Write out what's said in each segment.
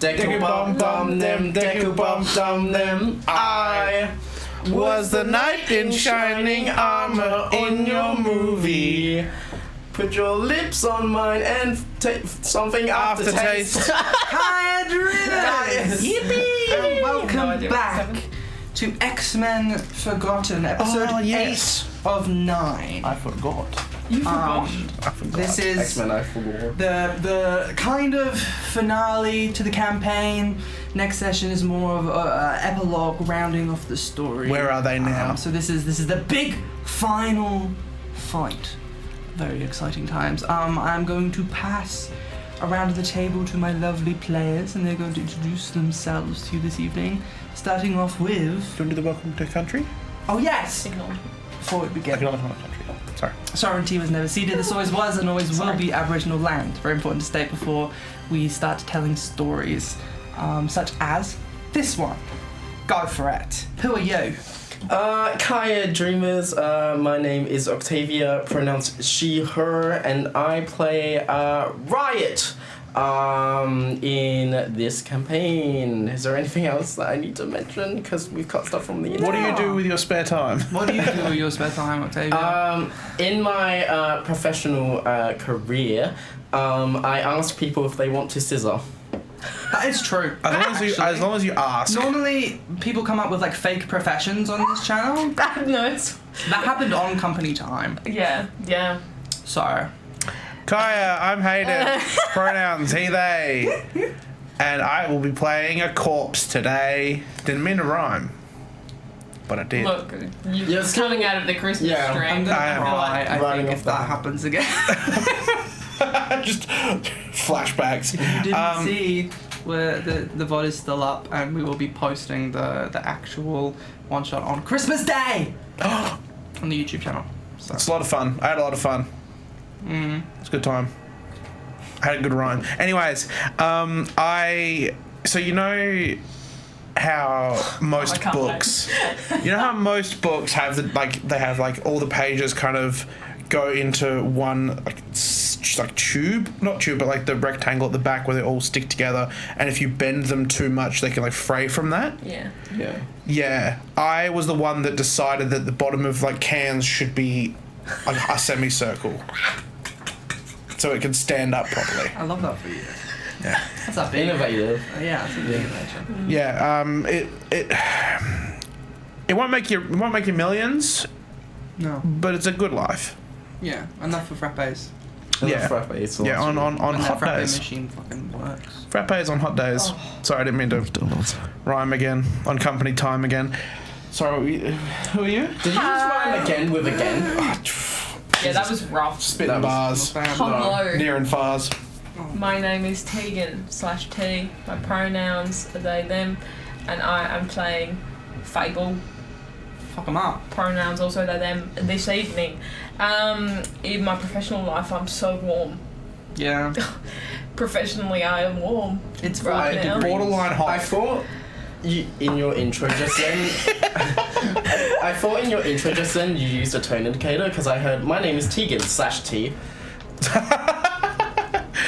Deku-bum-dum-dem, deku-bum-dum-dem. I was the knight in shining armor in your movie. Put your lips on mine and take something aftertaste. Hi, Adrian! Yippee! And welcome back to X-Men Forgotten, episode 8 of 9. I forgot. You forgot. I forgot. This is X-Men, I forgot. the kind of finale to the campaign. Next session is more of an epilogue rounding off the story. Where are they now? So this is the big final fight. Very exciting times. I'm going to pass around the table to my lovely players, and they're going to introduce themselves to you this evening. Starting off with. Do you want to do the welcome to country? Oh yes. Acknowledgement. Before we begin. Acknowledgement of country. Sorry. Sovereignty was never ceded. This always was and always will be Aboriginal land. Very important to state before we start telling stories, such as this one. Go for it. Who are you? Kaya Dreamers, my name is Octavia, pronounced she, her, and I play Riot in this campaign. Is there anything else that I need to mention? Because we've got stuff from the internet. What do you do with your spare time? What do you do with your spare time, Octavia? In my professional career, I ask people if they want to scissor. That is true. As long as you ask. Normally, people come up with like fake professions on this channel. No, it's... That happened on company time. Yeah. So. Kaya, I'm Hayden. Pronouns he, they. And I will be playing a corpse today. Didn't mean to rhyme. But I did. Look, you're coming out of the Christmas Yeah, I'm string. gonna I am cry, I running think, off if that the- happens again. Just flashbacks. You didn't see where the VOD is still up, and we will be posting the actual one shot on Christmas Day on the YouTube channel. So. It's a lot of fun. I had a lot of fun. It's a good time. I had a good rhyme. Anyways, so you know how most I can't books, you know how most books have they have like all the pages kind of go into one like tube, not tube, but like the rectangle at the back where they all stick together, and if you bend them too much, they can like fray from that. Yeah. I was the one that decided that the bottom of like cans should be like a semicircle, so it can stand up properly. I love that for you. Yeah. That's a big Innovative. Yeah, it's a big innovation. Yeah. It won't make you millions, No. but it's a good life. Yeah, enough for frappes. Yeah. On When hot that frappe days. machine fucking works. Frappes on hot days. Oh. Sorry, I didn't mean to rhyme again. On company time again. Sorry, who are you? Did you just rhyme again with again? Yeah, that was rough. Spitting bars. Hello. Near and fars. My name is Tegan/T. My pronouns are they, them, and I am playing Fable. Fuck them up. Pronouns also they, them this evening. In my professional life, I'm so warm. Yeah. Professionally, I am warm. It's Right 40 now. degrees. Borderline hot. I thought in your intro just then you used a tone indicator because I heard my name is Tegan/T.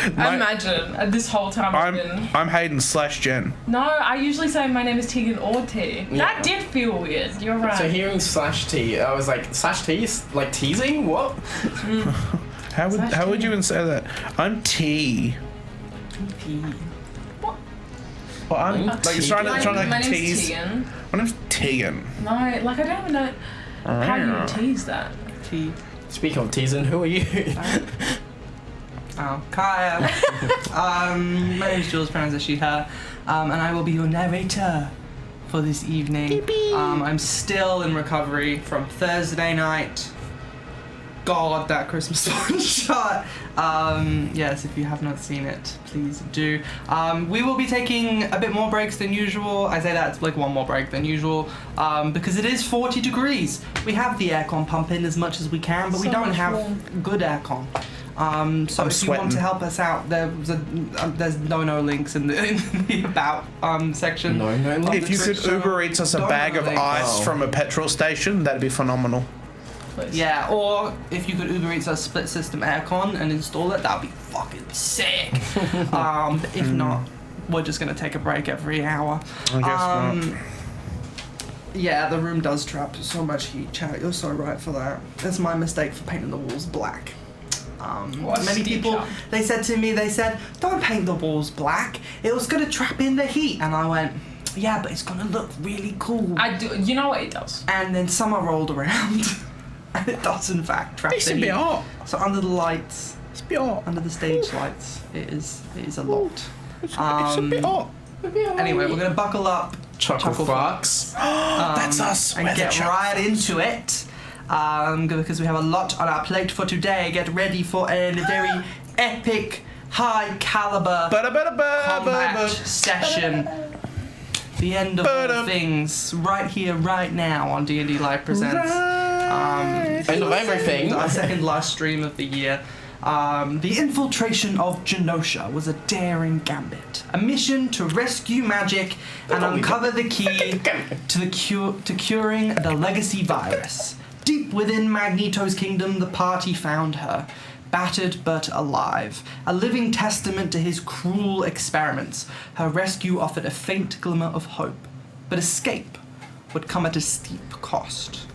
Imagine this whole time I've been. I'm Hayden/Jen. No, I usually say my name is Tegan or T. Yeah. That did feel weird. You're right. So hearing /T, I was like, /T? Like teasing? What? How would you even say that? I'm T. What? Well, I'm like trying to my like name's tease. Tegan. My name's Tegan. No, like I don't even know how you would tease that. T. Speaking of teasing, who are you? Oh, Kaya. My name is Jules, pronouns are she, her, and I will be your narrator for this evening. I'm still in recovery from Thursday night. God, that Christmas one shot. Yes, if you have not seen it, please do. We will be taking a bit more breaks than usual. I say that's like one more break than usual, because it is 40 degrees. We have the aircon pumping as much as we can, but we So don't much have warm. good aircon. So I'm if you sweating. want to help us out, there's no links in the about section. No. If you could Uber Eats us a Don't bag of really. ice Oh. from a petrol station, that'd be phenomenal. Please. Yeah, or if you could Uber Eats a split system aircon and install it, that'd be fucking sick. If not, we're just going to take a break every hour. I guess not. Yeah, the room does trap so much heat, chat. You're so right for that. It's my mistake for painting the walls black. Many people, they said to me, don't paint the walls black. It was going to trap in the heat. And I went, yeah, but it's going to look really cool. I do. You know what it does? And then summer rolled around. And it does, in fact, trap It's the a heat. bit hot. So under the lights, It's a bit hot. under the stage lights, it is a lot. It's a bit hot. Anyway, we're going to buckle up. Chuckle Fox. That's us. And We're the get Chuckle right Fox. into it. Because we have a lot on our plate for today. Get ready for a very epic, high caliber combat session. The end of all things, right here, right now on D&D Live Presents. End of everything. Our second last stream of the year. The infiltration of Genosha was a daring gambit, a mission to rescue Magik and uncover the key to curing the legacy virus. Deep within Magneto's kingdom, the party found her, battered but alive, a living testament to his cruel experiments. Her rescue offered a faint glimmer of hope, but escape would come at a steep cost.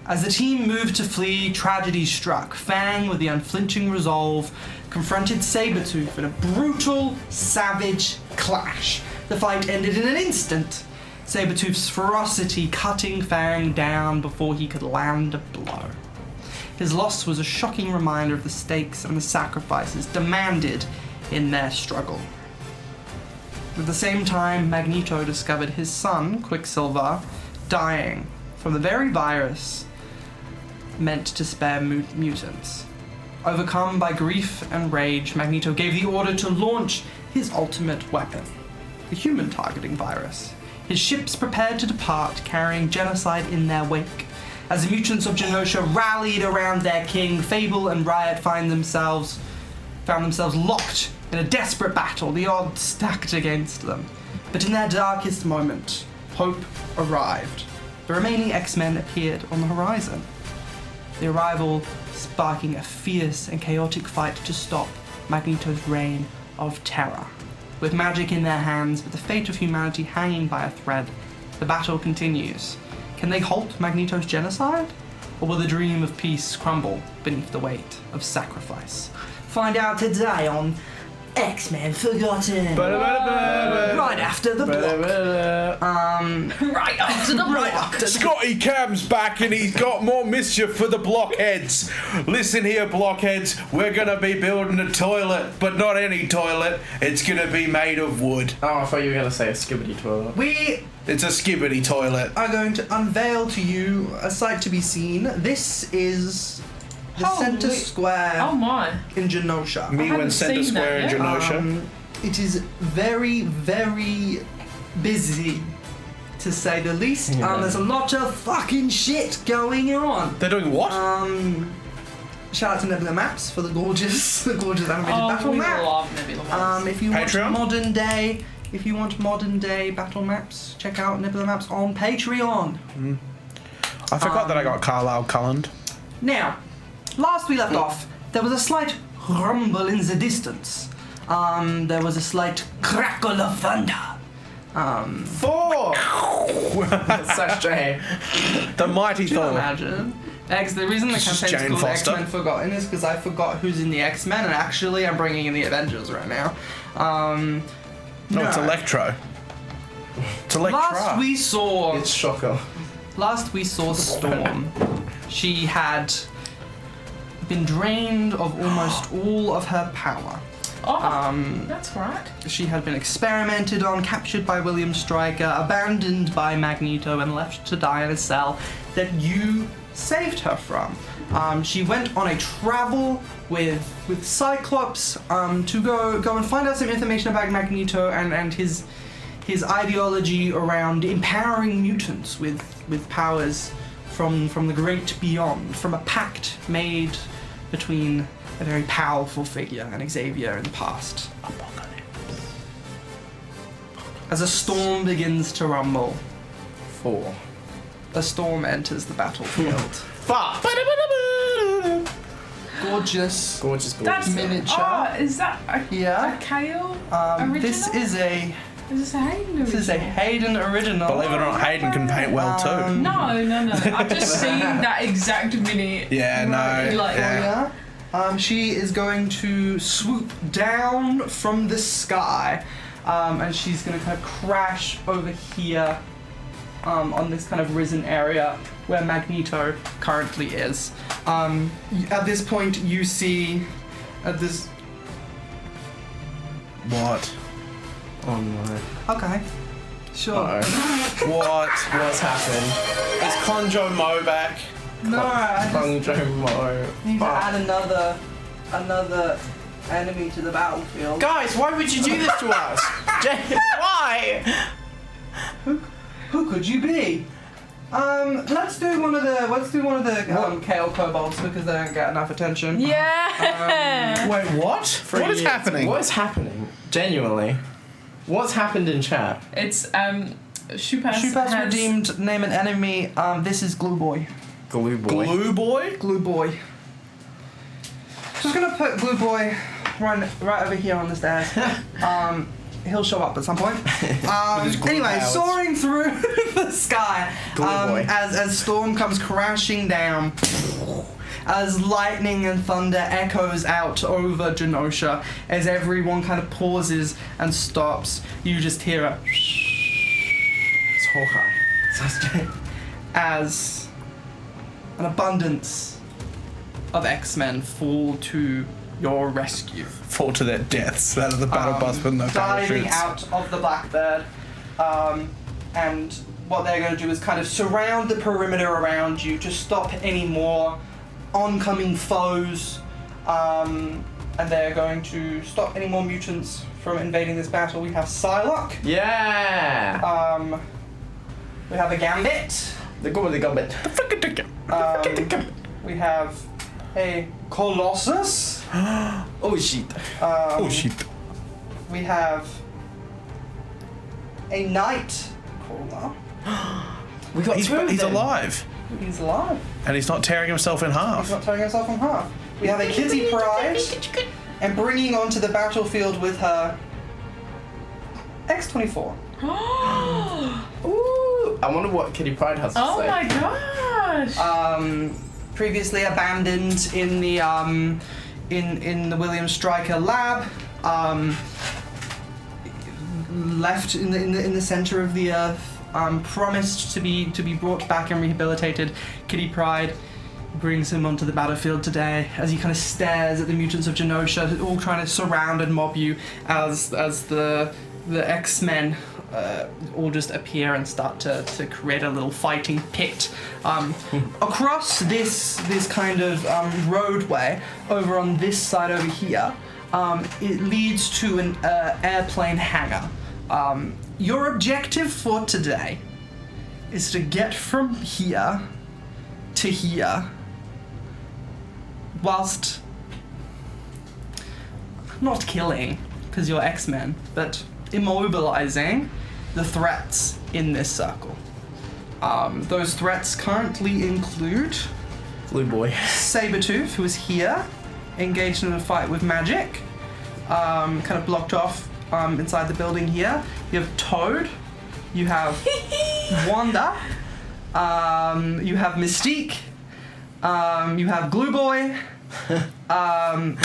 As the team moved to flee, tragedy struck. Fang, with the unflinching resolve, confronted Sabretooth in a brutal, savage clash. The fight ended in an instant, Sabretooth's ferocity cutting Fang down before he could land a blow. His loss was a shocking reminder of the stakes and the sacrifices demanded in their struggle. At the same time, Magneto discovered his son, Quicksilver, dying from the very virus meant to spare mutants. Overcome by grief and rage, Magneto gave the order to launch his ultimate weapon, the human targeting virus. His ships prepared to depart, carrying genocide in their wake. As the mutants of Genosha rallied around their king, Fable and Riot found themselves locked in a desperate battle, the odds stacked against them. But in their darkest moment, hope arrived. The remaining X-Men appeared on the horizon. The arrival sparking a fierce and chaotic fight to stop Magneto's reign of terror. With magic in their hands, but the fate of humanity hanging by a thread, the battle continues. Can they halt Magneto's genocide? Or will the dream of peace crumble beneath the weight of sacrifice? Find out today on X-Men Forgotten. Right after the block. Right after the block. Scotty Cam's back and he's got more mischief for the blockheads. Listen here, blockheads. We're gonna be building a toilet, but not any toilet. It's gonna be made of wood. Oh, I thought you were going to say a skibbity toilet. It's a skibbity toilet. Are going to unveil to you a sight to be seen. This is the center square Oh my. in Genosha. Me when haven't Centre seen Square in that yet. Genosha. It is very, very busy, to say the least. Yeah. There's a lot of fucking shit going on. They're doing what? Shout out to Nebula Maps for the gorgeous animated battle we map. love Nebula Maps. If you want Patreon? modern day battle maps, check out Nebula Maps on Patreon. I forgot that I got Carlisle Cullen. Now, last we left off, there was a slight rumble in the distance. There was a slight crackle of thunder. Thor! Such a... The mighty Can you Thor. imagine? The reason the This is campaign's Jane called Foster. X-Men Forgotten is because I forgot who's in the X-Men, and actually I'm bringing in the Avengers right now. No, it's Electro. It's Electra. Last we saw It's Shocker. the Storm. She had been drained of almost all of her power. That's right. She had been experimented on, captured by William Stryker, abandoned by Magneto, and left to die in a cell that you saved her from. She went on a travel with Cyclops to go and find out some information about Magneto and his ideology around empowering mutants with powers from the great beyond, from a pact made between a very powerful figure and Xavier in the past. As a storm begins to rumble, gorgeous Gorgeous, gorgeous. That's miniature. Oh, is that a Yeah. Kale original? This is a Hayden this is a original? Hayden original. Believe it or not, Hayden can paint well too. No. I've just seen that exact mini. Yeah, no. Like, Yeah. She is going to swoop down from the sky, and she's going to kind of crash over here on this kind of risen area where Magneto currently is. At this point, you see at this. What? Oh no. Okay, sure. Uh-oh. What? What's happened? Is Conjo Mo back? No, I just Conjo Mo. need to add another enemy to the battlefield. Guys, why would you do this to us? Why? Who could you be? Let's do one of the Kale Kobolds because they don't get enough attention. Yeah. Wait, what? What is happening? What is happening? Genuinely. What's happened in chat? It's Shupas Shupas has redeemed. Name an enemy. This is Glue Boy. Glue boy. Glue Boy? Glue Boy. Just gonna put Glue Boy right over here on the stairs. He'll show up at some point. his glue Anyway, powers. soaring through the sky Glue Boy. as storm comes crashing down. As lightning and thunder echoes out over Genosha, as everyone kind of pauses and stops, you just hear a It's Hawkeye. as an abundance of X-Men fall to your rescue. Fall to their deaths out of the battle bus with no Diving parachutes. out of the Blackbird, and what they're going to do is kind of surround the perimeter around you to stop any more oncoming foes, and they're going to stop any more mutants from invading this battle. We have Psylocke, Yeah. we have a Gambit, The gambit. we have a Colossus, Oh shit. Oh shit. we have a Nightcrawler. We got two of He's them. alive. He's alive. And he's not tearing himself in He's half. not tearing herself in half. We have a Kitty Pryde, and bringing onto the battlefield with her X-24. Ooh. I wonder what Kitty Pryde has to Oh say. my gosh. Previously abandoned in the in the William Stryker lab, left in the center of the earth, promised to be brought back and rehabilitated. Kitty Pryde brings him onto the battlefield today as he kind of stares at the mutants of Genosha, all trying to surround and mob you as the X-Men all just appear and start to create a little fighting pit. Across this kind of roadway over on this side over here, it leads to an airplane hangar. Your objective for today is to get from here to here whilst not killing, because you're X-Men, but immobilizing the threats in this circle. Those threats currently include Blue boy. Sabretooth, who is here, engaged in a fight with Magik, kind of blocked off inside the building here. You have Toad, you have Wanda, you have Mystique, you have Glue Boy,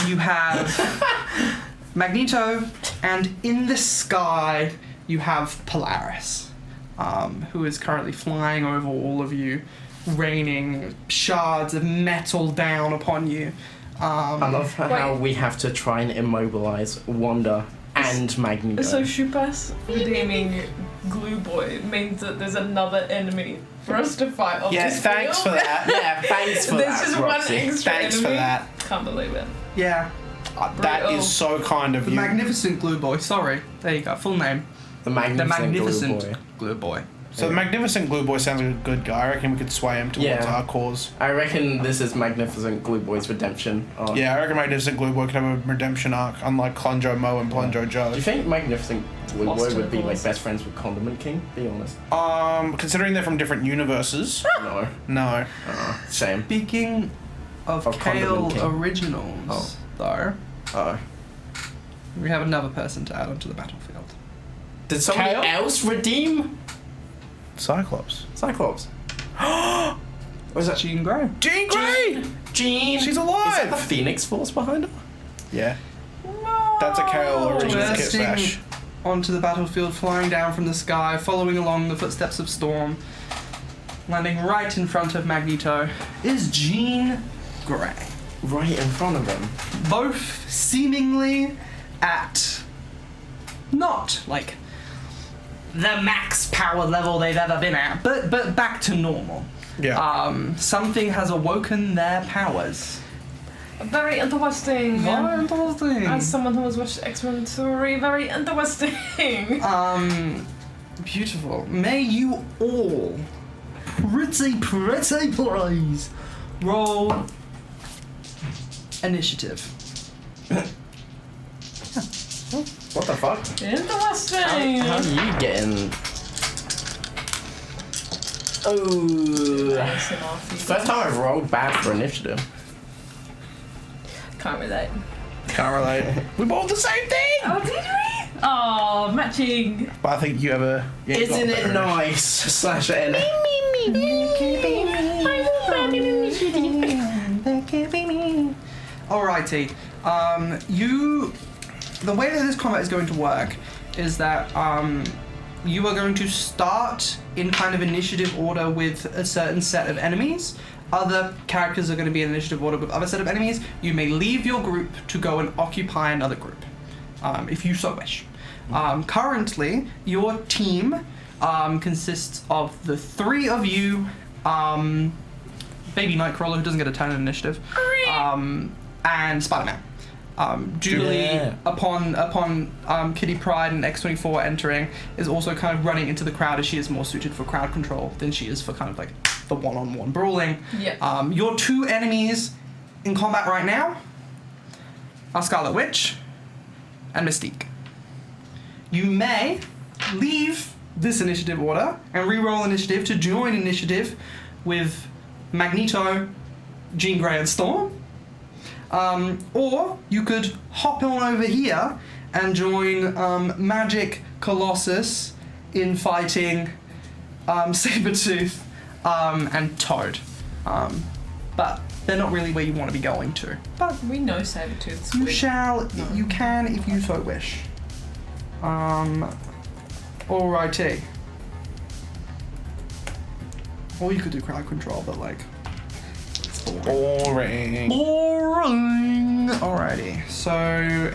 you have Magneto, and in the sky you have Polaris, who is currently flying over all of you, raining shards of metal down upon you. I love how we have to try and immobilize Wanda and Magneto. So Shupas redeeming Glue Boy means that there's another enemy for us to fight on Yes, this thanks for field. that. Yeah, thanks for There's that. just Roxy. one extra Thanks enemy. for that. Can't believe it. Yeah, That Brutal. is so kind of the you. Magnificent Glue Boy. Sorry, there you go. Full name. The The Magnificent, Magnificent Glue Boy. Glue Boy. So the Magnificent Glue Boy sounds like a good guy. I reckon we could sway him towards Yeah. our cause. I reckon this is Magnificent Glue Boy's redemption arc. Yeah, I reckon Magnificent Glue Boy could have a redemption arc, unlike Clonjo Mo and Plonjo Joe. Do you think Magnificent Glue Lost Boy in would the be like cause. best friends with Condiment King? Be honest. Considering they're from different universes, No. no. Shame. Speaking of Of Kale Condiment King. Originals, though, Oh. we have another person to add onto the battlefield. Did somebody Kale? else redeem Cyclops. Cyclops? Was that Jean Grey. Jean Grey! Jean? She's Is that alive! the Phoenix Force behind her? Yeah. That's a Kale Originals kit Bursting smash. onto the battlefield, flying down from the sky, following along the footsteps of Storm, landing right in front of Magneto, is Jean Grey. Right in front of them. Both seemingly at not like the max power level they've ever been at, but back to normal. Yeah. Something has awoken their powers. Very interesting. Very interesting. As someone who has watched X-Men 3, very interesting. Beautiful. May you all pretty please roll initiative. What the fuck? Interesting. How are you getting? Oh. First time I've rolled bad for initiative. Can't relate. Can't relate. We bought the same thing! Oh, did we? Oh, matching. But I think you have a. Yeah, you got Isn't better it nice? Slash N. Alrighty. The way that this combat is going to work is that you are going to start in kind of initiative order with a certain set of enemies. Other characters are going to be in initiative order with other set of enemies. You may leave your group to go and occupy another group, if you so wish. Currently, your team consists of the three of you, Baby Nightcrawler, who doesn't get a turn in initiative, and Spider-Man. Julie, Yeah. upon Kitty Pryde and X-24 entering, is also kind of running into the crowd, as she is more suited for crowd control than she is for kind of like the one-on-one brawling. Yeah. Your two enemies in combat right now are Scarlet Witch and Mystique. You may leave this initiative order and re-roll initiative to join initiative with Magneto, Jean Grey, and Storm. Or you could hop on over here and join Magik, Colossus in fighting Sabretooth and Toad. But they're not really where you want to be going to. But We know Sabretooth's you good. you can if you so wish. Alrighty. Or you could do crowd control, but like, it's boring. Boring. Alrighty. So,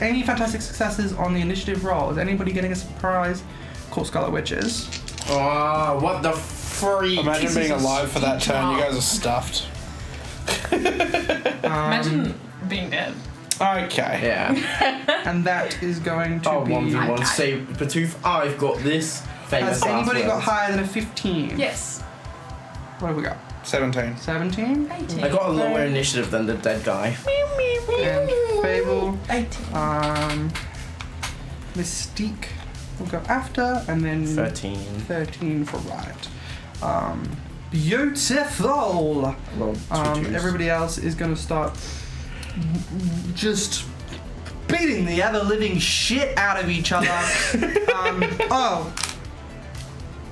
any fantastic successes on the initiative roll? Is anybody getting a surprise? Of course, Scarlet Witch is. Oh, what the freak? Imagine being alive for that turn. You guys are stuffed. Imagine being dead. Okay. Yeah. And that is going to Oh, be. 1v1 Sabretooth. I've got this. Famous Has anybody last got words. higher than a 15? Yes. What have we got? 17. 17? 18. I got a lower initiative than the dead guy. And Fable. 18. Mystique will go after, and then 13. 13 for Riot. Beautiful! Rolled two twos. Everybody else is going to start just beating the ever-living shit out of each other.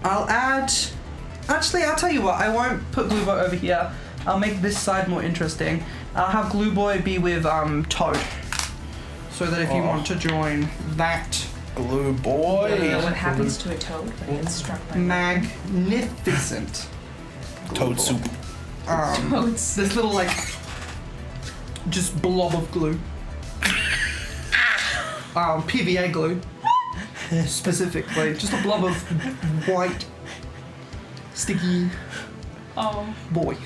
I'll add... Actually, I'll tell you what, I won't put Glue Boy over here. I'll make this side more interesting. I'll have Glue Boy be with Toad. So that if you want to join that Glue You know boy. what happens to a toad when it gets struck by magnificent Toad soup. toads? this little like just blob of glue. PVA glue specifically, just a blob of white sticky Oh. boy.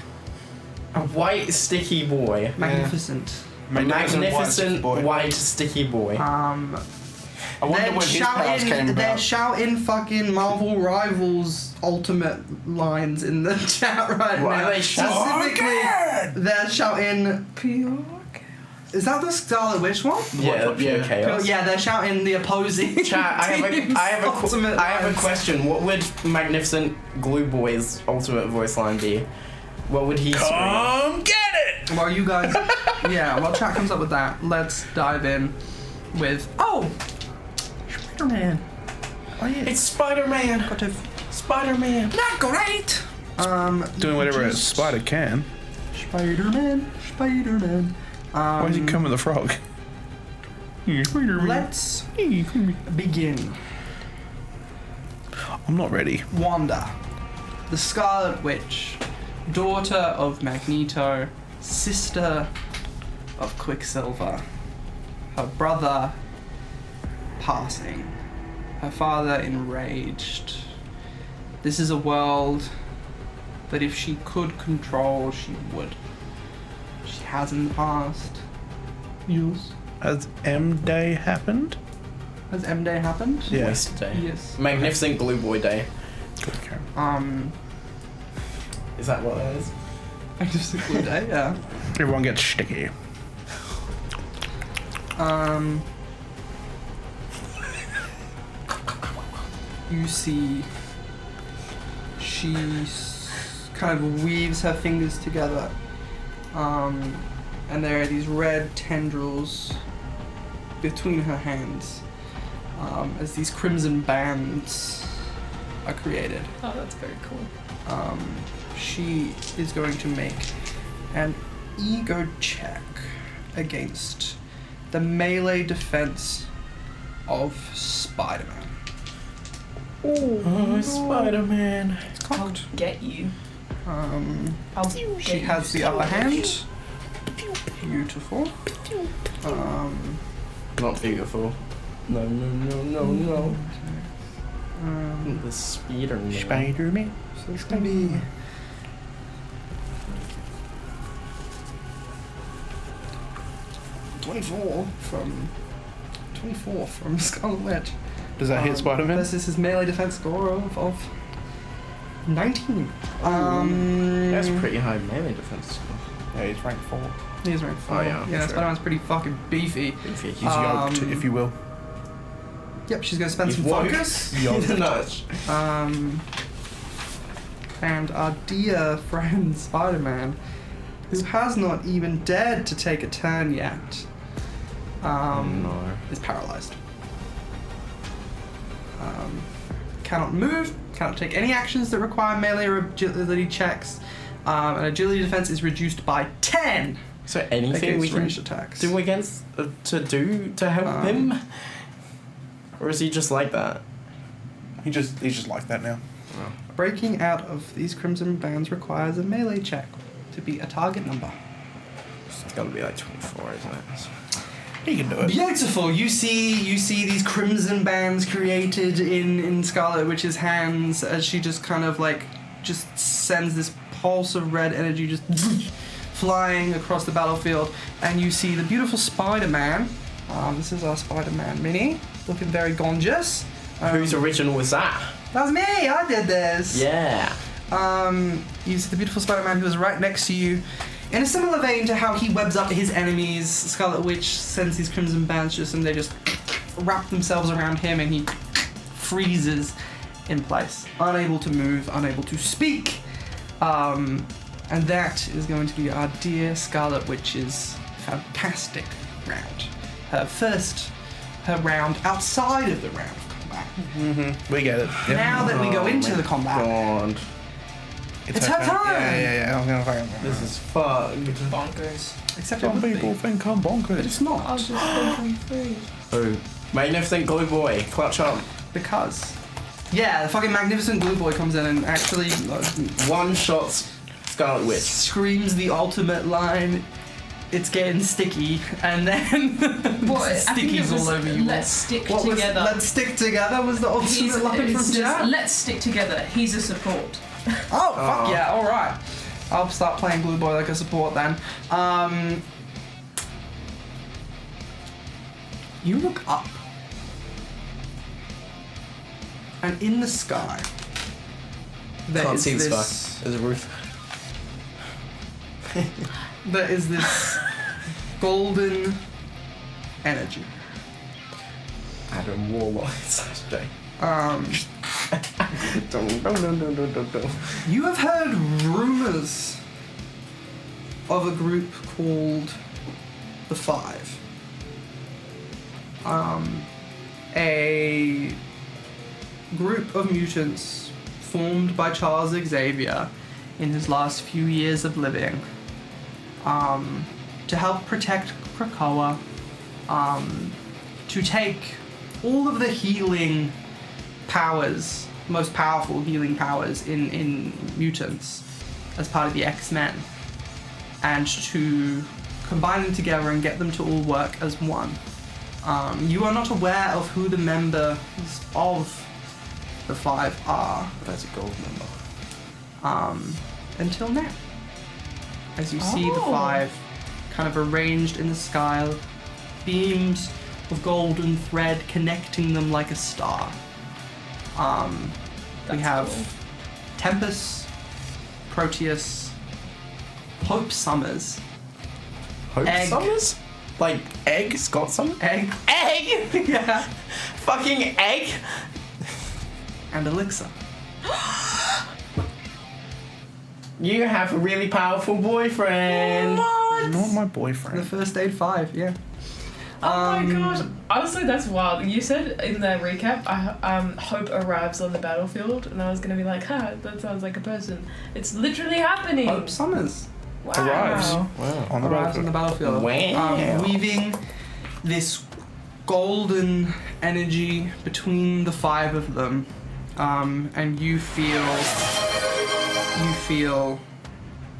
A white sticky boy. Magnificent. Magnificent white sticky boy. I wonder when his powers came They're about. shouting fucking Marvel Rivals ultimate lines in the chat right What now. are they shouting? Specifically, they're shouting. Is that the Scarlet Witch one? Yeah, chaos. Yeah, they're shouting the opposing. Chat, I have a question. What would Magnificent Glue Boy's ultimate voice line be? What would he scream? Come get it! While you guys, while chat comes up with that, let's dive in with Spider-Man. Oh yeah, It's Spider-Man. got to Spider-Man. not great. Doing whatever a spider can. Spider-Man. Why does he come with a frog? Let's begin. I'm not ready. Wanda, the Scarlet Witch, daughter of Magneto, sister of Quicksilver, her brother passing, her father enraged. This is a world that if she could control, she would. She has in the past. Yes. Has M-Day happened? Has M-Day happened? Yeah. Waste Day. Yes. Magnificent Blue Boy Day. Okay. Is that what that is? Just a good day, yeah. Everyone gets sticky. You see she kind of weaves her fingers together, and there are these red tendrils between her hands as these crimson bands are created. Oh, that's very cool. She is going to make an ego check against the melee defense of Spider-Man. Oh, Spider-Man. It's I'll cocked. get you. I'll get She you, has the upper hand. Beautiful. Not beautiful. No. The Spider-Man. Spider-Man. So it's gonna be 24 from Scarlet Witch. Does that hit Spider-Man? This is his melee defense score of 19. That's pretty high melee defense. Yeah, he's rank 4. He's rank 4. Oh, yeah, Yeah, sure. Spider-Man's pretty fucking beefy. He's yoked, if you will. Yep, she's gonna spend He's some woke. focus. No. And our dear friend Spider-Man, who has not even dared to take a turn yet, No. is paralyzed. Cannot move, cannot take any actions that require melee or agility checks, and agility defense is reduced by 10 So anything we against can ranged attacks. do against to help him, or is he just like that? He's just like that now. Breaking out of these crimson bands requires a melee check to beat a target number. It's gotta be like 24, isn't it? He can do it. Beautiful. You see these crimson bands created in Scarlet Witch's hands as she just kind of just sends this pulse of red energy just flying across the battlefield, and you see the beautiful Spider-Man. This is our Spider-Man mini, looking very gorgeous. Whose original was that? That was me. I did this. Yeah. You see the beautiful Spider-Man who is right next to you. In a similar vein to how he webs up his enemies, Scarlet Witch sends these crimson bands and they just wrap themselves around him and he freezes in place. Unable to move, unable to speak. And that is going to be our dear Scarlet Witch's fantastic round. Her round outside of the round of combat. Mm-hmm. We get it. Yep. Now that we go into my the combat, God. it's her time! Yeah. I'm gonna fucking. This is fucked. Bonkers. Except Some it would people be. think I'm But bonkers. it's I not. was just thinking through. Oh, magnificent glue boy, clutch up. Because. Yeah, the fucking magnificent Blue Boy comes in and actually One shot Scarlet Witch. screams the ultimate line, "It's getting sticky," and then What? I think it stickies was all over you. let's stick What was together. "Let's stick together" was the He's, ultimate line it's from just, chat? let's stick together. He's a support. Oh, fuck yeah, alright. I'll start playing Blue Boy like a support then. You look up. And in the sky, there Can't is see the this, sky. There's a roof. there is this golden energy. Adam Warlock Saturday. You have heard rumors of a group called the Five. A group of mutants formed by Charles Xavier in his last few years of living to help protect Krakoa, to take all of the healing powers, most powerful healing powers in mutants as part of the X-Men, and to combine them together and get them to all work as one. You are not aware of who the members of the Five are. That's a gold member. Until now. As you see the Five kind of arranged in the sky, beams of golden thread connecting them like a star. We have cool. Tempest, Proteus, Hope Summers, Hope Egg. Summers? Like egg? Scott Summers? Egg, Egg? yeah, Fucking egg? and Elixir. You have a really powerful boyfriend. Not my The boyfriend. First Aid 5, yeah. Oh my gosh! Honestly, that's wild. You said in the recap, Hope arrives on the battlefield, and I was gonna be like, that sounds like a person. It's literally happening. Hope Summers Wow. Arrives. Wow. On the arrives on the battlefield. battlefield. Wow. Weaving this golden energy between the five of them, and you feel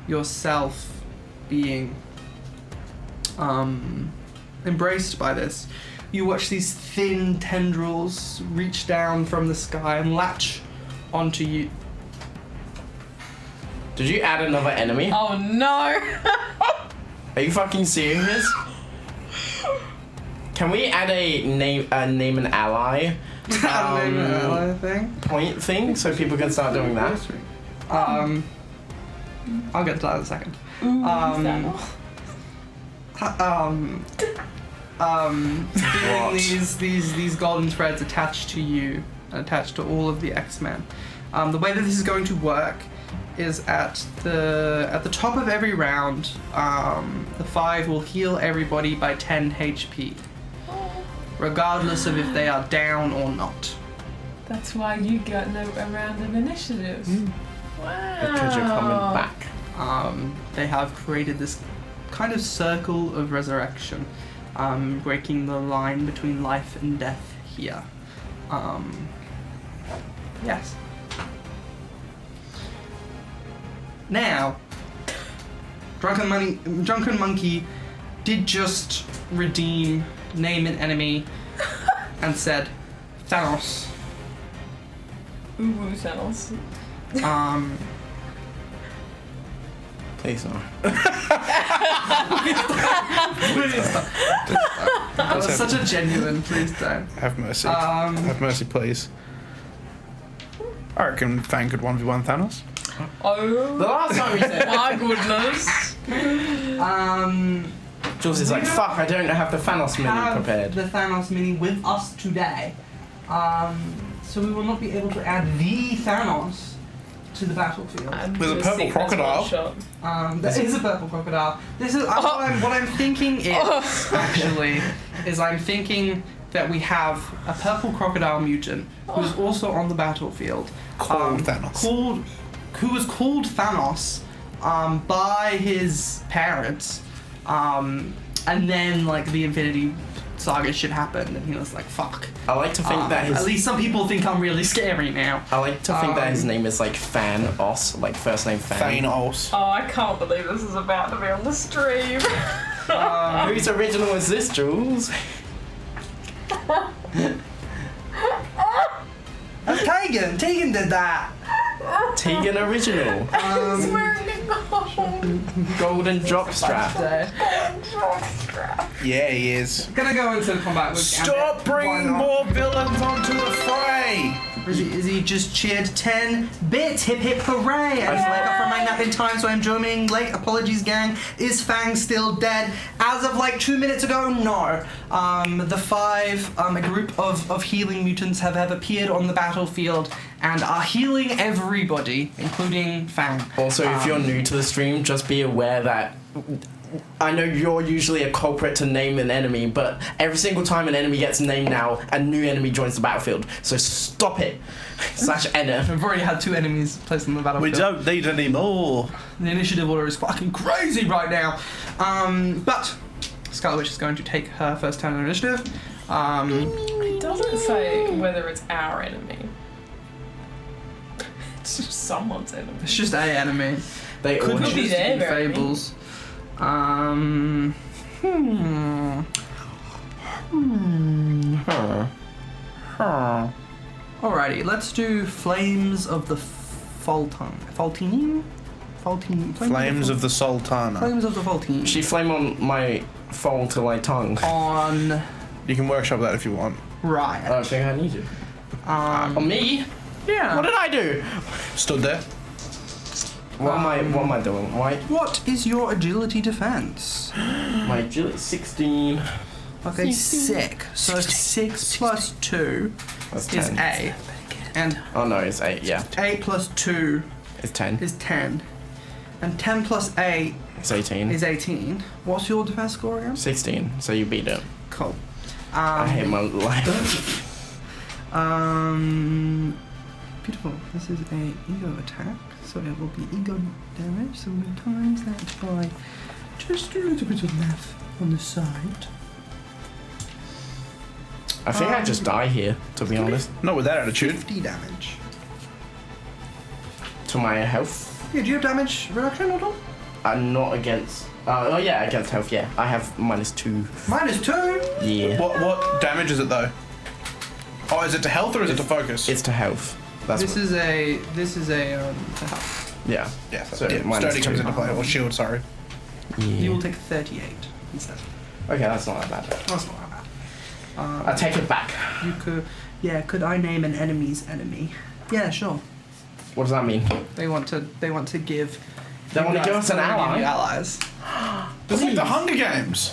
yourself being embraced by this. You watch these thin tendrils reach down from the sky and latch onto you. Did you add another enemy? Oh no! Are you fucking serious? Can we add a name an ally Thing. point thing so people can start doing that? I'll get to that in a second. Feeling these golden threads attached to you, attached to all of the X-Men. The way that this is going to work is at the top of every round, the five will heal everybody by 10 HP, regardless of if they are down or not. That's why you got a round of initiative. Wow. Because you're coming back. They have created this kind of circle of resurrection, breaking the line between life and death here. Yes. Now, Drunken Monkey did just name an enemy, and said, Thanos. Ooh, Thanos. Please no. That was such a genuine, please don't. Have mercy. Have mercy, please. I reckon Fang could 1v1 Thanos. Oh. The last time we said My goodness. Jules is like, fuck, I don't have the Thanos mini prepared. The Thanos mini with us today. So we will not be able to add the Thanos to the battlefield. There's a Just purple think that's crocodile. one shot. There is a purple crocodile. This is what I'm thinking is actually is I'm thinking that we have a purple crocodile mutant who is also on the battlefield. Called Thanos. Who was called Thanos by his parents, and then like the Infinity Saga shit happened, and he was like, "Fuck." I like to think that his at least some people think I'm really scary now. I like to think that his name is like Thanos, like first name Fang. Thanos. Oh, I can't believe this is about to be on the stream. Whose original is this, Jules? That's Tegan. Tegan did that. Tegan original. He's wearing a gold Golden drop strap. Yeah, he is. Gonna go into combat with Stop Gambit. Why bringing not? more villains onto the fray! Izzy just cheered 10 bits. Hip hip hooray! I just woke up from my nap in time, so I'm joining late. Apologies, gang. Is Fang still dead? As of like 2 minutes ago, no. The five, a group of healing mutants have appeared on the battlefield and are healing everybody, including Fang. Also, if you're new to the stream, just be aware that I know you're usually a culprit to name an enemy, but every single time an enemy gets named now, a new enemy joins the battlefield. So stop it. /NF. We've already had 2 enemies placed on the battlefield. We don't need any more. The initiative order is fucking crazy right now. But Scarlet Witch is going to take her first turn on initiative. It doesn't say whether it's our enemy. It's just someone's enemy. It's just a enemy. They all Could be just their be enemy. fables. Alrighty, let's do Flames of the Flames Flames of the Sultana. Flames of the Faltine. She flame on my phone to my tongue. On You can workshop that if you want. I Riot. don't think I need to. On me? Yeah. What did I do? Stood there. What am I doing? What is your agility defense? My agility 16. Okay, sick. So 6 plus 2 That's is 10. A. And Oh no, it's 8, yeah. 8 plus 2 It's 10. is 10. And 10 plus 8 It's 18. is 18. What's your defense score again? 16, so you beat it. Cool. I hate my life. Beautiful. This is a ego attack, so it will be ego damage. So we'll times that by just a little bit of math on the side. I think I just die here, to be honest. Not with that attitude. 50 damage. To my health. Yeah, do you have damage reduction at all? I'm not against... oh yeah, against health, yeah. I have -2. -2. Yeah. What damage is it though? Oh, is it to health or is it to focus? It's to health. That's This what, is a to help. yeah. yeah, So yeah, minus sturdy comes 2. into play. Or shield, sorry. You will take 38 instead. Okay, that's not that bad. That's not that bad. I take it back. You could, yeah. Could I name an enemy's enemy? Yeah, sure. What does that mean? They want to give. They want to give us an ally? Allies. It's like the Hunger Games.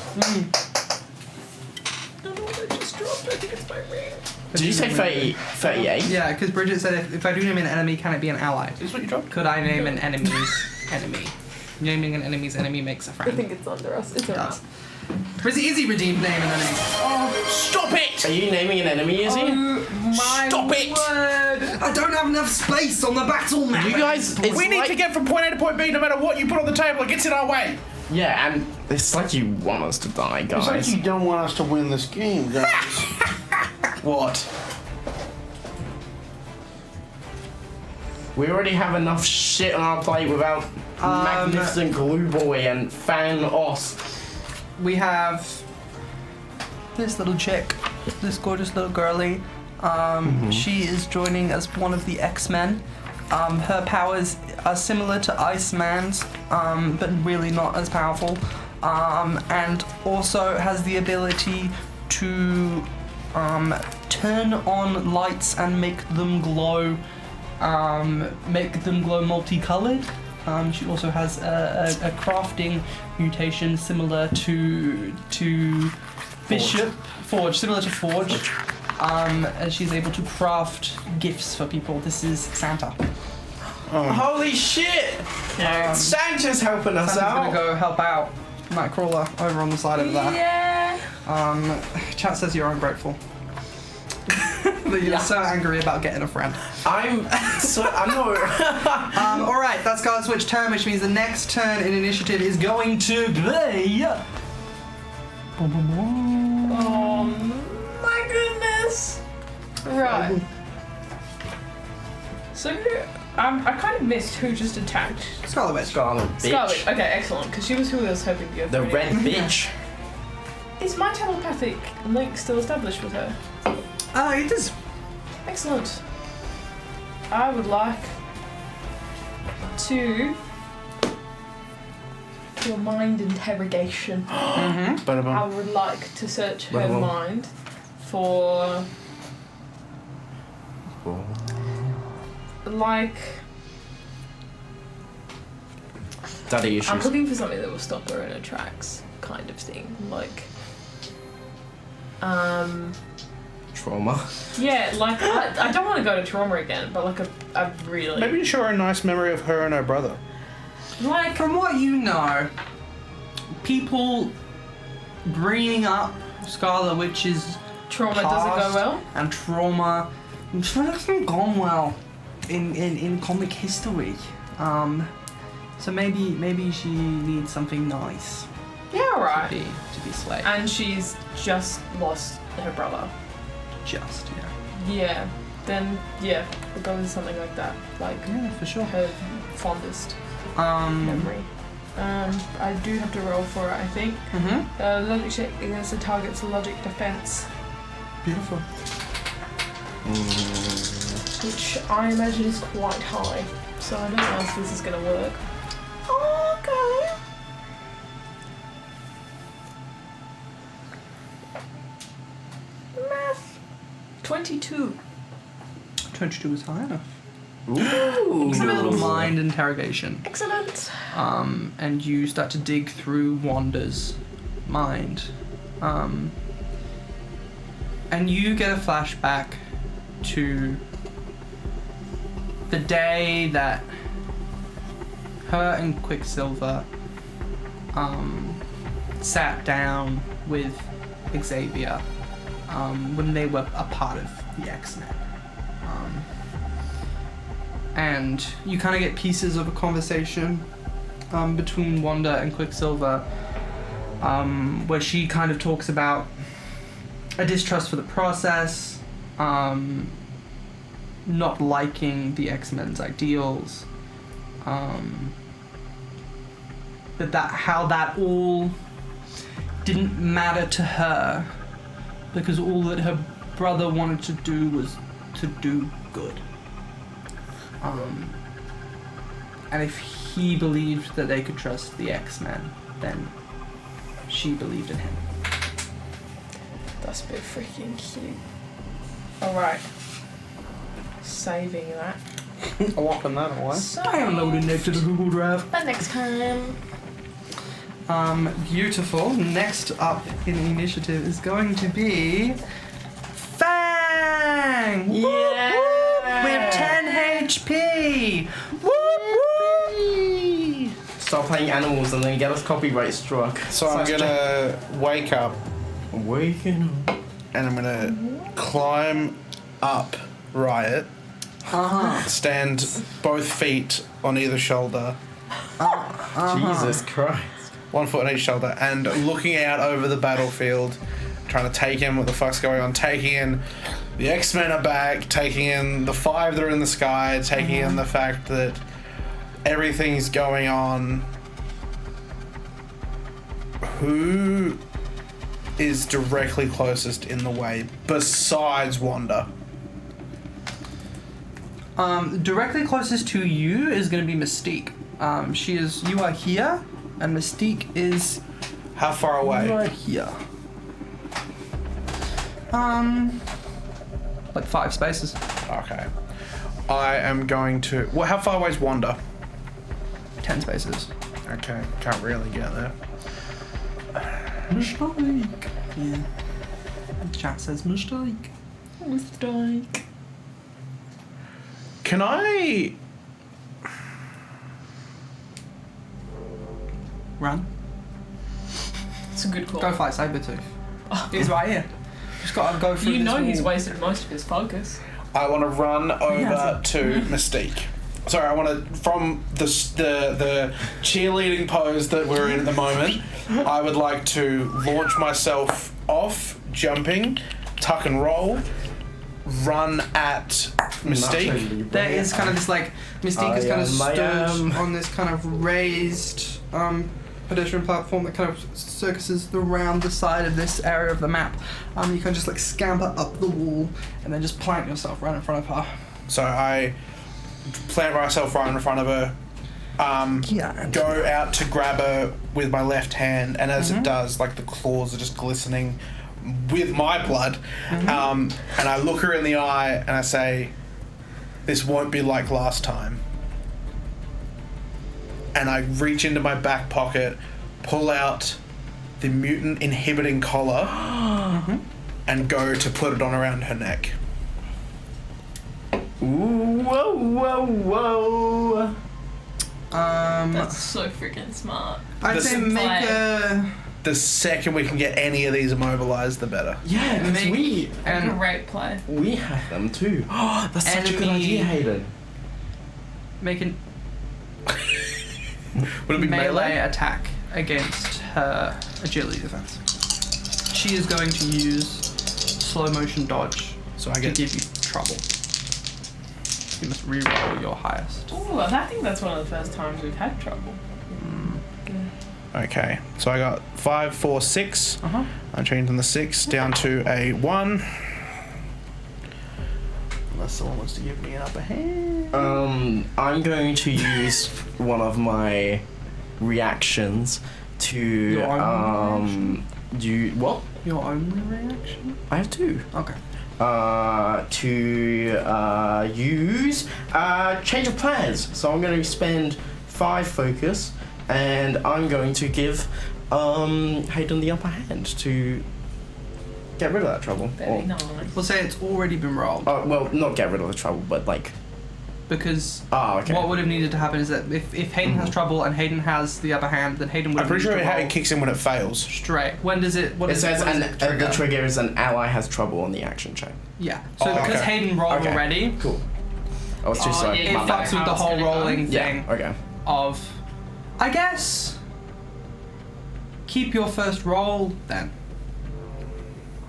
Did you say 38? Yeah, because Bridget said if I do name an enemy, can it be an ally? Is this what you dropped? Could I name an enemy's enemy? Naming an enemy's enemy makes a I friend. think it's under us. It's alright. Izzy redeemed name an enemy. Stop it! Are you naming an enemy, is he? My Stop it! word. I don't have enough space on the battle map. You guys, it's We need like, to get from point A to point B no matter what you put on the table. It gets in our way. Yeah, and it's like you want us to die, guys. It's like you don't want us to win this game, guys. What? We already have enough shit on our plate without Magnificent Glue Boy and Fang Os. We have this little chick, this gorgeous little girly. She is joining as one of the X-Men. Her powers are similar to Iceman's, but really not as powerful. And also has the ability to turn on lights and make them glow multicolored. She also has a crafting mutation similar to Bishop Forge, similar to Forge. And she's able to craft gifts for people. This is Santa. Holy shit! Santa's helping us Santa's out. gonna go help out Nightcrawler over on the side over there. Yeah. Chat says you're ungrateful. That you're so angry about getting a friend. I'm not. Alright, that's Scarlet Switch turn, which means the next turn in initiative is going to be. Oh my goodness. Right. So, I kind of missed who just attacked. Scarlet Witch. Scarlet bitch. Scarlet. Okay, excellent, because she was who I was hoping to go The for. red bitch. Is my telepathic link still established with her? It is. Excellent. I would like to do a mind interrogation. I would like to search her Ba-da-bum. mind for like Daddy issues. I'm looking for something that will stop her in her tracks, kind of thing. Like Trauma. yeah, like I don't want to go to trauma again, but like a really Maybe you show her a nice memory of her and her brother. like From what you know, people bringing up Scarlet Witch's Trauma past doesn't go well. and trauma. It hasn't gone well in comic history. So maybe she needs something nice Yeah, alright. to be slayed. And she's just lost her brother. Just Yeah. Then yeah, we'll go with something like that. Like yeah, for sure. her fondest memory. I do have to roll for it, I think. Logic check against the target's logic defense, Beautiful. which I imagine is quite high. So I don't know if this is gonna work. Okay. Math. 22. 22 is high enough. Ooh. You can do a little mind interrogation. Excellent. And you start to dig through Wanda's mind. And you get a flashback to the day that her and Quicksilver sat down with Xavier when they were a part of the X-Men. And you kind of get pieces of a conversation between Wanda and Quicksilver, where she kind of talks about a distrust for the process, not liking the X-Men's ideals, but how that all didn't matter to her because all that her brother wanted to do was to do good. And if he believed that they could trust the X-Men, then she believed in him. That's a bit freaking cute. Alright. Saving that. Locking that away. Downloading it to the Google Drive. But next time. Beautiful. Next up in the initiative is going to be Fang! Yeah! Whoop, whoop, with 10 HP! Whoop, whoop. Stop playing animals and then get us copyright struck. So I'm gonna wake up Waking up. and I'm gonna climb up Riot, stand both feet on either shoulder, Jesus Christ. 1 foot on each shoulder, and looking out over the battlefield, trying to take in what the fuck's going on, taking in the X-Men are back, taking in the 5 that are in the sky, taking in the fact that everything's going on. Who is directly closest in the way besides Wanda? Directly closest to you is going to be Mystique. You are here, and Mystique is How far away? right here. Like 5 spaces. Okay. I am going to... Well, how far away is Wanda? 10 spaces. Okay, can't really get there. Mystique. Yeah. The chat says Mystique. Mistake. Can I... Run. It's a good call. Go fight Sabretooth. He's right here. Just gotta go through You this know he's wall. wasted most of his focus. I want to run over hasn't. to Mystique. Sorry, I want to... From the cheerleading pose that we're in at the moment, I would like to launch myself off, jumping, tuck and roll, run at Mystique. There is kind of this like Mystique is kind of stood am. on this kind of raised pedestrian platform that kind of circuses around the side of this area of the map. You can just like scamper up the wall and then just plant yourself right in front of her. So I plant myself right in front of her, go out to grab her with my left hand, and as it does, like the claws are just glistening with my blood, and I look her in the eye and I say, "This won't be like last time." And I reach into my back pocket, pull out the mutant inhibiting collar, and go to put it on around her neck. Ooh, whoa, whoa, whoa. That's so freaking smart. I'd This- say make a the second we can get any of these immobilized, the better. Yeah, because Make And an great play. we have them too. Oh, that's such a good Enemy- idea, Hayden. make an Would it be melee? attack against her agility defense. She is going to use slow motion dodge So I to get. give you trouble. You must reroll your highest. Oh, I think that's one of the first times we've had trouble. Okay, so I got 5, 4, 6. Uh-huh. I'm changing the 6 down to a 1. Unless someone wants to give me an upper hand. I'm going to use one of my reactions to Your own do what? Your only reaction? I have 2. Okay. To use change of plans. So I'm going to spend 5 focus, and I'm going to give Hayden the upper hand to get rid of that trouble. Very nice. We'll say it's already been rolled Well, not get rid of the trouble, but like. because Okay. what would have needed to happen is that if Hayden has trouble and Hayden has the upper hand, then Hayden would I'm have pretty needed sure to roll it kicks in when it fails. straight. When does it? What It is says what does it the trigger is an ally has trouble on the action chain. Yeah. So Oh, because okay. Hayden rolled Okay. already, Cool. I was too slow. yeah, it My fuck bad. fucks with the How it's whole gonna go. rolling thing Yeah. Okay. of, I guess, keep your first roll then.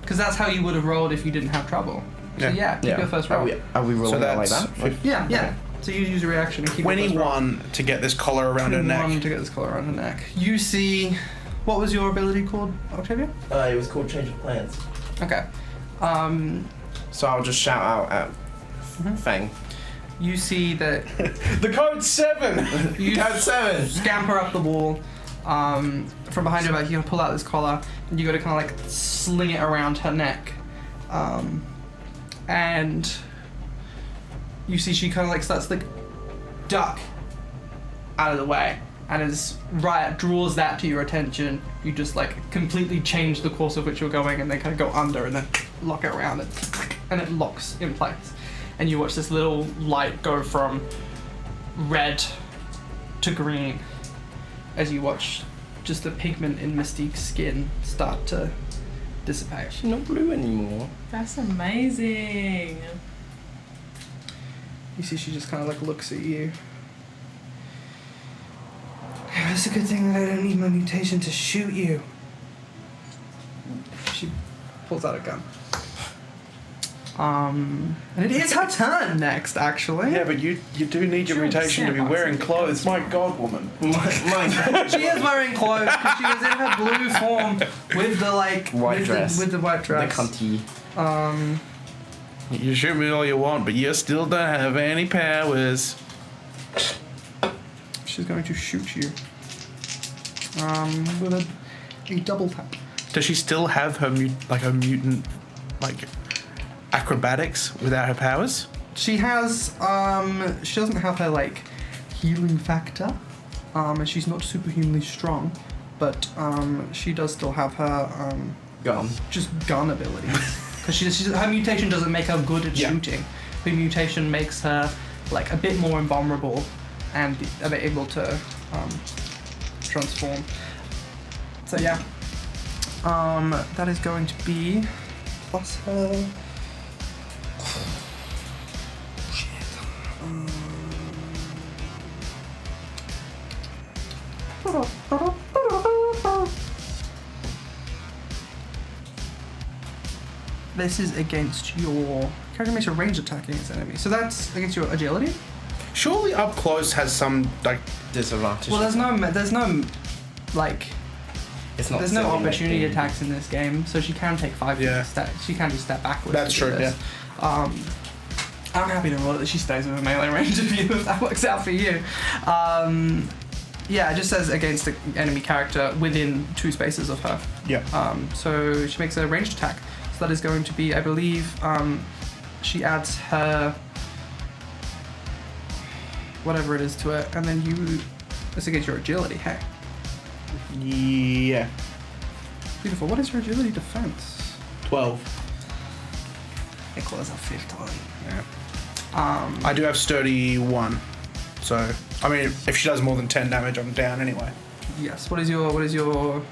Because that's how you would have rolled if you didn't have trouble. So yeah, keep your first roll. Are we rolling that like that's that? Like, Yeah, yeah. So you use a reaction and keep your first roll. 21 to get this collar around her 21 neck. to get this collar around her neck. You see, what was your ability called, Octavia? it was called change of plans. Okay. So I'll just shout out at Fang. You see that The code's 7! you Code 7. scamper up the wall. From behind her back, you gotta pull out this collar and you gotta kind of like sling it around her neck. And you see she kind of like starts to like duck out of the way. And as Riot draws that to your attention, you just like completely change the course of which you're going and then kind of go under and then lock it around it. And it locks in place. And you watch this little light go from red to green as you watch just the pigment in Mystique's skin start to dissipate. She's not blue anymore. That's amazing. You see she just kind of like looks at you. It's a good thing that I don't need my mutation to shoot you. She pulls out a gun. And it is her turn next, actually. Yeah, but you do need your Sure, mutation to be sandbox wearing is a clothes. My god, woman. My She is wearing clothes because she was in her blue form with the like White with dress. with the white the dress. cunty. You shoot me all you want, but you still don't have any powers. She's going to shoot you. With a double tap. Does she still have her mutant acrobatics without her powers? She has she doesn't have her like healing factor. And she's not superhumanly strong, but she does still have her Gun. just gun abilities. Because her mutation doesn't make her good at Yeah. shooting. Her mutation makes her like a bit more invulnerable and a bit able to transform. So yeah, that is going to be plus her. Shit. This is against your character makes a range attack against enemies. So that's against your agility. Surely up close has some Disadvantage. Well, there's no like it's not there's no silly opportunity making. attacks in this game, so she can take 5 Yeah. step. She can just step backwards. That's to do true, this. I'm happy to roll it that she stays within melee range of you if that works out for you. Yeah, it just says against the enemy character within 2 spaces of her. Yeah. So she makes a ranged attack. So that is going to be, I believe, she adds her whatever it is to it, and then it's against your agility. Hey, Yeah. beautiful. What is your agility defense? 12. It closes at 15. Yeah. I do have sturdy 1. So, I mean, if she does more than 10 damage, I'm down anyway. Yes. What is your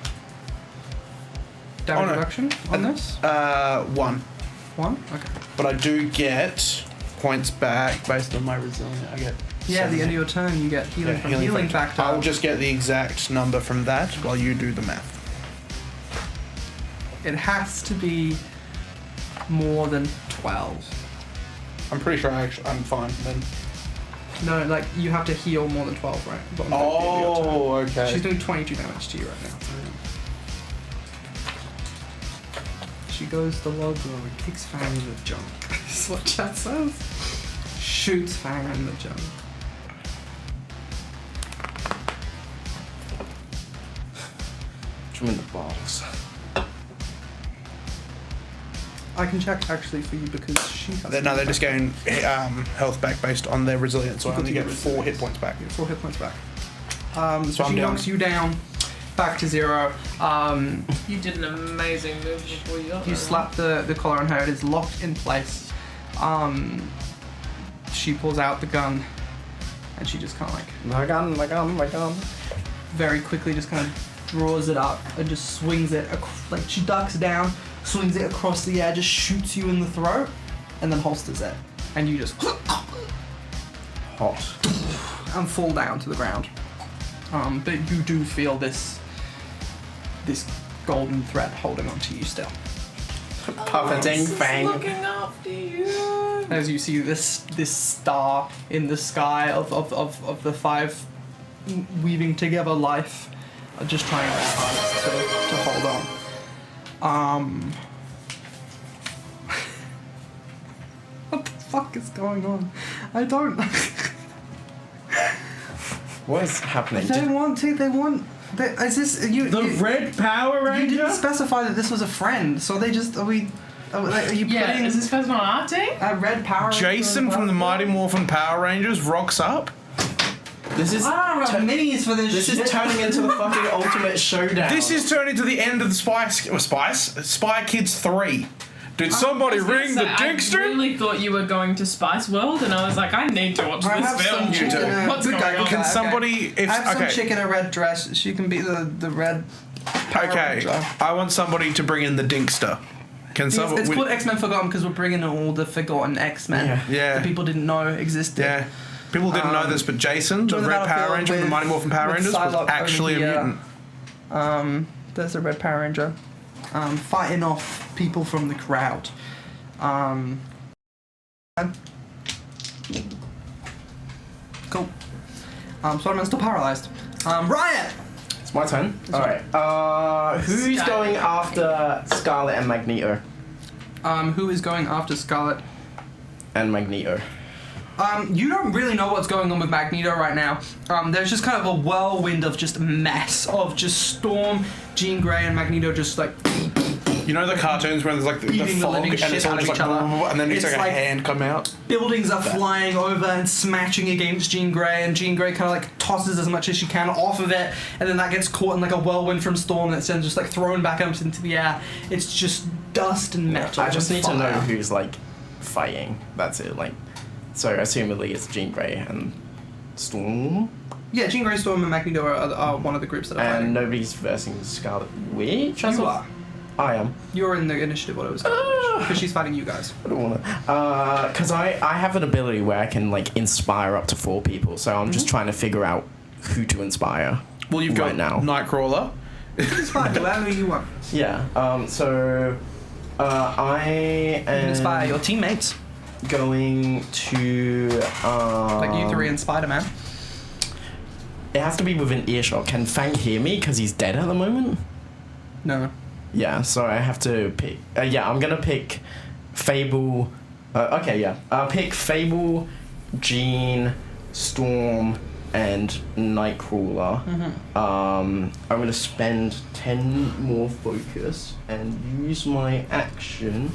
damage no. reduction on this? 1. 1? Okay. But I do get points back based on my resilience. I get. Yeah, at the 7. end of your turn, you get healing from healing factor. I'll just get the exact number from that while you do the math. It has to be more than 12. I'm pretty sure I'm fine then. No, like, you have to heal more than 12, right? Bottom of the end of your turn. Oh, okay. She's doing 22 damage to you right now. She goes to logo and kicks Fang in the junk. That's what chat says. Shoots Fang in the junk. I'm in the box. I can check actually for you because she has. No, they're just getting health back based on their resilience, so I Equal only to get your 4 hit points back. 4 hit points back. So I'm she down. knocks you down, back to 0. You did an amazing move before you got You there. slap the collar on her. It is locked in place. She pulls out the gun, and she just kind of like My gun. very quickly just kind of draws it up and just swings it. Like she ducks down, swings it across the air, just shoots you in the throat, and then holsters it, and you just Hot. and fall down to the ground. But you do feel this golden thread holding onto you still. Puppeting Fang. Looking after you. As you see this star in the sky of the 5 weaving together life, just trying their hardest to hold on. What the fuck is going on? I don't. What is happening? They want to. They want. Is this you? The you, Red Power You Ranger? didn't specify that this was a friend, so they just are we? Are you Yeah, putting is this person on our team? a red Power Ranger Jason from the Mighty Morphin Power Rangers rocks up. This is I don't have minis for this. this shit. is turning into the fucking ultimate showdown. This is turning to the end of the Spy Kids 3. Did somebody I was gonna ring say, the I Dinkster? really thought you were going to Spice World, and I was like, I need to watch I have this some film. chick in a- What's good going guy, on? good Can guy. somebody... I have some okay. chick in a red dress. She can be the red. Power Okay, Ranger. I want somebody to bring in the Dinkster. Can someone... It's called X-Men Forgotten because we're bringing in all the forgotten X-Men Yeah. that people didn't know existed. Yeah. People didn't know this, but Jason, the join the Red Power battlefield Ranger from the with- Mighty Morphin Power with Rangers, was Psylocke actually a over here. mutant. There's a red Power Ranger, fighting off people from the crowd. Cool. Spider-Man's still paralyzed. Riot! It's my turn. Alright. Who's Scarlet. going after Scarlet and Magneto? Who is going after Scarlet? And Magneto. You don't really know what's going on with Magneto right now. There's just kind of a whirlwind of just mess of just Storm, Jean Grey, and Magneto just like You know the cartoons where there's like the Eating the fog living and shit it's all out of just each like, other. and then it's It's like a like- hand come out. buildings are flying over and smashing against Jean Grey, and Jean Grey kind of like tosses as much as she can off of it, and then that gets caught in like a whirlwind from Storm that's then just like thrown back up into the air. It's just dust and metal. I just and need to know fire. who's like fighting. That's it. Like, so assumedly it's Jean Grey and Storm, Yeah, Jean Grey, Storm, and Magneto are one of the groups that are and fighting. nobody's versing Scarlet Witch. You are. I am. You're in the initiative. What it was because she's fighting you guys. I don't want to. Because I have an ability where I can like inspire up to 4 people. So I'm just trying to figure out who to inspire. Well, you've right got now. Nightcrawler. It's fine. Do whatever you want. Yeah. So I You can am inspire your teammates, going to like you 3 and Spider-Man. It has to be within earshot. Can Fang hear me? Because he's dead at the moment. No. Yeah. So I have to pick. Yeah, I'm gonna pick Fable. Okay. Yeah. I'll pick Fable, Jean, Storm, and Nightcrawler. I'm gonna spend 10 more focus and use my action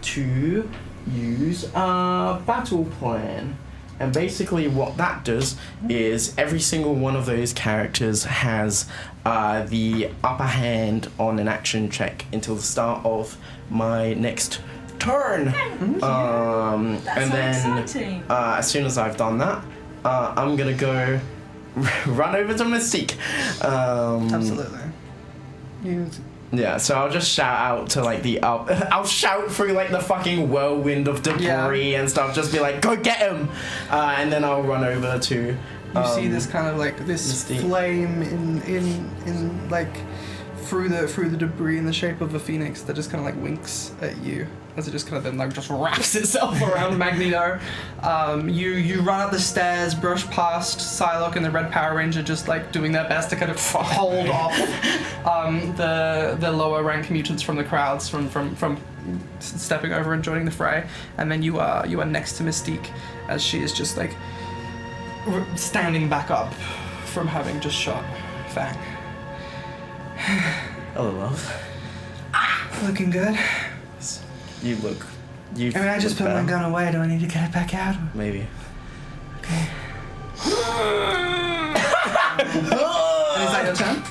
to use a battle plan. And basically what that does is every single one of those characters has the upper hand on an action check until the start of my next turn. That's and so then exciting. as soon as I've done that, I'm gonna go run over to Mystique. Absolutely. Yeah, so I'll just shout out to like I'll shout through like the fucking whirlwind of debris and stuff, just be like, go get him! And then I'll run over to. You see this kind of like this flame in like through the debris in the shape of a phoenix that just kind of like winks at you as it just kind of then like just wraps itself around Magneto. You run up the stairs, brush past Psylocke and the Red Power Ranger, just like doing their best to kind of hold off the lower rank mutants from the crowds from stepping over and joining the fray. And then you are next to Mystique as she is just like standing back up from having just shot Fang. Hello, love. Looking good. You look. I just put my gun away. Do I need to get it back out? Maybe. Okay. Is that your turn?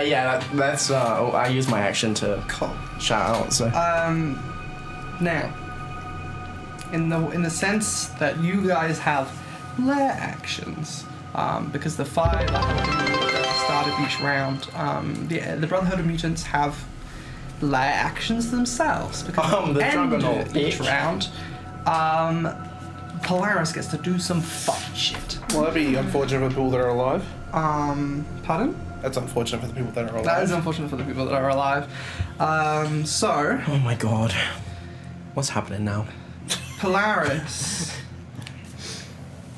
Yeah. That's. I use my action to shout out. So. Now, in the sense that you guys have lair actions, because the 5 at the start of each round, the Brotherhood of Mutants have lair actions themselves, because at the end of each round, Polaris gets to do some fun shit. Well, that'd be unfortunate for the people that are alive. Pardon? That's unfortunate for the people that are alive. That is unfortunate for the people that are alive. So... Oh my god. What's happening now? Polaris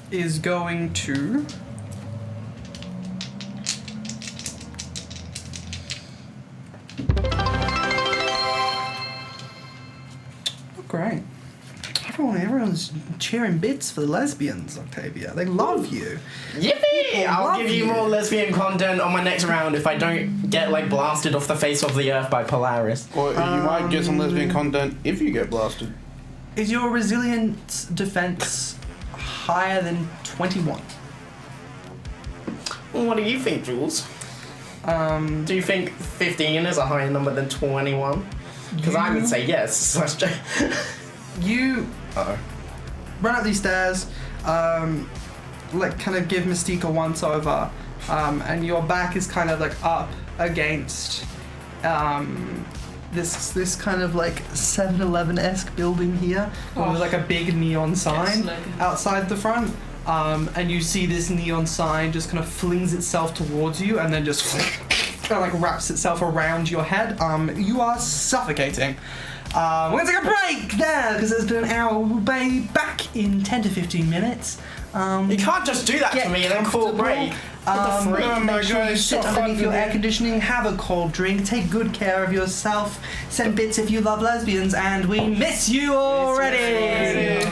is going to... Great. Everyone's cheering bits for the lesbians, Octavia. They love you. Yippee! I'll give you more lesbian content on my next round if I don't get like blasted off the face of the earth by Polaris. Or you might get some lesbian content if you get blasted. Is your resilience defense higher than 21? What do you think, Jules? Do you think 15 is a higher number than 21? Because I would say yes. You run up these stairs, like kind of give Mystique a once over, and your back is kind of like up against this kind of like 7-Eleven-esque building here, with like a big neon sign outside the front. And you see this neon sign just kind of flings itself towards you and then just kind of like wraps itself around your head. You are suffocating. We're gonna take a break there because it's been an hour. We'll be back in 10 to 15 minutes. You can't just do that to me and then call a break. Make sure you sit underneath your air conditioning, have a cold drink, take good care of yourself, send bits if you love lesbians, and we miss you already!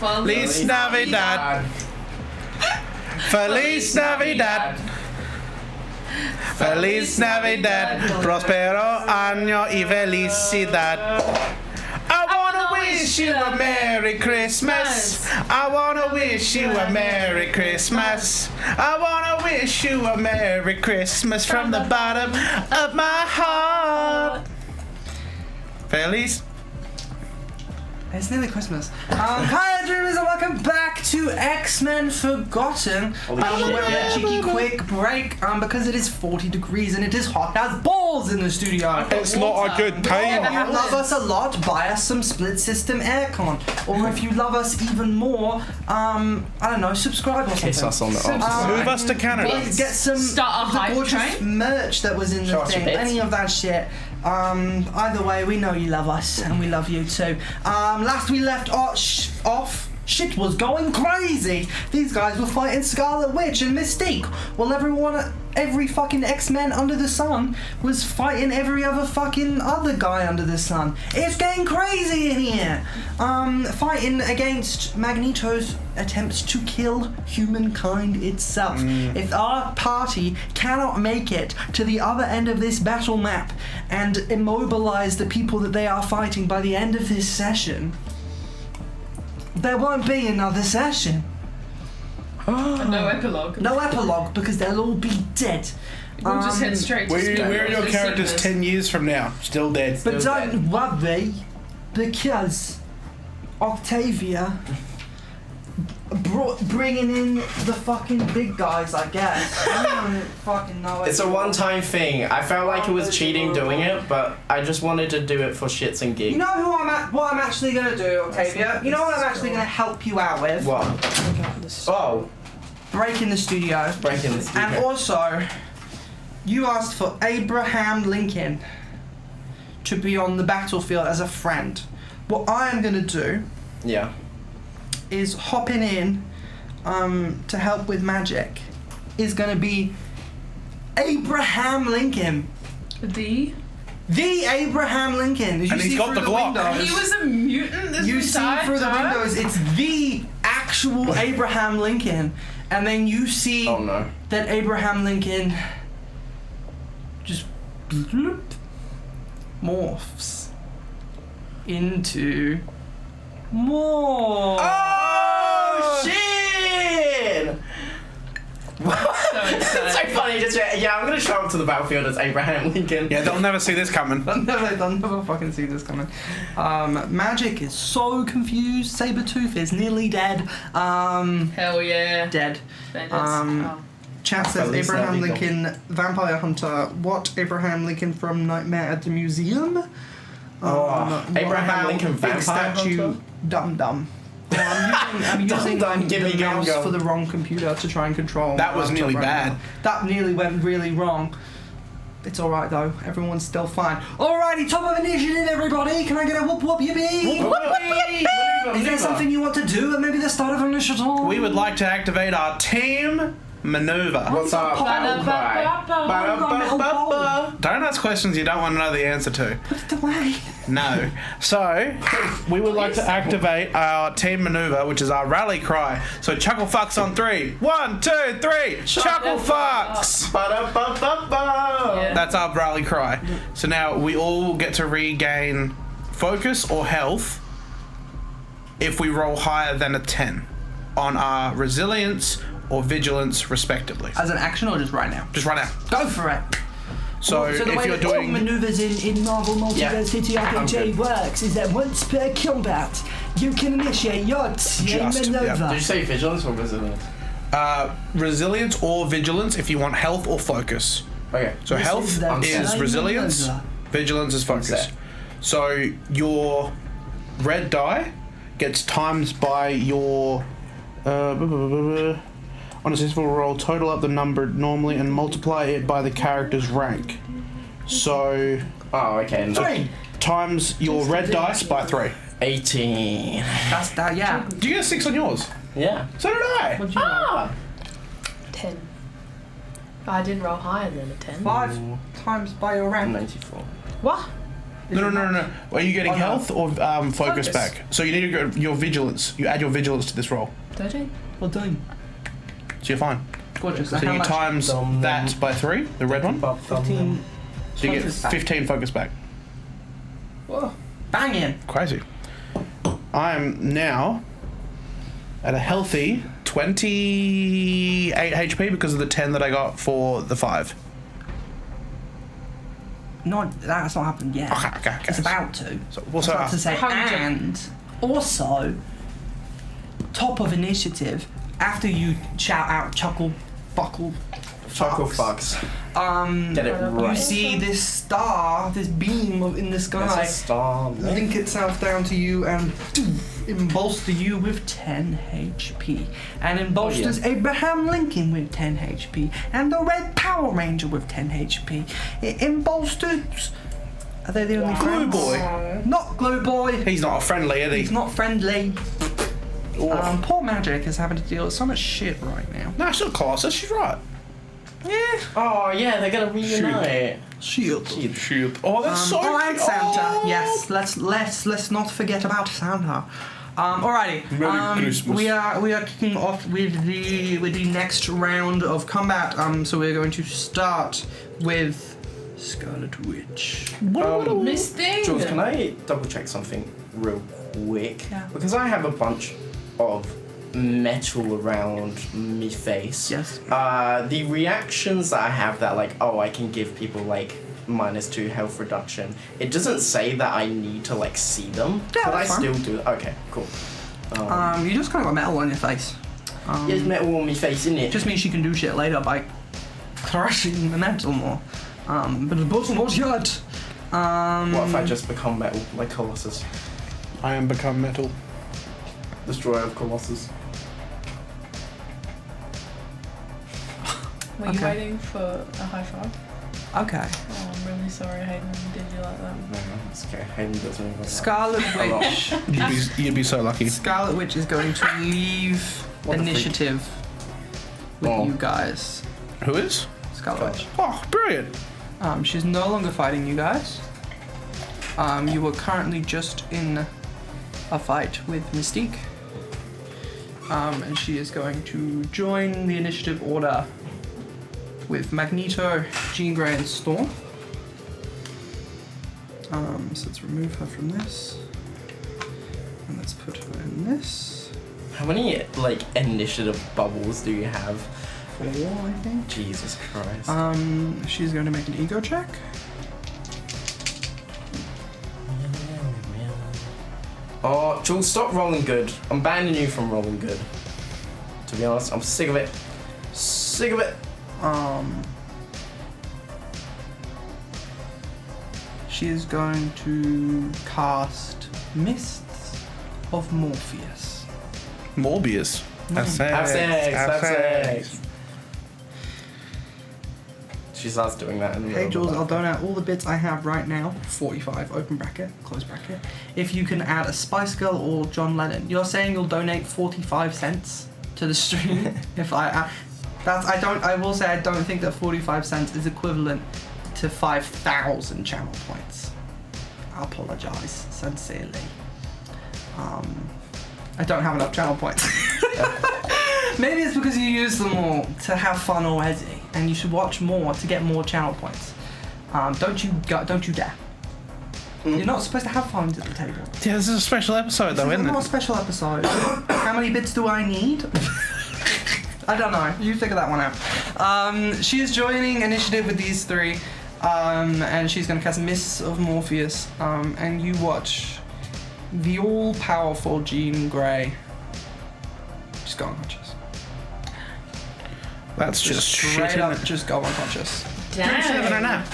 Feliz Navidad. Feliz Navidad. Feliz Navidad. Prospero año y felicidad. I wanna wish you a Merry Christmas. I wanna wish you a Merry Christmas. I wanna wish you a Merry Christmas from the bottom of my heart. Feliz. It's nearly Christmas. Hi, dreamers, and welcome back to X-Men Forgotten. We're on a cheeky quick break because it is 40 degrees and it is hot as balls in the studio. It's not a good time. If you love us a lot, buy us some split system aircon. Or if you love us even more, I don't know, subscribe or something. Kiss us on the Move us to Canada. Get some Start a of the hype gorgeous train. merch that was in the thing. Any of that shit. Either way, we know you love us and we love you too. Last we left off, shit was going crazy. These guys were fighting Scarlet Witch and Mystique. Well, every fucking X-Men under the sun was fighting every other fucking other guy under the sun. It's getting crazy in here. Fighting against Magneto's attempts to kill humankind itself. If our party cannot make it to the other end of this battle map and immobilize the people that they are fighting by the end of this session, there won't be another session. No epilogue. No epilogue, because they'll all be dead. We'll just head straight to Where are your characters 10 years from now? Still dead. But don't worry, because Octavia bringing in the fucking big guys, I guess. I don't fucking know. It's a one-time thing. I felt like it was cheating doing it, but I just wanted to do it for shits and gigs. You know what I'm actually gonna do, Octavia? You know what I'm actually gonna help you out with? What? Oh, Break in the studio. break in the studio. And also, you asked for Abraham Lincoln to be on the battlefield as a friend. What I am gonna do Yeah. is hopping in to help with magic is gonna be Abraham Lincoln. The Abraham Lincoln. As you And he's see got through the Glock. windows, He was a mutant this you see entire through the time? windows, it's the actual Abraham Lincoln. And then you see Oh no. that Abraham Lincoln just bloop, morphs into more. Oh shit! It's so funny. Just I'm gonna show up to the battlefield as Abraham Lincoln. Yeah, they'll never see this coming. They'll never fucking see this coming. Magik is so confused. Sabretooth is nearly dead. Hell yeah. Dead. Vengeance. Chat says Feliz Abraham Navidad. Lincoln, vampire hunter. What Abraham Lincoln from Nightmare at the Museum? Oh, what Abraham about Lincoln big vampire statue? hunter? Dum dum. I'm using Dum, gimme, the gum, mouse gum. for the wrong computer to try and control. That was my nearly laptop right bad. now. That nearly went really wrong. It's alright though, everyone's still fine. Alrighty, top of initiative everybody! Can I get a whoop whoop yippee? Is there something you want to do at maybe the start of initiative? We would like to activate our team maneuver. What's our battle cry? Ba-da-ba-ba-ba. Don't ask questions you don't want to know the answer to. Put it away. No. So, we would like to activate our team maneuver, which is our rally cry. So, chuckle fucks on 3. 1, 2, 3. Chuckle fucks! Ba-da-ba-ba-ba. Yeah. That's our rally cry. So now we all get to regain focus or health if we roll higher than a 10 on our resilience or vigilance respectively. As an action or just right now? Just right now. Go for it. So the if way you're that top doing maneuvers in Marvel Multiverse I'm TTRPG good. works is that once per combat, you can initiate your team Just, yeah. maneuver. Did you say vigilance or resilience? resilience or vigilance if you want health or focus. Okay. So This health is the is team resilience, maneuver. vigilance is focus. set. So your red die gets times by your on a successful roll, total up the number normally and multiply it by the character's rank. So Oh, okay. No. 3. times your red dice by 3. 18. That's that, yeah. Do you get a 6 on yours? Yeah. So did I. What'd you roll? Ah! 10. I didn't roll higher than a 10. 5 times by your rank. 94. What? No. Are you getting Oh, no. health or focus Focus. back? So you need to go your vigilance. You add your vigilance to this roll. 13. Well done. So you're fine. Gorgeous. So How you much? times that by 3, the red one. 15. So you get focus back. 15 focus back. Whoa. Banging. Crazy. I'm now at a healthy 28 HP because of the 10 that I got for the 5. No, that's not happened yet. Okay. It's about to. So, I what's was about to say, 100. and also, top of initiative, after you shout out chuckle, buckle, Choco fucks, fucks. Get it You you right. see this star, this beam in the There's sky, a star. link itself down to you and embolster you with 10 HP. And embolsters Abraham Lincoln with 10 HP. And the Red Power Ranger with 10 HP. It embolsters... Are they the only Glue friends? Boy. Not Glue Boy. He's not friendly, is he? He's not friendly. Oh. Poor Magik is having to deal with so much shit right now. No, she's not Colossus. She's right. Yeah. Oh yeah, they're gonna reunite. Shield. Shoot. Oh, that's so. and Santa. Oh. Yes, let's not forget about Santa. Alrighty. Merry Christmas. We are kicking off with the next round of combat. So we're going to start with Scarlet Witch. Miss Thing! Jules, can I double check something real quick? Yeah. Because I have a bunch of metal around me face. Yes. The reactions that I have that like, oh, I can give people like -2 health reduction. It doesn't say that I need to like see them. Yeah, but I that's fine. still do. Okay, cool. You just kind of got metal on your face. There's metal on me face, isn't it? Just means you can do shit later by crushing the metal more. But the bottom was yet. What if I just become metal like Colossus? I am become metal. Destroyer of Colossus. Were you Okay. waiting for a high five? Okay. Oh, I'm really sorry, Hayden. Did you like that? No, it's okay. Hayden does me like that. Scarlet Witch. You'd be so lucky. Scarlet Witch is going to leave What the initiative with Oh. you guys. Who is? Scarlet Witch. Oh, brilliant. She's no longer fighting you guys. You are currently just in a fight with Mystique. And she is going to join the initiative order with Magneto, Jean Grey, and Storm. So let's remove her from this. And let's put her in this. How many like initiative bubbles do you have? 4, I think. Jesus Christ. She's going to make an ego check. Oh, Jules, stop rolling good. I'm banning you from rolling good. To be honest, I'm sick of it. Sick of it. She is going to cast Mists of Morpheus. Morbius. Have sex. Have sex. Have Have sex. sex. She starts doing that in the Hey middle Jules, of I'll the donate all the bits I have right now, 45, open bracket, close bracket. If you can add a Spice Girl or John Lennon. You're saying you'll donate 45 cents to the stream if I will say I don't think that 45 cents is equivalent to 5,000 channel points. I apologize sincerely. I don't have enough channel points. Maybe it's because you use them all to have fun already, and you should watch more to get more channel points. Don't you dare. You're not supposed to have fun at the table. Yeah, this is a special episode, though, This is isn't not a it? special episode. How many bits do I need? I don't know. You figure that one out. She is joining initiative with these three, and she's going to cast Mists of Morpheus. And you watch the all-powerful Jean Grey just go unconscious. That's just straight shit, up, isn't it? just go unconscious. Damn.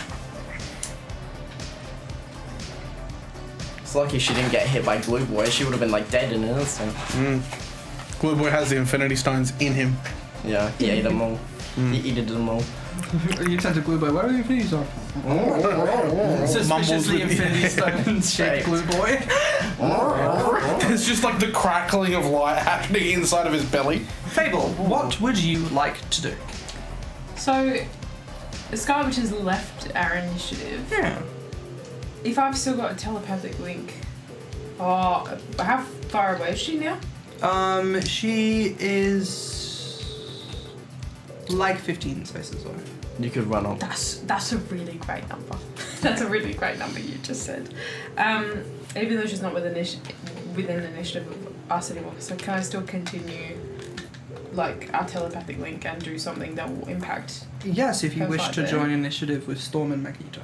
It's lucky she didn't get hit by Glue Boy. She would have been like dead in an instant. Glue Boy has the Infinity Stones in him. Yeah, he ate them all. He ate them all. You sent a Glue Boy. Where are the Infinity Stones? Suspiciously with- Infinity Stones shaped Glue Boy. There's just like the crackling of light happening inside of his belly. Fable, what would you like to do? So, Scarlet Witch has left our initiative. Yeah. if I've still got a telepathic link, how far away is she now? She is like 15 spaces away. You could run on. That's a really great number. That's a really great number you just said. Even though she's not within initiative of us anymore, so can I still continue like our telepathic link and do something that will impact? Yes, if you her wish fight to there? join initiative with Storm and Magneto.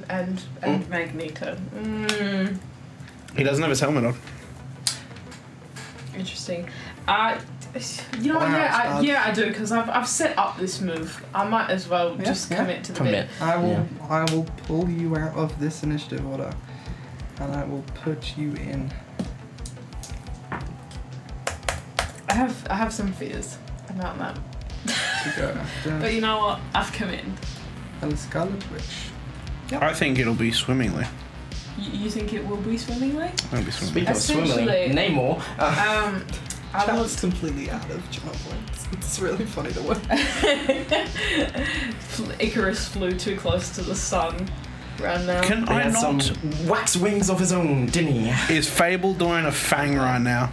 And Magneto. He doesn't have his helmet on. Interesting. You know what? Wow, I do because I've set up this move. I might as well just commit to the bit. I will pull you out of this initiative order, and I will put you in. I have some fears about that. To go after But you know what? I've committed. the Scarlet Witch. I think it'll be swimmingly. You think it will be swimmingly? It'll be swimmingly. Speaking of swimming, Essentially- name more. I will. That's completely out of channel points. It's really funny to work. Icarus flew too close to the sun right now. Can He I had not? some wax wings of his own, didn't he? Is Fable doing a Fang right now?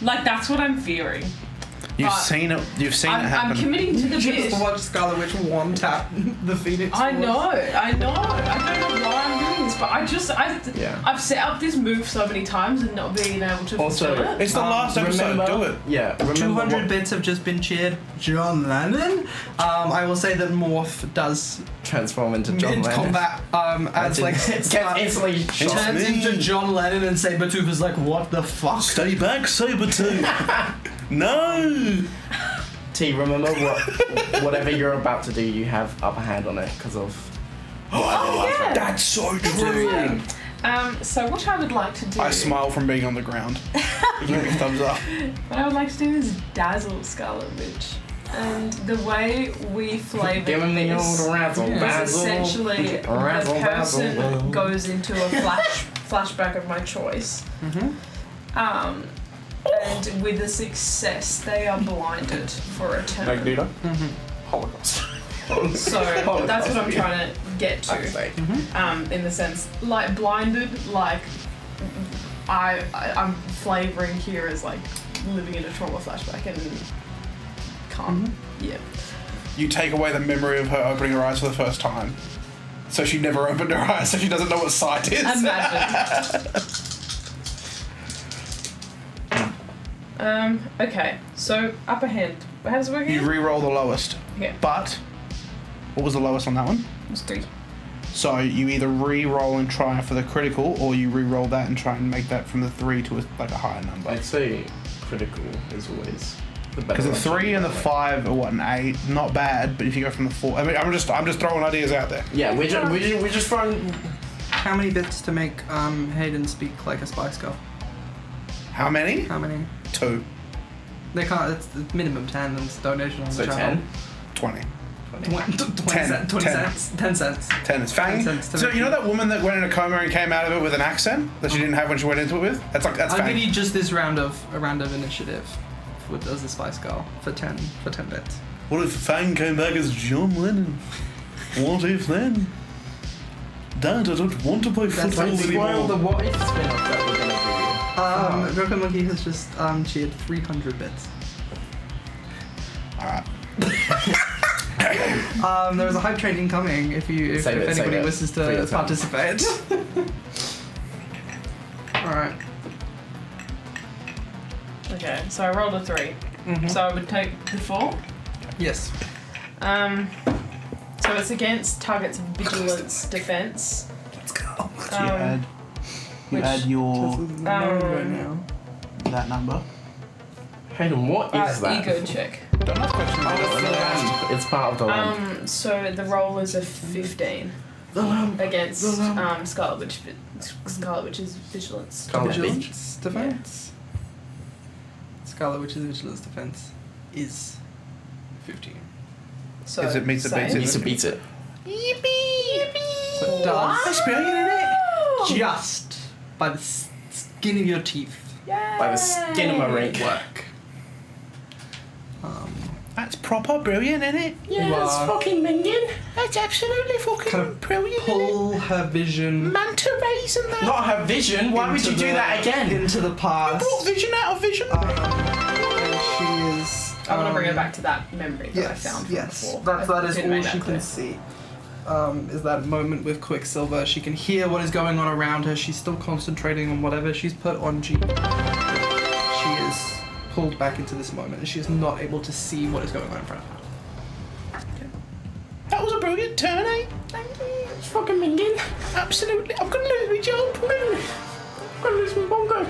Like that's what I'm fearing. You've But seen it. You've seen it I'm happen. committing to the bit. Just watch Scarlet Witch one tap the Phoenix. I Force. know. I don't know why I'm doing this, but I've set up this move so many times and not being able to Also, fulfill it. It's the last episode. Remember, Do it. Yeah. Remember 200 what bits have just been cheered. John Lennon. I will say that Morph does transform into John Lennon. mid-combat as like Gets instantly shot. turns into John Lennon and Sabretooth is like, what the fuck? Stay back, Sabretooth. No. T, remember whatever you're about to do, you have upper hand on it because of what I did last round. That's so true. So what I would like to do. I smile from being on the ground. Give me a thumbs up. What I would like to do is dazzle Scarlet Witch. And the way we flavour Give him the this old razzle is dazzle. essentially the Razzle person dazzle. goes into a flashback of my choice. And with a success, they are blinded for a turn. Magneto. Holocaust. So that's what I'm trying to get to. In the sense, like blinded, like I'm flavouring here as like living in a trauma flashback and can't. Yeah. You take away the memory of her opening her eyes for the first time. So she never opened her eyes, so she doesn't know what sight is. Imagine. Okay, so upper hand. How does it work You again? re-roll the lowest. Yeah. But what was the lowest on that one? It's 3. So you either re-roll and try for the critical, or you re-roll that and try and make that from the 3 to a higher number. I'd say critical is always the better. Because the option 3 and the that way. 5 are what, an 8, not bad. But if you go from the 4, I mean, I'm just throwing ideas out there. Yeah, we're just throwing. How many bits to make Hayden speak like a Spice Girl? How many? How many? 2. They can't. It's the minimum 10 and it's donation on So the channel. 10. 20. 10 10. cents. 10 cents. 10 is Fang. 10 cents to So make you know it. that woman that went in a coma and came out of it with an accent that she didn't have when she went into it with? That's I'll Fang. give you just this round of initiative as a Spice Girl for 10 bits. What if Fang came back as John Lennon? What if then? Dad, I don't want to play football Don't spoil anymore. the what if spin-off that we're gonna do. Broken Monkey has just cheered 300 bits. Alright. There's a hype train incoming if Save it, anybody save it. wishes For your to time. participate. Alright. Okay, so I rolled a 3. So I would take the 4. Yes. So it's against target's vigilance defense. Let's go. So you add which- your right now. that number. Hayden, what is that? Ego check. Don't ask questions. Oh, it's the land. It's part of the land. So the roll is a 15 against Scarlet Witch. Scarlet Witch's vigilance. Scarlet Vigilance defense. Scarlet Witch's vigilance defense is 15. So Is it meets it, beats it? Needs to beat it. So it does. Just by the skin of your teeth. By the skin of my ring. Work. That's proper brilliant, isn't it? Yeah, You it's are- fucking minging. That's absolutely fucking Kind of brilliant. pull her vision Manta rays and that. Not her vision. Why would into you do the- that again? into the past. Brought vision out of vision. And she is. I want to bring her back to that memory that I Yes, found from yes. before. That is Didn't all make she that can clear. see. Is that moment with Quicksilver. She can hear what is going on around her. She's still concentrating on whatever she's put on G. She is pulled back into this moment, and she is not able to see what is going on in front of her. That was a brilliant turn, eh? Thank you. It's fucking minging. Absolutely. I'm gonna lose my job. I'm gonna lose my bongo.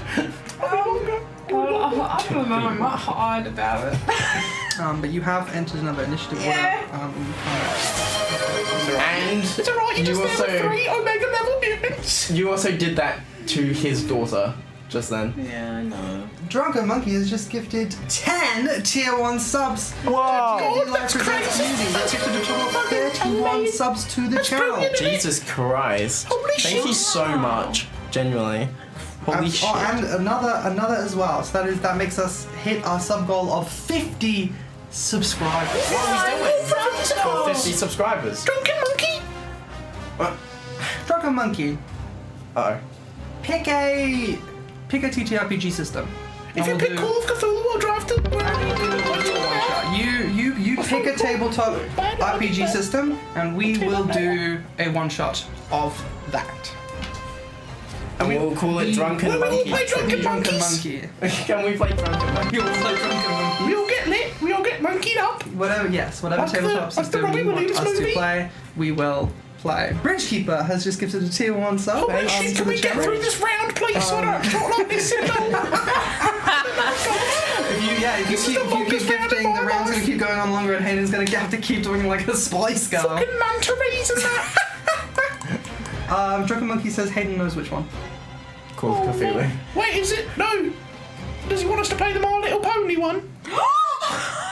Well, I don't know. I'm not hard about it. But you have entered another initiative Yeah. order. And It's alright, you You just also- level 3 Omega level mutants. you also did that to his daughter just then. Yeah, I know. Drunken Monkey has just gifted 10 tier 1 subs. Whoa! To Life Presents Beauty. That's gifted a total of 31 subs to the channel. brilliant. Jesus Christ. Holy Thank shit. you so much. Genuinely. Holy shit. Oh, and another as well. So that makes us hit our sub goal of 50 subscribers. Got 50 subscribers. Drunken monkey. Drunken Monkey, Uh-oh. pick a TTRPG system. If And you we'll pick do- Call of Cthulhu, I'll drive to. You pick a tabletop RPG system, and we will do a one shot of that. And we'll call it Drunken we will Monkey. play Drunken Drunken Monkeys. Monkey. Can we play Drunken Monkey? You'll play Drunken Monkey. We all get lit. We all get monkeyed up. Whatever Like the- tabletop like the system Robbie you want Williams us to movie. play, we will play. Bridgekeeper has just gifted a tier 1 sub. Holy shit, to can the we get channel. through this round, please? So I don't talk like this at all. If you keep longest round of gifting, my the round's life. gonna keep going on longer, and Hayden's gonna have to keep doing like a spice girl. Fucking manta rays and that. Drunken Monkey says Hayden knows which one. Call of Cthulhu. Wait, is it? No. Does he want us to play the My Little Pony one?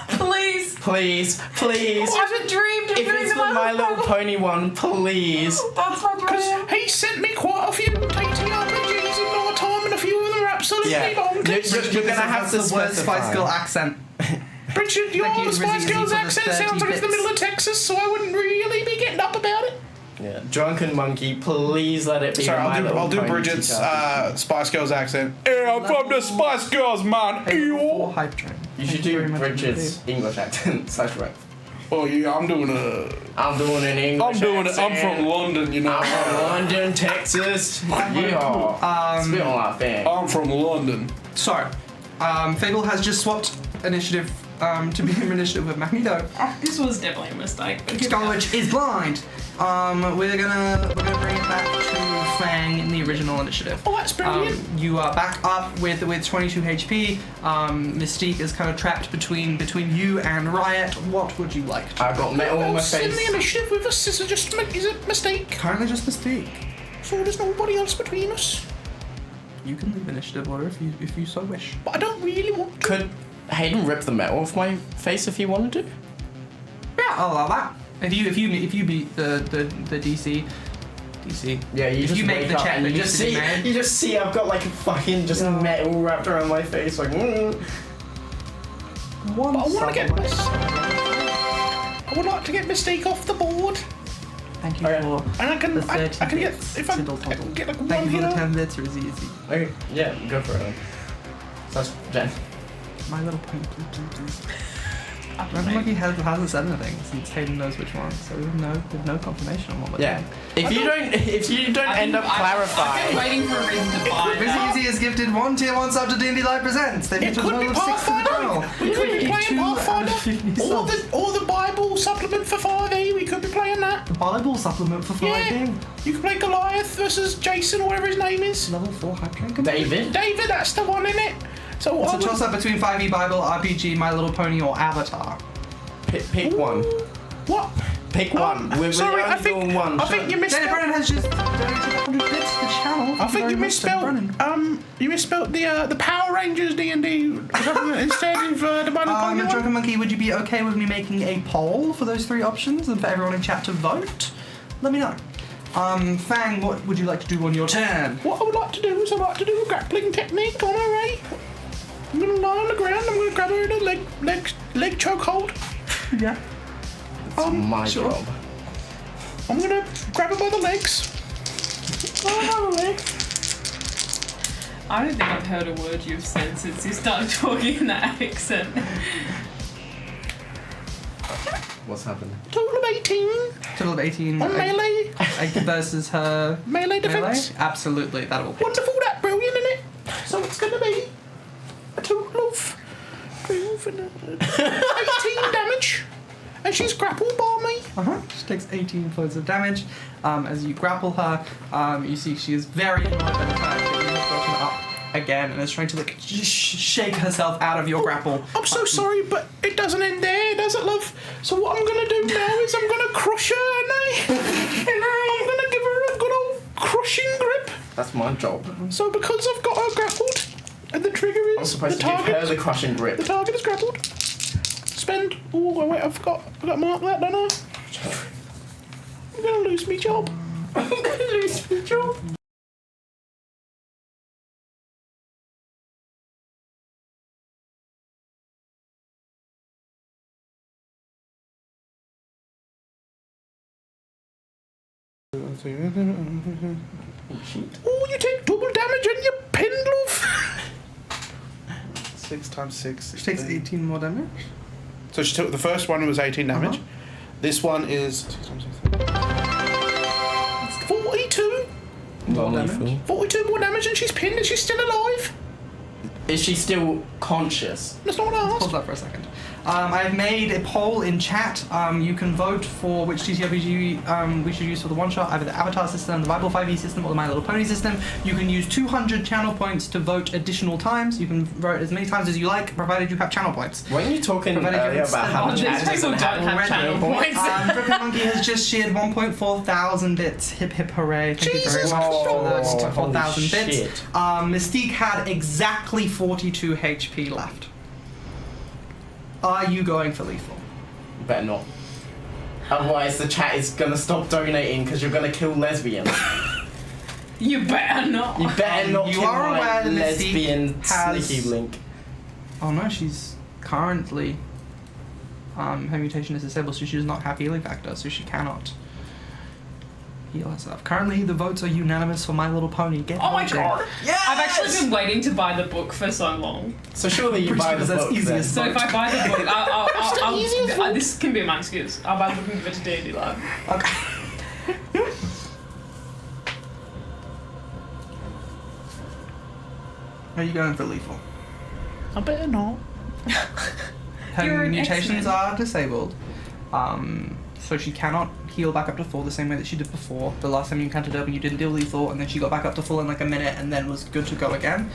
Please. Please, please. I've dreamed of If doing it's the the My Little Pony one, please. That's my dream. Because he sent me quite a few TTRPGs in my time, and a few of them are absolutely Yeah. bonkers. You're gonna have to That's the word specify. Spice Girl accent. Richard, your Thank you, Spice Rizzy, Girls for the accent 30 sounds like it's the bits. middle of Texas, so I wouldn't really be getting up about it. Yeah. Drunken Monkey, please let it be Sorry, the My Little I'll do Pony Bridget's TTRPG. Spice Girls accent. Yeah, I'm from the Spice Girls, man. Full hype train. You should Thank you do very much Bridget's English accent. Slash rap. Oh yeah, I'm doing an English accent. I'm from London, you know. I'm from London, Texas. Yeah. Spit on that thing. I'm from London. So, Fable has just swapped initiative to be in initiative with Magneto. This was definitely a mistake. But Scarlet is blind. We're gonna bring it back to Fang in the original initiative. Oh, that's brilliant. You are back up with 22 HP. Mystique is kind of trapped between you and Riot. What would you like to? I've got metal on my In the face. initiative with us, is it just is it a mistake? Currently just Mystique. So there's nobody else between us. You can leave initiative order if you so wish. But I don't really want to. Could Hayden rip the metal off my face if he wanted to? Yeah, I'll allow that. If you beat the DC. Yeah, you If just you make wake the up check and that you needs just to be see made. you just see I've got like a fucking just metal wrapped around my face like One But I want to get sub. I would like to get Mystique off the board, Thank you Okay. for and I can the 30 I can get bits. if I Tiddle can toddle. get like Thank one you for the here. 10 bits, or is it easy? okay, yeah, go for it then. That's Jen. My Little Pony. Drunken Monkey hasn't said anything since Hayden knows which one, so we have no confirmation on what we're Yeah. doing. If you don't end up I've been clarifying, waiting for a reason to buy Rizzy that. Easy has gifted 1 tier 1 sub to D&D Live Presents. They've It gifted a could be total of 6 to the channel. Pathfinder. We could be playing 52 out of Pathfinder, 50 or subs. the Bible supplement for 5e. We could be playing that. The Bible supplement for 5 Yeah, you could play Goliath versus Jason, or whatever his name is. Level 4 hype train. David. David, that's the one in it. So It's I a would- toss up between 5e Bible, RPG, My Little Pony, or Avatar. Pick one. What? Pick one. We're sorry, only doing one. I think you Danny misspelled. Brennan has just donated 100 bits to the channel. I think you misspelled. You misspelled the Power Rangers D&D instead of the Bible Pony one. Drunken Monkey, would you be okay with me making a poll for those 3 options and for everyone in chat to vote? Let me know. Fang, what would you like to do on your turn? What I would like to do is I'd like to do a grappling technique on her, eh? I'm gonna lie on the ground. I'm gonna grab her in the leg chokehold. Yeah. It's my sure. job. I'm gonna grab her by the legs. I don't think I've heard a word you've said since you started talking in that accent. What's happening? Total of 18 Total of 18 on melee. versus her Melee defense. melee. Absolutely, that will hit. Wonderful, that brilliant, isn't it? So it's gonna be a total of 12 and 18 damage. And she's grappled by me. She takes 18 points of damage. As you grapple her, you see she is very annoyed by the fact that you have gotten up again and is trying to like shake herself out of your grapple. I'm so sorry, but it doesn't end there, does it, love? So what I'm gonna do now is I'm gonna crush her, and I'm gonna give her a good old crushing grip. That's my job. So because I've got her grappled, and the trigger I'm is supposed the to give her target. the crushing grip. The target is grappled. Spend. Oh wait, I've got to mark that, don't I? I'm gonna lose me job. I'm gonna lose my job. Oh, you take double damage and you pinned, love. 6 times 6. She takes 18 more damage. So she took the first one was 18 damage. This one is 6 times 6. 42. Non-lethal. 42 more damage, and she's pinned, and she's still alive. Is she still conscious? That's not what I Hold asked. that for a second. I've made a poll in chat. You can vote for which TTRPG we should use for the one-shot, either the Avatar system, the Bible 5e system, or the My Little Pony system. You can use 200 channel points to vote additional times. You can vote as many times as you like, provided you have channel points. When you talking Provided you earlier about how spend the money. chat These people doesn't don't have have channel points. Dripping Monkey has just shared 1.4 thousand bits. Hip hip hooray. Thank you very Jesus much for Christ. the 4,000 Holy bits. shit. Mystique had exactly 42 HP left. Are you going for lethal? Better not. Otherwise the chat is gonna stop donating because you're gonna kill lesbians. You better not. You better not You kill are my aware that Mystique lesbian has- sneaky link. Oh no, she's currently her mutation is disabled, so she does not have healing factor, so she cannot heal herself. Currently, the votes are unanimous for My Little Pony. Get Oh my voting. god. Yes! I've actually been waiting to buy the book for so long. So surely you buy the Because that's book easy then. as So if I buy the book, the this can be my excuse. I'll buy the book and give it to D&D Live. Okay. Are you going for lethal? I better not. Her You're an mutations X-Men. are disabled, so she cannot heal back up to full the same way that she did before. The last time you encountered her when you didn't deal lethal, and then she got back up to full in like a minute and then was good to go again.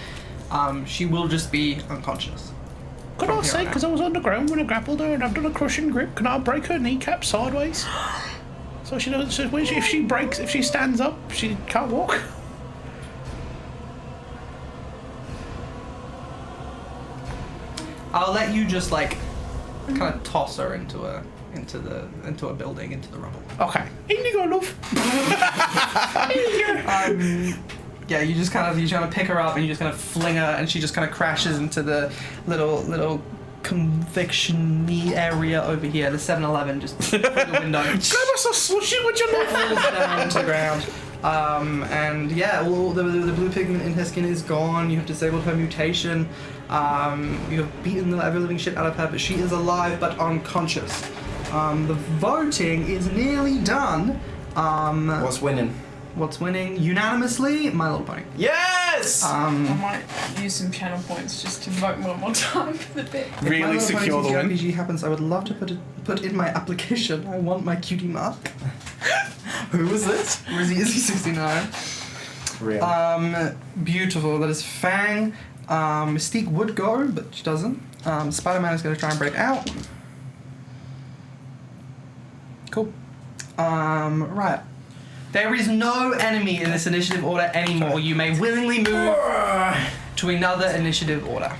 She will just be unconscious. Can From I here say, on because I was on the ground when I grappled her and I've done a crushing grip, can I break her kneecap sideways? So she doesn't. So if she stands up, she can't walk. I'll let you just like kind of toss her into a building, into the rubble. Okay. In you go, love. Yeah, you trying to pick her up and you just kind of fling her, and she just kind of crashes into the little conviction-y area over here. The 7-Eleven just through the window. Grab us a slushy, would you not? Falls down to the ground. And yeah, all the blue pigment in her skin is gone. You have disabled her mutation. You have beaten the ever-living shit out of her, but she is alive but unconscious. The voting is nearly done. What's winning? What's winning? Unanimously, My Little Pony. Yes! I might use some channel points just to vote one more time for the bit. If My Really Little Pony secure the win. TTRPG happens, I would love to put in my application. I want my cutie mark. Who was this? Rizzy Izzy 69. Real. Beautiful. That is Fang. Mystique would go, but she doesn't. Spider-Man is going to try and break out. Cool. Right. There is no enemy in this initiative order anymore. You may willingly move to another initiative order.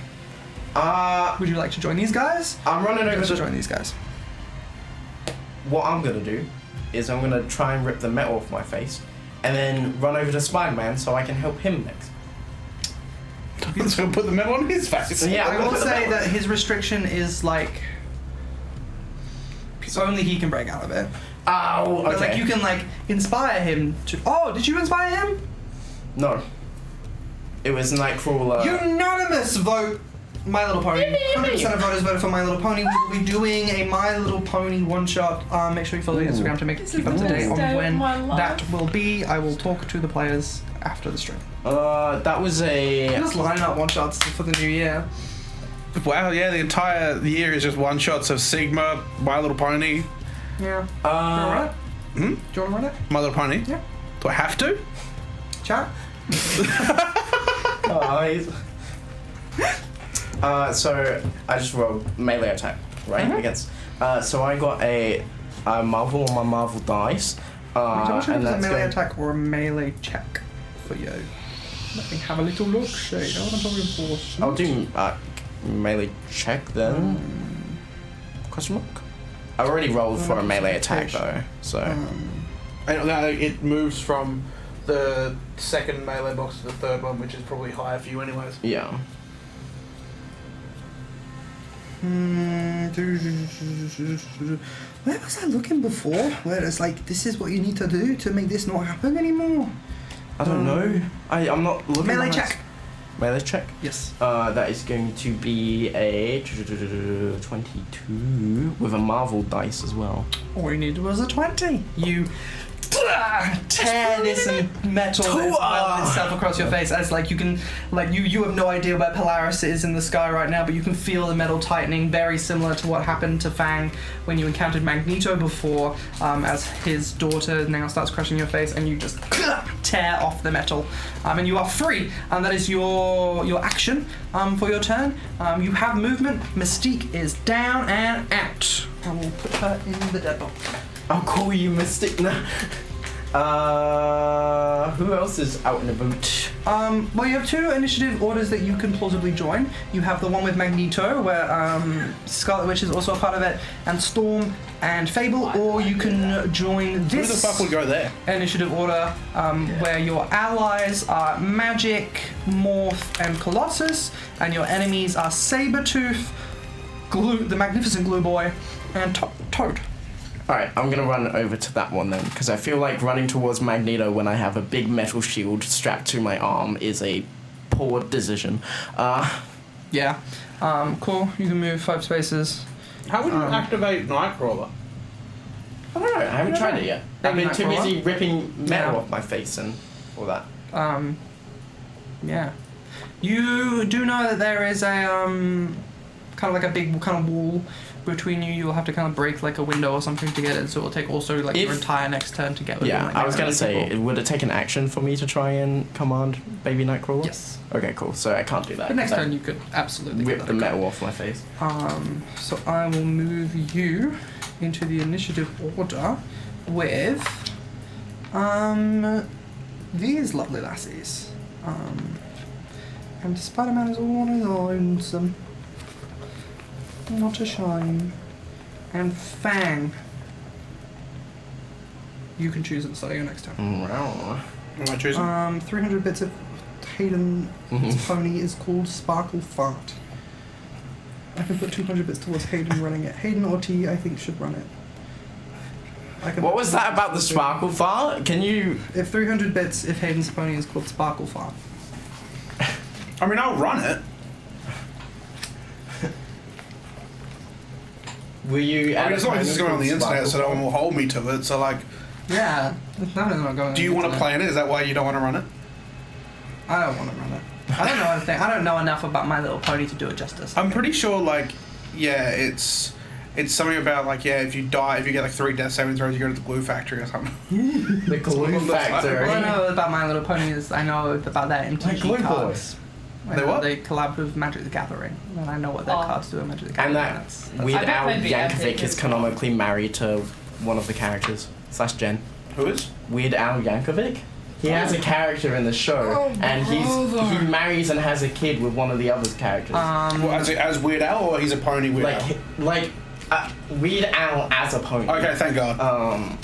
Would you like to join these guys? I'm running over Let's to join these guys. What I'm gonna do is I'm gonna try and rip the metal off my face and then run over to Spider-Man so I can help him next. He's going to put the metal on his face. So yeah, I I'm gonna will put the say metal- that his restriction is like So only he can break out of it. Oh, But okay. like you can like inspire him to. Oh, did you inspire him? No. It was Nightcrawler. Unanimous vote. My Little Pony. 100% of voters voted for My Little Pony. We'll be doing a My Little Pony one shot. Make sure you follow the Instagram to keep up to date on when that will be. I will talk to the players after the stream. That was a. Just lining up one shots for the new year. Wow, yeah, the entire year is just one shots of Sigma, My Little Pony. Yeah. Do you want to run it? Hmm? Do you want to run it? My Little Pony? Yeah. Do I have to? Chat? So I just rolled melee attack, right? Against. So I got a Marvel on my Marvel dice. I'm sure and it's a that's melee going- attack or a melee check for you. Let me have a little look. See, know what I'm talking for. I'll do melee check then. Question mark? I already rolled for a melee attack though, so. It moves from the second melee box to the third one, which is probably higher for you anyways. Yeah. Where was I looking before? Where it's like, this is what you need to do to make this not happen anymore. I don't know. I'm not looking. Melee at my- check. Melee check. Yes. That is going to be a 22 with a Marvel dice as well. All you needed was a 20. You tear this metal itself across your face as like you can you have no idea where Polaris is in the sky right now, but you can feel the metal tightening, very similar to what happened to Fang when you encountered Magneto before, as his daughter now starts crushing your face, and you just tear off the metal, and you are free. And that is your action for your turn. You have movement. Mystique is down and out. I will put her in the dead box. I'll call you Mystic now. Who else is out and about? Well, you have two initiative orders that you can plausibly join. You have the one with Magneto, where Scarlet Witch is also a part of it, and Storm and Fable, or you can join Who this the fuck would go there? initiative order, where your allies are Magik, Morph, and Colossus, and your enemies are Sabretooth, the Magnificent Glue Boy, and Toad. Alright, I'm gonna run over to that one then, because I feel like running towards Magneto when I have a big metal shield strapped to my arm is a poor decision. Yeah. Cool. You can move 5 spaces. How would you activate Nightcrawler? I don't know, I haven't tried it yet. I've Maybe been too Nightcrawler? busy ripping metal Yeah. off my face and all that. Yeah. You do know that there is a kind of like a big kind of wall between you. You'll have to kind of break like a window or something to get it, so it'll take also like your entire next turn to get within, Yeah, like, I was gonna next say, people. would it take an action for me to try and command Baby Nightcrawler? Yes. Okay, cool. So I can't do that. The next 'cause I turn you could absolutely rip get the that. metal off my face. So I will move you into the initiative order with these lovely lassies. And Spider-Man is all on his lonesome. Not a shame. And Fang. You can choose at the start of your next turn. Wow. Am I choosing? 300 bits of Hayden's pony is called Sparkle Fart. I can put 200 bits towards Hayden running it. Hayden or T, I think, should run it. I can What put was that about the 200 sparkle fart? Can you... If 300 bits, if Hayden's pony is called Sparkle Fart. I mean, I'll run it. Will you... I mean, as long as it's going on the internet, so no one will hold me to it. So, like, Yeah, it's definitely not going. do you want to plan it? Is that why you don't want to run it? I don't want to run it. I don't know anything. I don't know enough about My Little Pony to do it justice. I'm pretty sure, like, yeah, it's something about, like, yeah, if you die, if you get, like, 3 death saving throws, you go to the glue factory or something. The glue factory. All I know about My Little Pony is I know about their Like glue MTG cards. They what? They collab with Magic the Gathering, and I know what their cards do in Magic the Gathering. And that That's- Weird I bet Al they'd be epic Yankovic is as well. canonically married to one of the characters. / Jen. Who is? Weird Al Yankovic? He has a character in the show, and he marries and has a kid with one of the other characters. Well, as Weird Al, or he's a pony Weird Al? like Weird Al as a pony. Okay, thank God.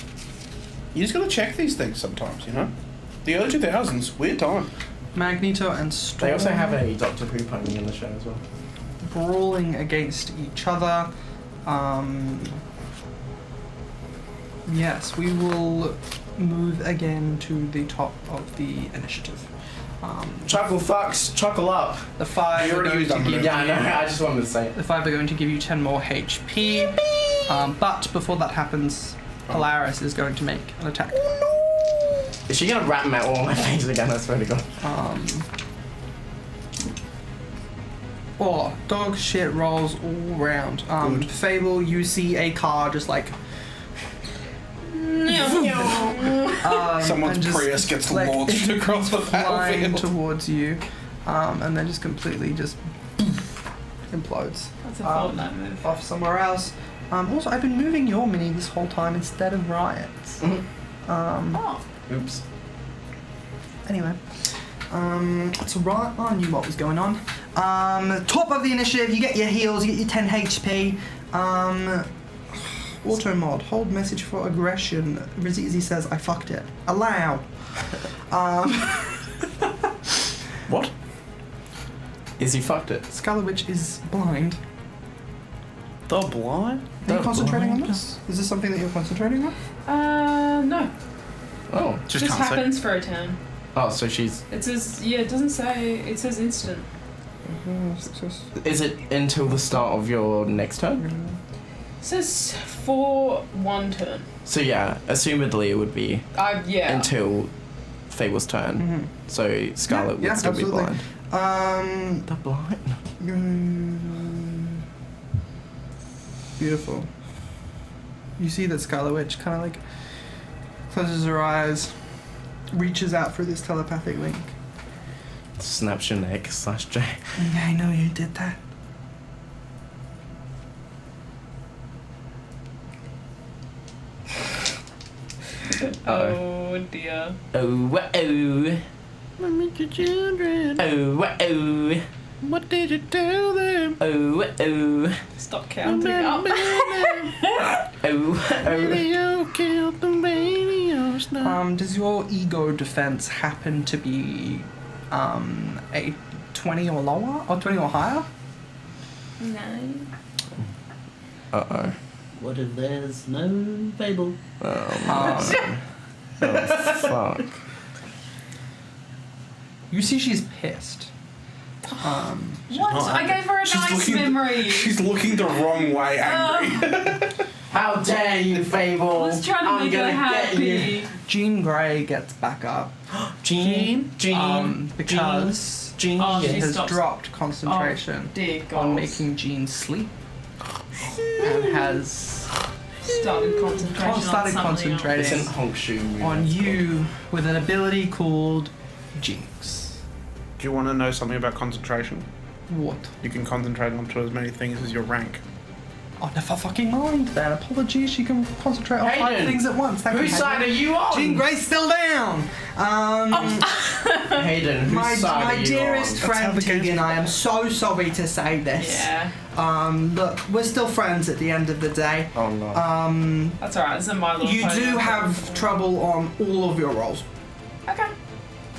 You just gotta check these things sometimes, you know? The early 2000s, weird time. Magneto and Storm They also have a Doctor Who pony in the show as well. brawling against each other. Yes, we will move again to the top of the initiative. Chuckle fucks, chuckle up. The 5 You are already going used to that give you. Yeah, I know. I just wanted to say it. The 5 are going to give you 10 more HP. But before that happens, Polaris is going to make an attack. Is she gonna rap metal on my face again? I swear to God. Dog shit rolls all round. Fable, you see a car just like. Someone's and just, Prius gets like, launched across the flying battlefield. towards you, and then just completely just implodes. That's a Fortnite move. Off somewhere else. Also, I've been moving your mini this whole time instead of Riot's. Oh. Oops. Anyway, so right, I knew what was going on. Top of the initiative, you get your heals, you get your 10 HP. Auto mod, hold message for aggression. Rizzy says, I fucked it. Allow. What? Is he fucked it? Scarlet Witch is blind. The blind? Are you concentrating on this? Is this something that you're concentrating on? No. Oh. Just can't say. happens for a turn. Oh, so she's. It says, it doesn't say, it says instant. Success. Is it until the start of your next turn? It says for 1 turn. So yeah, assumedly it would be Yeah. until Fable's turn. Mm-hmm. So Scarlet would still absolutely. be blind. The blind? Beautiful. You see that Scarlet Witch kind of like closes her eyes, reaches out for this telepathic link. Snaps your neck /J. I know you did that. Oh dear. Oh, oh. I meet your children. Oh, oh. What did you tell them? Oh, oh. Stop counting up. Oh, oh. Radio killed the radio star. Does your ego defense happen to be a 20 or lower? Or 20 or higher? 9. Uh-oh. What if there's no Fable? Oh, fuck. You see she's pissed. What? not I gave her a She's nice looking- memory. She's looking the wrong way, angry. How dare you, Fable? I was trying to I'm make her gonna get you. happy. Jean Grey gets back up. Jean? Because Jean? Oh, it she has stops. dropped concentration Dear God. on making Jean sleep. And has started concentrating started on something concentrating. It's an honk shoe movie. on you with an ability called Jinx. Do you want to know something about concentration? What? You can concentrate onto as many things as your rank. Oh, never fucking mind then. Apologies, you can concentrate on 5 Hayden, things at once. Thank Whose you, side are Hayden. you on? Jean Grey's still down. Hayden, whose My side are you dearest on? That's how friend the game's Tegan, I am so sorry to say this. Yeah. Look, we're still friends at the end of the day. Oh no. That's alright. It's in my little You pony. do have trouble on all of your rolls. Okay.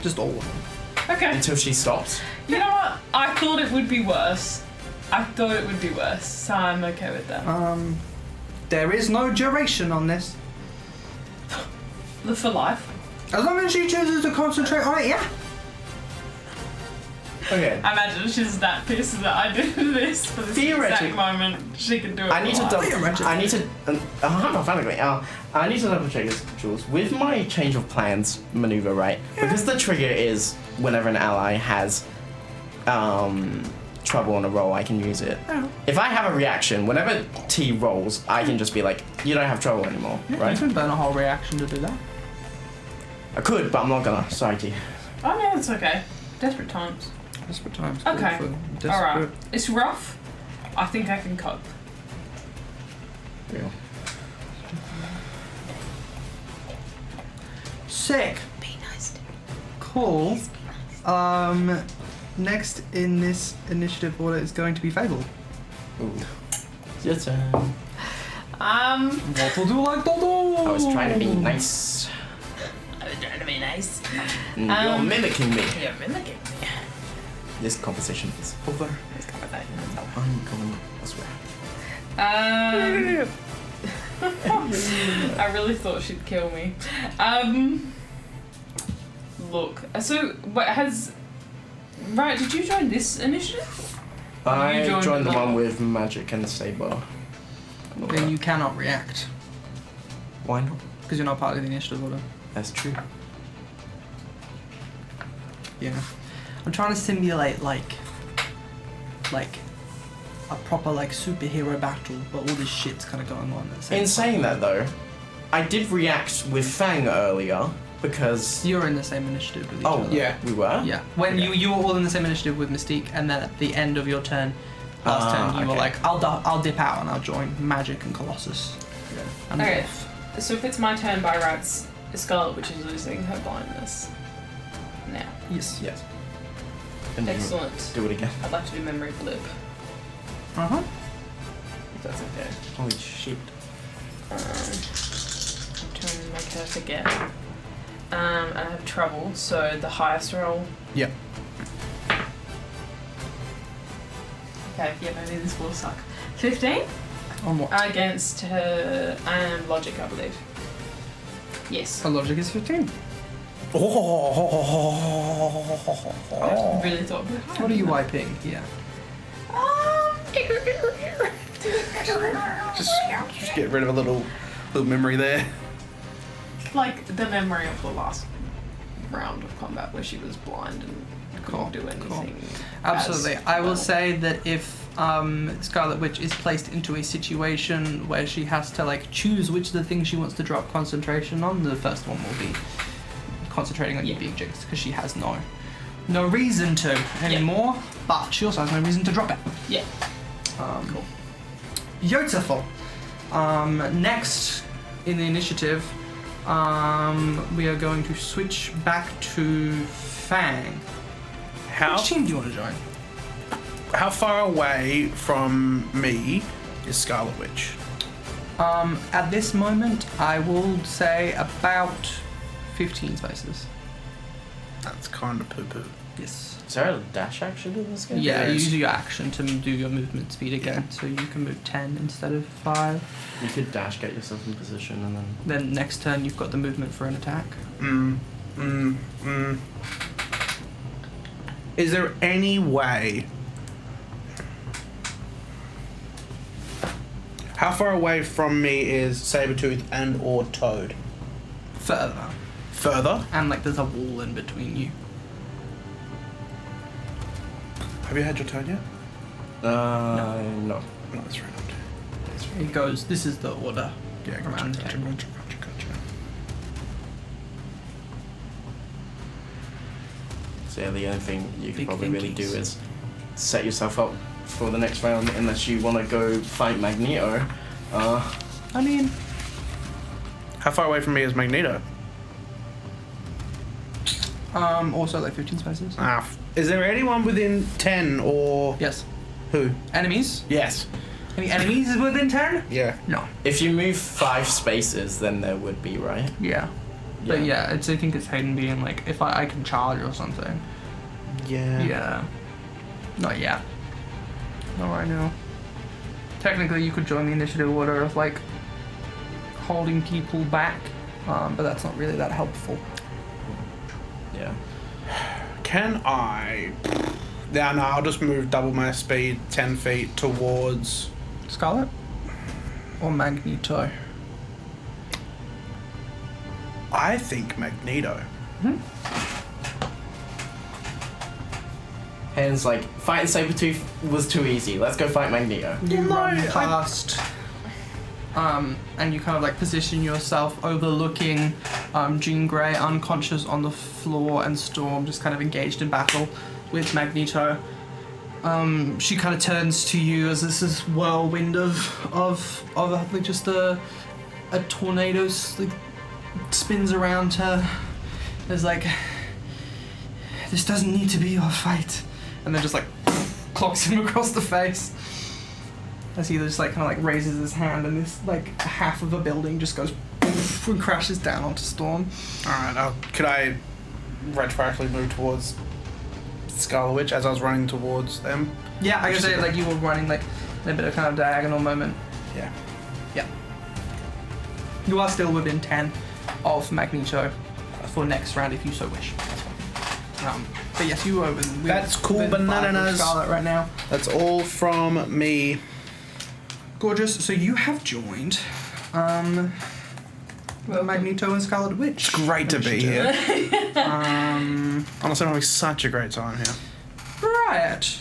Just all of them. Okay. Until she stops. You know what? I thought it would be worse. So I'm okay with that. There is no duration on this. Live for life. As long as she chooses to concentrate on it, yeah. Okay. I imagine she's that pissed that I did this for this Theoretically- exact moment. She can do it. I need to for double. life. I need to. I need to double check this, Jules. With my change of plans maneuver, right? Because the trigger is whenever an ally has trouble on a roll, I can use it. Oh. If I have a reaction, whenever T rolls, I can just be like, "You don't have trouble anymore," You right? can burn a whole reaction to do that. I could, but I'm not gonna. Sorry, T. Oh no, it's okay. Desperate times. Desperate times. Okay. call for desperate. Alright. It's rough. I think I can cope. Yeah. Sick. Be nice to me. Cool. Next in this initiative order is going to be Fable. Ooh. It's your turn. What will do like Dodo? I was trying to be nice. I was trying to be nice. You're mimicking me. You're mimicking me. This conversation is over. This conversation is over. I'm going elsewhere. I really thought she'd kill me. Look, so what has... Right, did you join this initiative? I You joined the another one with Magik and Saber. Then you cannot react Why not? because you're not part of the initiative order. That's true. Yeah. I'm trying to simulate like a proper like superhero battle, but all this shit's kind of going on at the same In time. saying that though, I did react with Fang earlier because... You're in the same initiative with each other. Yeah. We were? Yeah. When Okay. you were all in the same initiative with Mystique, and then at the end of your turn, last turn, you were okay. like, I'll dip out and I'll join Magik and Colossus. Yeah. And Okay. Wolf. So if it's my turn by rights, Scarlet Witch is losing her blindness. Now. Yes. Yes. And then Excellent. do it again. I'd like to do memory blip, Uh-huh. if that's okay. Holy shit. I'm trying to make her forget. I have trouble, so the highest roll. Yep. Okay, yeah, maybe this will suck. 15 On what? against her logic, I believe. Yes. Her logic is 15. I really thought. What are you wiping? Yeah. Just get rid of a little memory there. Like the memory of the last round of combat where she was blind and couldn't do anything. Absolutely. as I will well. say that if Scarlet Witch is placed into a situation where she has to like choose which of the things she wants to drop concentration on, the first one will be concentrating on you being jinxed because she has no reason to anymore, but she also has no reason to drop it. Yeah. Cool. Beautiful. Next in the initiative, we are going to switch back to Fang. Which team do you want to join? How far away from me is Scarlet Witch? At this moment, I will say about 15 spaces. That's kind of poo-poo. Yes. Is there a dash action in this game? Yeah, There you is. use your action to do your movement speed again, so you can move 10 instead of 5. You could dash, get yourself in position, and then... Then next turn, you've got the movement for an attack. Is there any way... How far away from me is Sabretooth and or Toad? Further. Further? And like there's a wall in between you. Have you had your turn yet? No. No, that's right. It goes, this is the order. Yeah, Around the gotcha. table. So yeah, the only thing you could Big probably really do thinkies. is set yourself up for the next round unless you want to go fight Magneto. I mean, How far away from me is Magneto? also like 15 spaces. Is there anyone within 10 or... Yes. Who? Enemies? Yes. Any enemies within 10? Yeah. No. If you move 5 spaces, then there would be, right? Yeah. But yeah, I think it's Hayden being like, if I can charge or something. Yeah. Yeah. Not yet. Not right now. Technically, you could join the initiative order of like holding people back, but that's not really that helpful. Yeah. Can I... Yeah, no, I'll just move double my speed 10 feet towards... Scarlet? Or Magneto? I think Magneto. Hayden's like, fighting Sabretooth was too easy. Let's go fight Magneto. You run past, and you kind of like position yourself overlooking Jean Grey unconscious on the floor and Storm just kind of engaged in battle with Magneto. She kind of turns to you as this whirlwind of like just a tornado like spins around her. There's like, this doesn't need to be your fight. And then just like clocks him across the face as he just like kind of like raises his hand and this like half of a building just goes and crashes down onto Storm. Alright, could I retroactively move towards Scarlet Witch as I was running towards them? Yeah, I can say like you were running like in a bit of kind of diagonal moment. Yeah. Yeah. You are still within 10 of Magneto for next round if you so wish. But yes, you are within. That's cool within 5 of bananas. Scarlet right now. That's all from me. Gorgeous. So you have joined Magneto and Scarlet Witch. It's great to be here. Honestly, Honestly, I'm having such a great time here. right.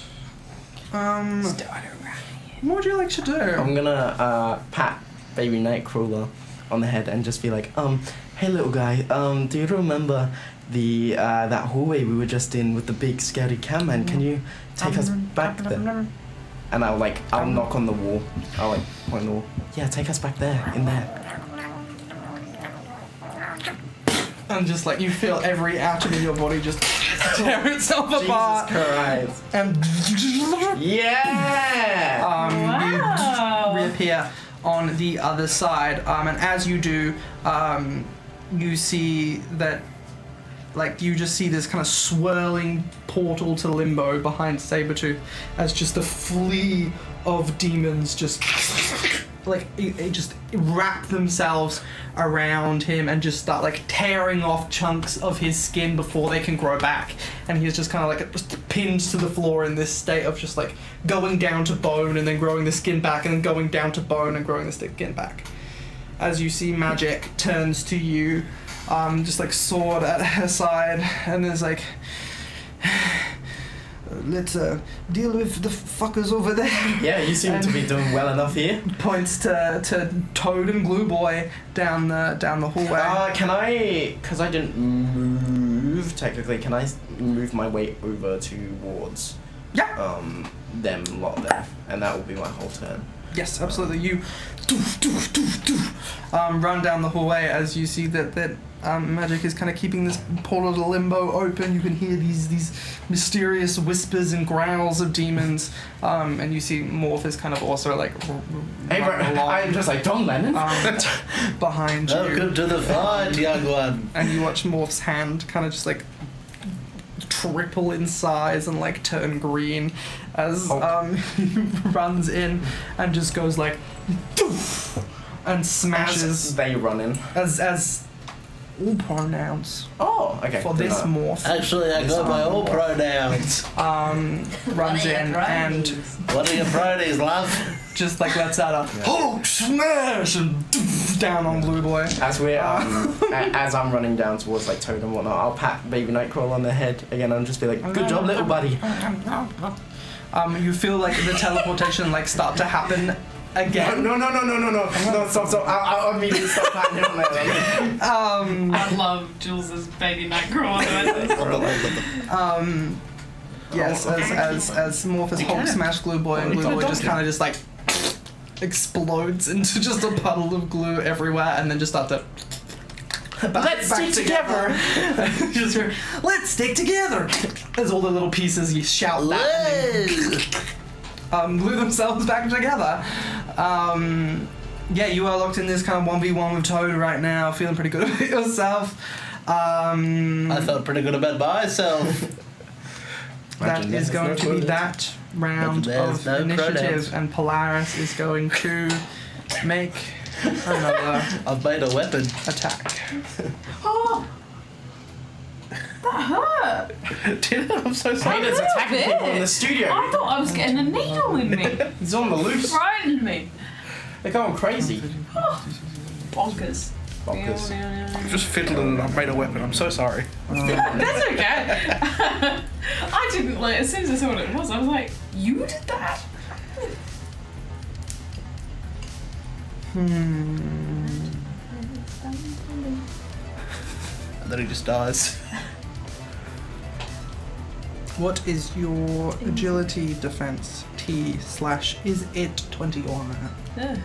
What would you like to do? I'm gonna pat baby Nightcrawler on the head and just be like, hey little guy, do you remember the that hallway we were just in with the big scary cam man? Can you take us back there? And I'll knock on the wall. I'll like point on the wall. Yeah, take us back there, in there. And just like you feel every atom in your body just tear itself apart. Jesus Christ. And Yeah! Wow. you reappear on the other side. And as you do, you see that, like, you just see this kind of swirling portal to limbo behind Sabretooth as just a fleet of demons just like it just wrap themselves around him and just start like tearing off chunks of his skin before they can grow back, and he's just kind of like just pinned to the floor in this state of just like going down to bone and then growing the skin back and then going down to bone and growing the skin back. As you see, Magik turns to you, just like sword at her side, and is like, let's deal with the fuckers over there. Yeah, you seem to be doing well enough here. Points to Toad and Glue Boy down the hallway. Can I, because I didn't move technically, can I move my way over towards them lot there, and that will be my whole turn. Yes, absolutely. You run down the hallway as you see that Magik is kind of keeping this portal to limbo open. You can hear these mysterious whispers and growls of demons, and you see Morph is kind of also like running along, I'm just like John Lennon. behind you. Welcome to the fight, young one. And you watch Morph's hand kind of just like triple in size and like turn green as he runs in and just goes like and smashes As they run in. as all pronouns Oh, okay. for this Morph Actually, I got my all pronouns. runs in and What are your pronouns, love? just like lets out a Hulk smash and down on Blue Boy. As we're as I'm running down towards like Toad and whatnot, I'll pat baby Nightcrawler on the head again and just be like, "Good job, little buddy." You feel like the teleportation like start to happen again. No, stop. I'll immediately stop patting him on the head. I love Jules's baby Nightcrawler. Yes, as Morphus Hulk smash Glue Boy and Glue Boy just kind of just like explodes into just a puddle of glue everywhere and then just start to Let's stick together. just hear, let's stick together as all the little pieces you shout that and glue themselves back together. Yeah, you are locked in this kind of 1v1 with Toad right now, feeling pretty good about yourself. I felt pretty good about myself. That is going to be that round of initiative, pronouns. and Polaris is going to make another I've made a weapon. attack. Oh, that hurt. I'm so sorry. Hayden's attacking people in the studio. I thought I was getting a needle in me. He's on the loose. Frightened me. They're going crazy. Oh, bonkers. Bonkers. I've just fiddled and I've made a weapon. I'm so sorry. That's okay. I didn't like. As soon as I saw what it was, I was like, "You did that." And then he just dies. What is your agility defense? T/is it 20 or higher? No.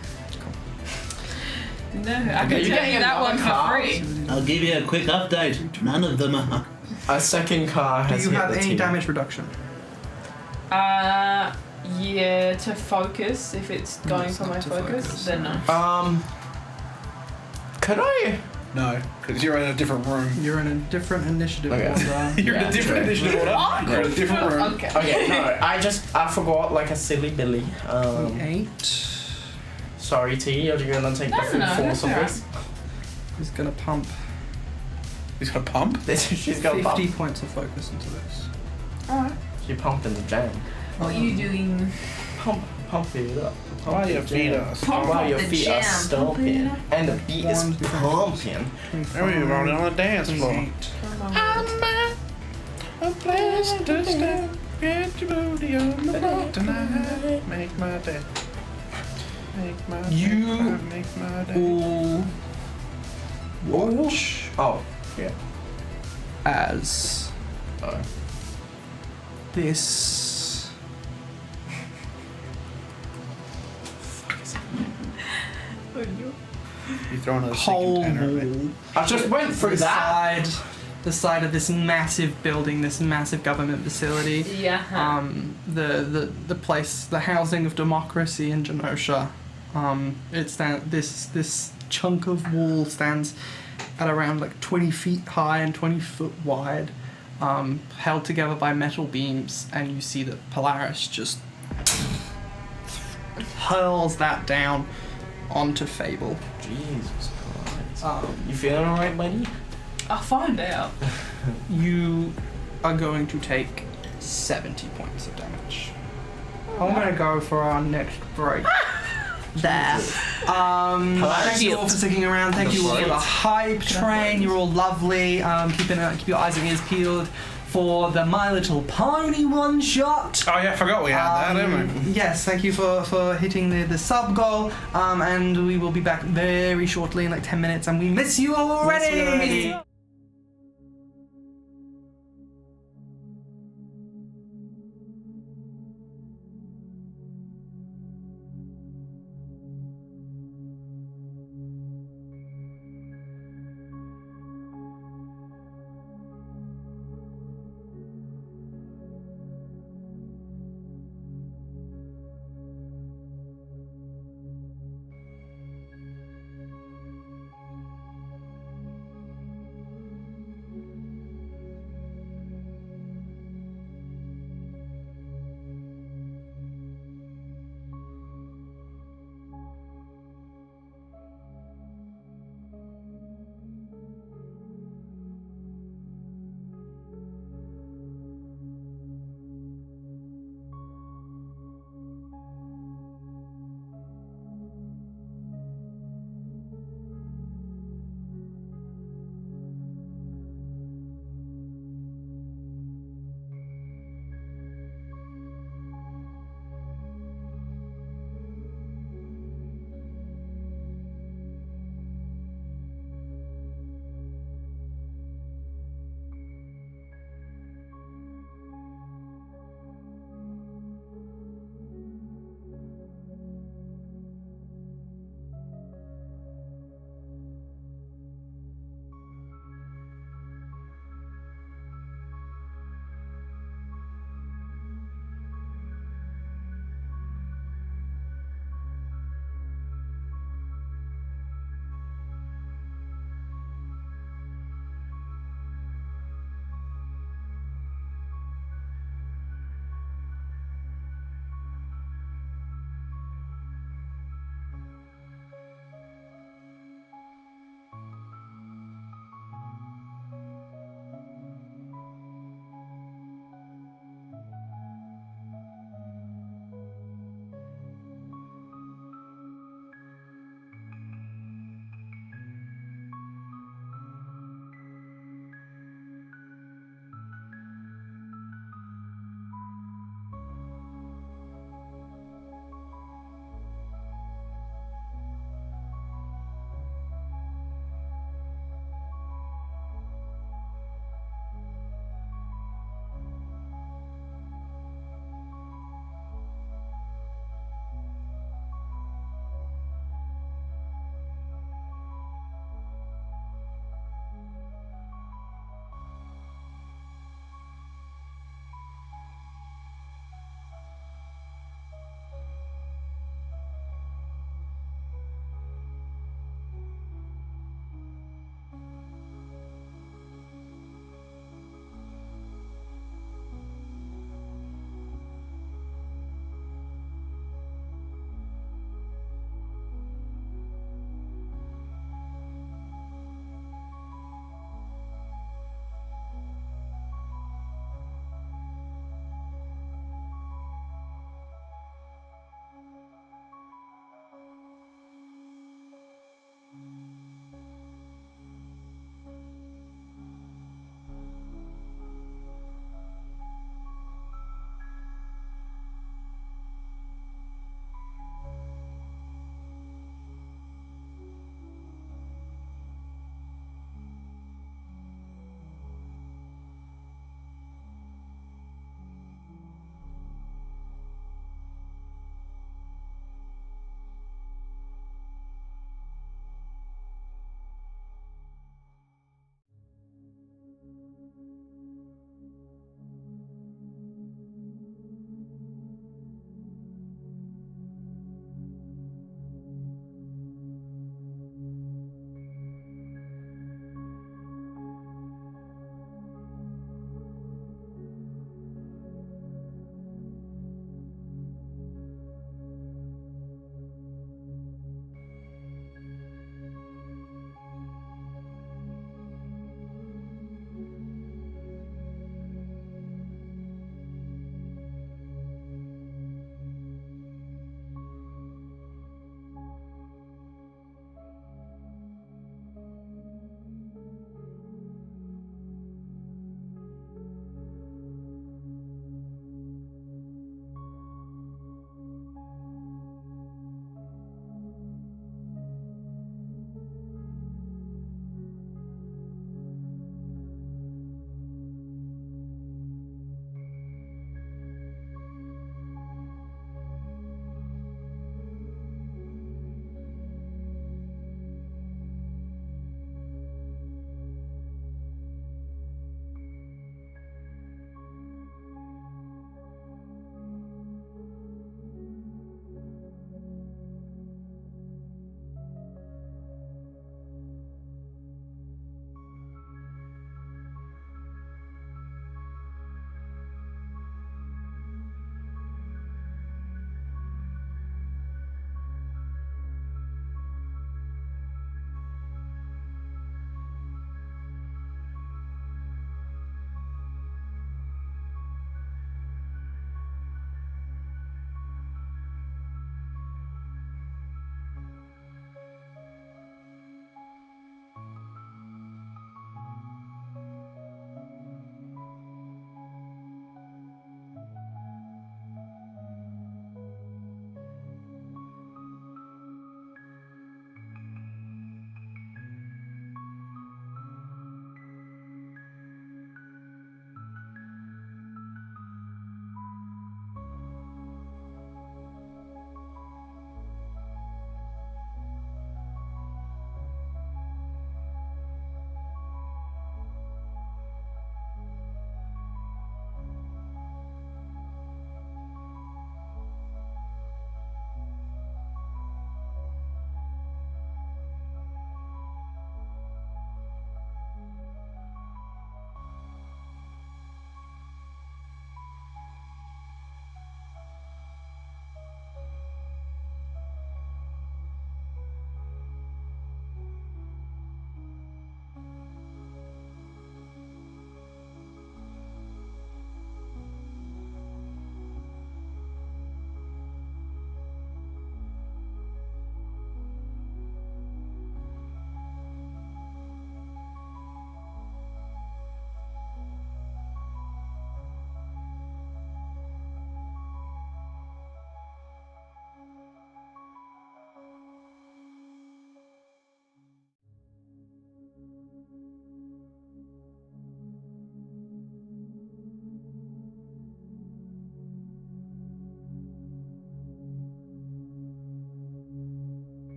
No, I Okay, can you're tell you getting that one another for free. I'll give you a quick update. None of them are. A second car Do has you hit have the any team. damage reduction? Yeah, to focus. If it's going it's for not my to focus, focus. then no. Could I? No, because you're in a different room. You're in a different initiative Okay. order. You're in Yeah, a different true. initiative order. You're in a different room. Okay. Okay, no, I forgot like a silly Billy. 8. Sorry, T, you're gonna take the full No, force that's of alright. this. is going to pump He's got a pump? She's got 50 pump. points of focus into this. Alright. She pumping the jam. What are you doing? Pump it up. Pump While the your feet jam. are Pump While up your the feet are jam. stomping. Pump And the beat is One, pumping. And we're rolling on the dance floor. 28. Come on. A place to stay. Get your booty on the floor tonight. Make my day. Make my You make my day. All watch Oh, yeah. as Oh. this You throwing a whole container at me. wall, I just went through that. the side of this massive building, this massive government facility. Yeah. The place, the housing of democracy in Genosha. This chunk of wall stands at around like 20 feet high and 20 foot wide, held together by metal beams, and you see that Polaris just hurls that down onto Fable. Jesus Christ. You feeling alright, buddy? I'll find out. You are going to take 70 points of damage. I'm gonna go for our next break. There. Thank you all for sticking around. Thank you all for the hype train. You're all lovely. Keep your eyes and ears peeled for the My Little Pony one shot. Oh yeah, I forgot we had that, didn't we? Yes, thank you for hitting the sub goal. And we will be back very shortly in like 10 minutes. And we miss you already.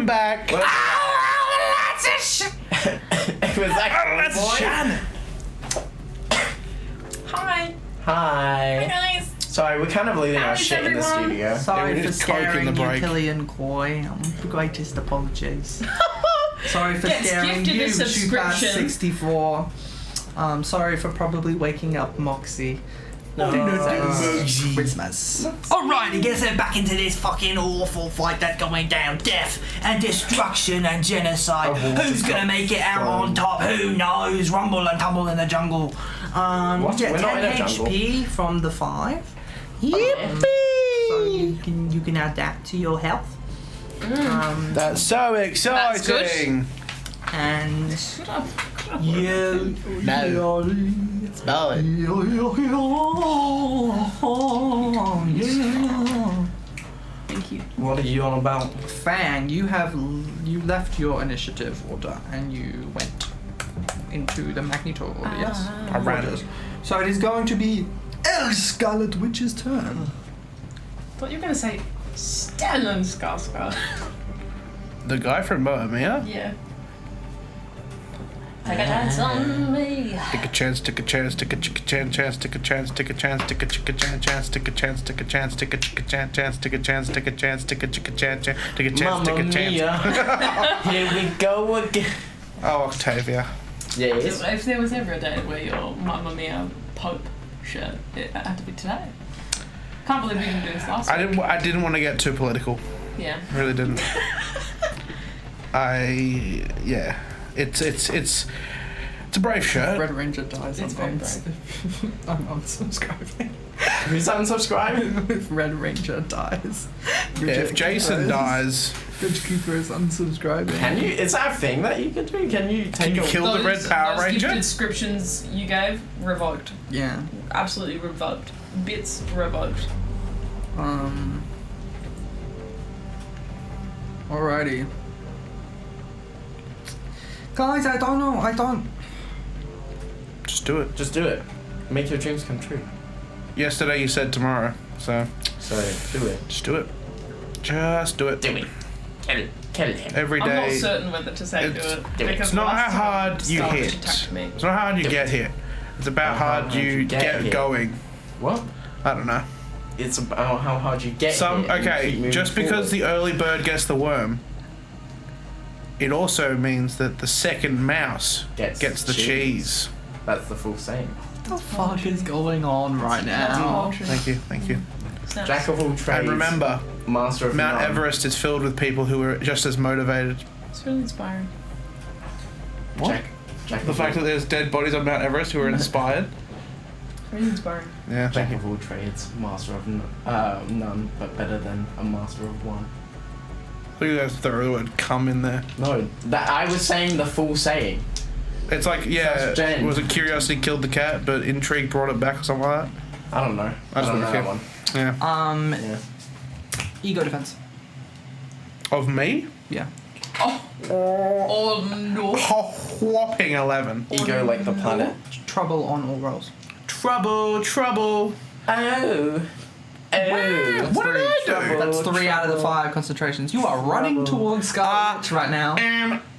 Welcome back. It was that boy. Shannon. Hi. Hi. Guys. Sorry, we're kind of leaving our How's shit in the everyone? studio. Yeah, Sorry we for did coke in scaring the you, break. Killian Coy. Greatest apologies. Sorry for Gets scaring gifted a you, subscription. Shubat64. Sorry for probably waking up Moxie. Christmas. Alrighty, let's get back into this fucking awful fight that's going down. Death and destruction and genocide. Who's gonna make it out on top? Who knows? Rumble and tumble in the jungle. What? Yeah, We're not in 10 a jungle. HP from the 5. Yippee! So you can add that to your health. That's so exciting. And you Smell it. Thank you. What are you on about? Fang, you left your initiative order and you went into the Magneto order, yes? I ran Orders. it. So it is going to be El Scarlet Witch's turn. Thought you were gonna say Stellan Skarsgård. The guy from Bohemia. Yeah. Take a chance on me. Take a chance, take a chance, take a chance, take a chance, take a chance, take a chance, take a chance, take a chance, take a chance, take a chance, take a chance, take a chance, take a chance, take a chance, take Mamma a chance. mia. Here we go again. Oh, Octavia. Yes. If there was ever a day where your Mamma Mia Pope shirt, it had to be today. Can't believe we didn't do this last week. I didn't want to get too political. Yeah. Really didn't. It's a brave shirt. Red Ranger dies. It's very brave. I'm unsubscribing. Who's unsubscribing? If Red Ranger dies. Yeah, if Jason dies, Bridge Keeper is unsubscribing. Can you? Is that a thing that you can do? Can you take you a kill the Red Power those Ranger? gifted descriptions you gave, revoked. Yeah. Absolutely revoked. Bits revoked. Alrighty. Guys, I don't. Just do it. Just do it. Make your dreams come true. Yesterday you said tomorrow, so So do it. just do it. Just do it. Do it. Kill him. Every I'm not day. certain whether to say do It's- it. do it. Because It's not last how hard time you Star Wars hit. attacked me. It's not how hard you get hit. It's about how hard you get going. What? I don't know. It's about how hard you get Some hit and keep okay. moving Just because forward. the early bird gets the worm, it also means that the second mouse gets the cheese. That's the full saying. What the fuck is going on right now? Thank you, thank you. Snaps. Jack of all trades. And remember, Master of Mount none. Everest is filled with people who are just as motivated. It's really inspiring. Jack The fact that there's dead bodies on Mount Everest who are inspired. Really inspiring. Yeah, thank Jack you. of all trades, master of none, but better than a master of one. Look at that, throw the word "come" in there. No, that I was saying the full saying. It's like, yeah, Sounds Jen. was it curiosity killed the cat, but intrigue brought it back or something like that? I don't know. I just don't wanna know that kill. one. Yeah. Yeah. Ego defense. Of me? Yeah. Oh no. A whopping 11. Ego like the planet. Trouble on all rolls. Trouble, trouble. Oh. Oh. What did I do? Trouble, That's 3 out of the trouble. 5 concentrations. You are running towards Scarlet Witch right now.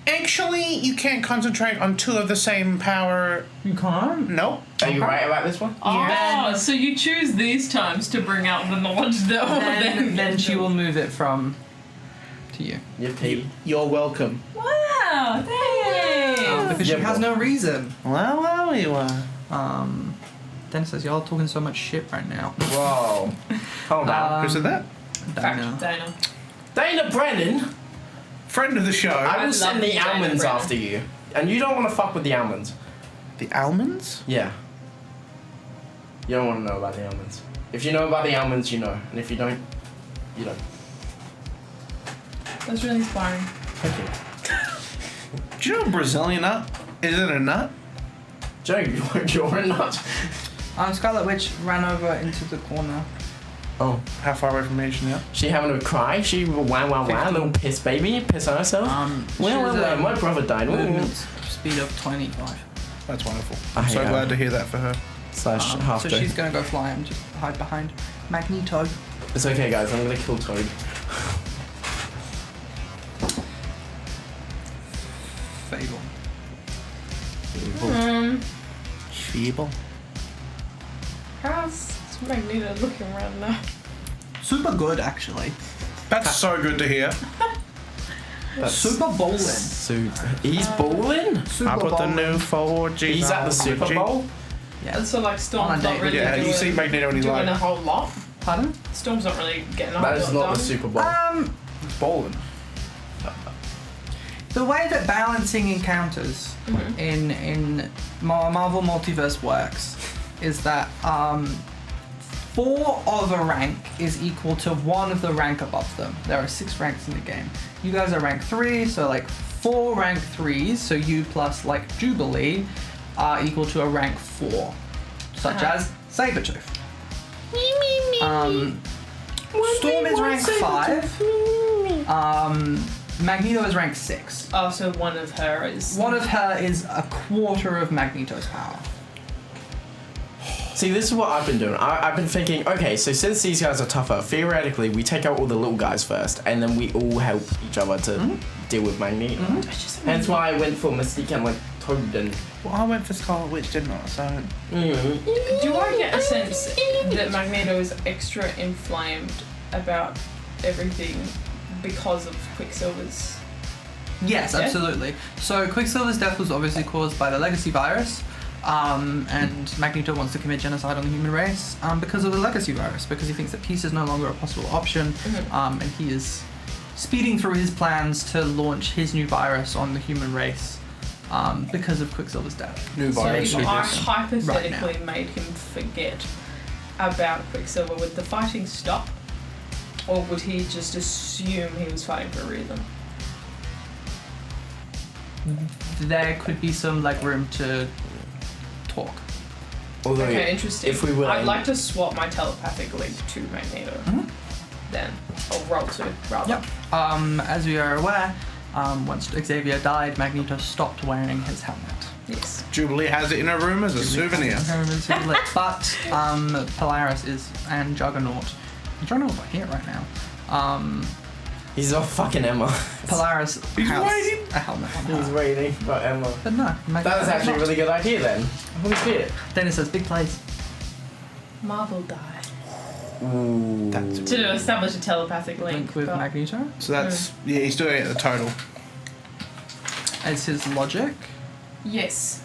Actually, you can't concentrate on 2 of the same power. You can't? Nope. Are you right about this one? Oh, so you choose these times to bring out the knowledge that will Then she will move it from to you. Yippee. You're welcome. Wow, thanks. Because Yeah, she has well. no reason. Well, you are. Dennis says, y'all talking so much shit right now. Whoa. Calm down. Who said that? Dana. Dana. Dana Brennan, Friend of the show. I will love send the Dana almonds Brennan. after you. And you don't want to fuck with the almonds. The almonds? Yeah. You don't want to know about the almonds. If you know about the almonds, you know. And if you don't, you don't. That's really inspiring. Thank you. Do you know a Brazilian nut? Is it a nut? Joe, you're a nut. Scarlet Witch ran over into the corner. Oh. How far away from me is she now? She having a cry? She wow, 15. little piss baby, piss on herself? She has a My brother died. movement speed of 25. That's wonderful. I I'm so hate her. glad to hear that for her. Slash half So day. she's gonna go fly and just hide behind Magneto. It's okay, guys. I'm gonna kill Toad. people. How's Magneto looking around now? Super good, actually. That's so good to hear. Super bowling. He's bowling? Super I put the bowling. new 4G. He's at the Super Bowl? Yeah. And so like On Storm's a not date really Yeah, doing, you see Magneto and he's doing like, a whole lot. Pardon? Storm's not really getting a That whole is lot not done. the Super Bowl. he's bowling. The way that balancing encounters in Marvel Multiverse works is that 4 of a rank is equal to 1 of the rank above them. There are 6 ranks in the game. You guys are rank 3, so like 4 rank 3s, so you plus like Jubilee are equal to a rank 4, such as Sabretooth. Storm is rank 5. Magneto is rank 6. Oh, so one of her is. One of her is a quarter of Magneto's power. See, this is what I've been doing. I've been thinking, okay, so since these guys are tougher, theoretically, we take out all the little guys first, and then we all help each other to deal with Magneto. Hence why I went for Mystique and, like, Toad and... Well, I went for Scarlet Witch, didn't I? So Do I get a sense that Magneto is extra inflamed about everything because of Quicksilver's? Yes, Yeah? absolutely. So Quicksilver's death was obviously caused by the legacy virus, and Magneto wants to commit genocide on the human race because of the legacy virus, because he thinks that peace is no longer a possible option, and he is speeding through his plans to launch his new virus on the human race because of Quicksilver's death. new So virus. if I Right hypothetically made him forget about Quicksilver, would the fighting stop? Or would he just assume he was fighting for a reason? There could be some like room to talk. Although, Okay, interesting. if we were... I'd like to swap my telepathic link to Magneto. Then. Or roll to, rather. Yep. As we are aware, once Xavier died, Magneto stopped wearing his helmet. Yes. Jubilee has it in her room as a souvenir. But Polaris and Juggernaut. Juggernauts are here right now. He's off fucking Emma. Polaris He's has waiting. a helmet on He's her. waiting for Emma. But no, That was actually a really good idea then. Holy shit. Dennis says big plays. Marvel died. Ooh. To establish a telepathic link. Link with but- Magneto So that's he's doing it at the total. as his logic. Yes.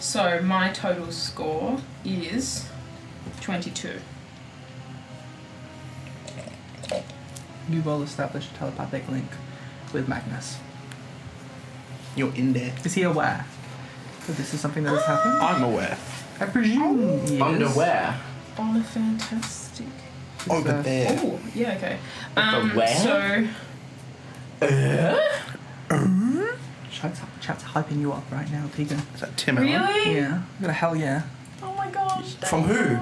So my total score is 22. You will establish a telepathic link with Magnus. You're in there. Is he aware that this is something that has happened? I'm aware. I presume he is. Underwear. On a fantastic. Over there. Oh, yeah, okay. Like the where? So, Chat's hyping you up right now, Tegan. Is that Tim Allen? really? Yeah. I got a hell yeah. Oh my gosh. From who?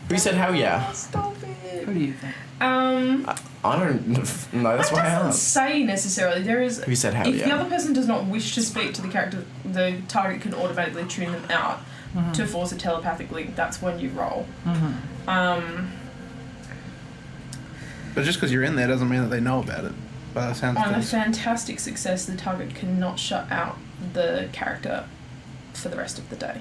Who said hell yeah? Stop it. Who do you think? I don't know. That's why I doesn't asked. say necessarily. There is. Who said hell If yeah? the other person does not wish to speak to the character, the target can automatically tune them out to force a telepathic link. That's when you roll. But just because you're in there doesn't mean that they know about it. By the sounds of On a things. fantastic success, the target cannot shut out the character for the rest of the day.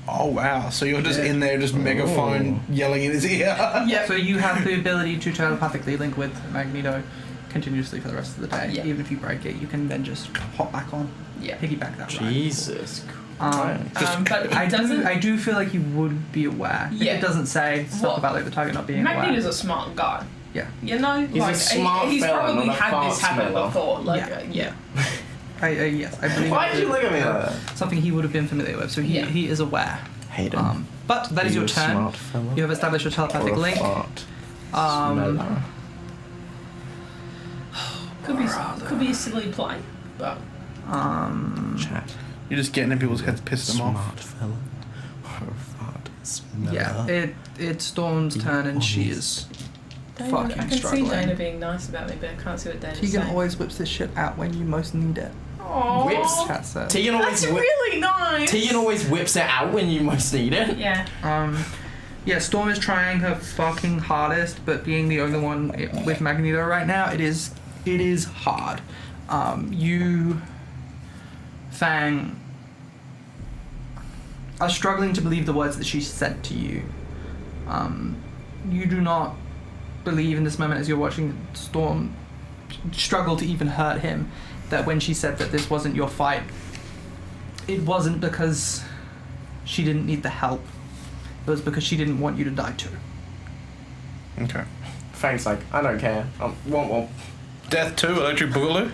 Oh wow! So you're just in there, just megaphone yelling in his ear. Yeah. So you have the ability to telepathically link with Magneto continuously for the rest of the day. Yeah. Even if you break it, you can then just hop back on, Yeah. piggyback that ride. Jesus Christ. But it I doesn't. do feel like you would be aware. If Yeah. it doesn't say stuff Well, about like the target not being Magneto's aware. a smart guy. Yeah. You know, He's a smart he's fella, probably not a had fart this happen smeller. before. Like, Yeah. yeah. Yes, I believe. Why did you look at me like that? Something he would have been familiar with, so he is aware. Hayden. But that is your turn. Smart fella. You have established your telepathic Or a link. fart. Um, Smeller. Could be a silly play, but Chat. You're just getting in people's heads, pissing them Smart off. fella. Or a fart. Smeller. yeah, it's Storm's turn and she is Dana, fucking I can struggling. see Dana being nice about me, but I can't see what Dana's Tegan saying. always whips this shit out when you most need it. Aww. Whips. Chat says. Tegan always That's really nice. Tegan always whips it out when you most need it. Yeah. Yeah, Storm is trying her fucking hardest, but being the only one with Magneto right now, it is hard. You, Fang, are struggling to believe the words that she said to you. You do not believe in this moment as you're watching Storm struggle to even hurt him, that when she said that this wasn't your fight, it wasn't because she didn't need the help. It was because she didn't want you to die too. Okay. Fang's like, I don't care. Womp. Death 2, Electric Boogaloo?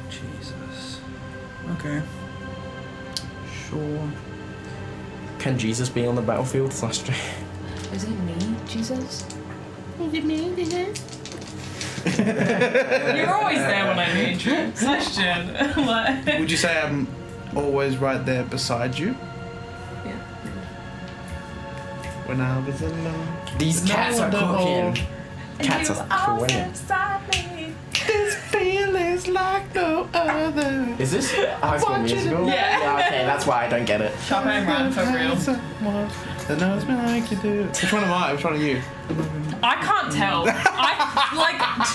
Jesus. Okay. Sure. Can Jesus be on the battlefield? Is it me, Jesus? Is it me, Jesus? You're always there when I need you. Question. Like, Would you say I'm always right there beside you? yeah. When I was alone. These cats are cooking. Cats You are always cooking. beside me. This feeling's like no other. Is this High School Want you to- Musical? Yeah. Okay, that's why I don't get it. Shopping run for real. That knows me like you do. Which one am I? Which one are you? I can't tell.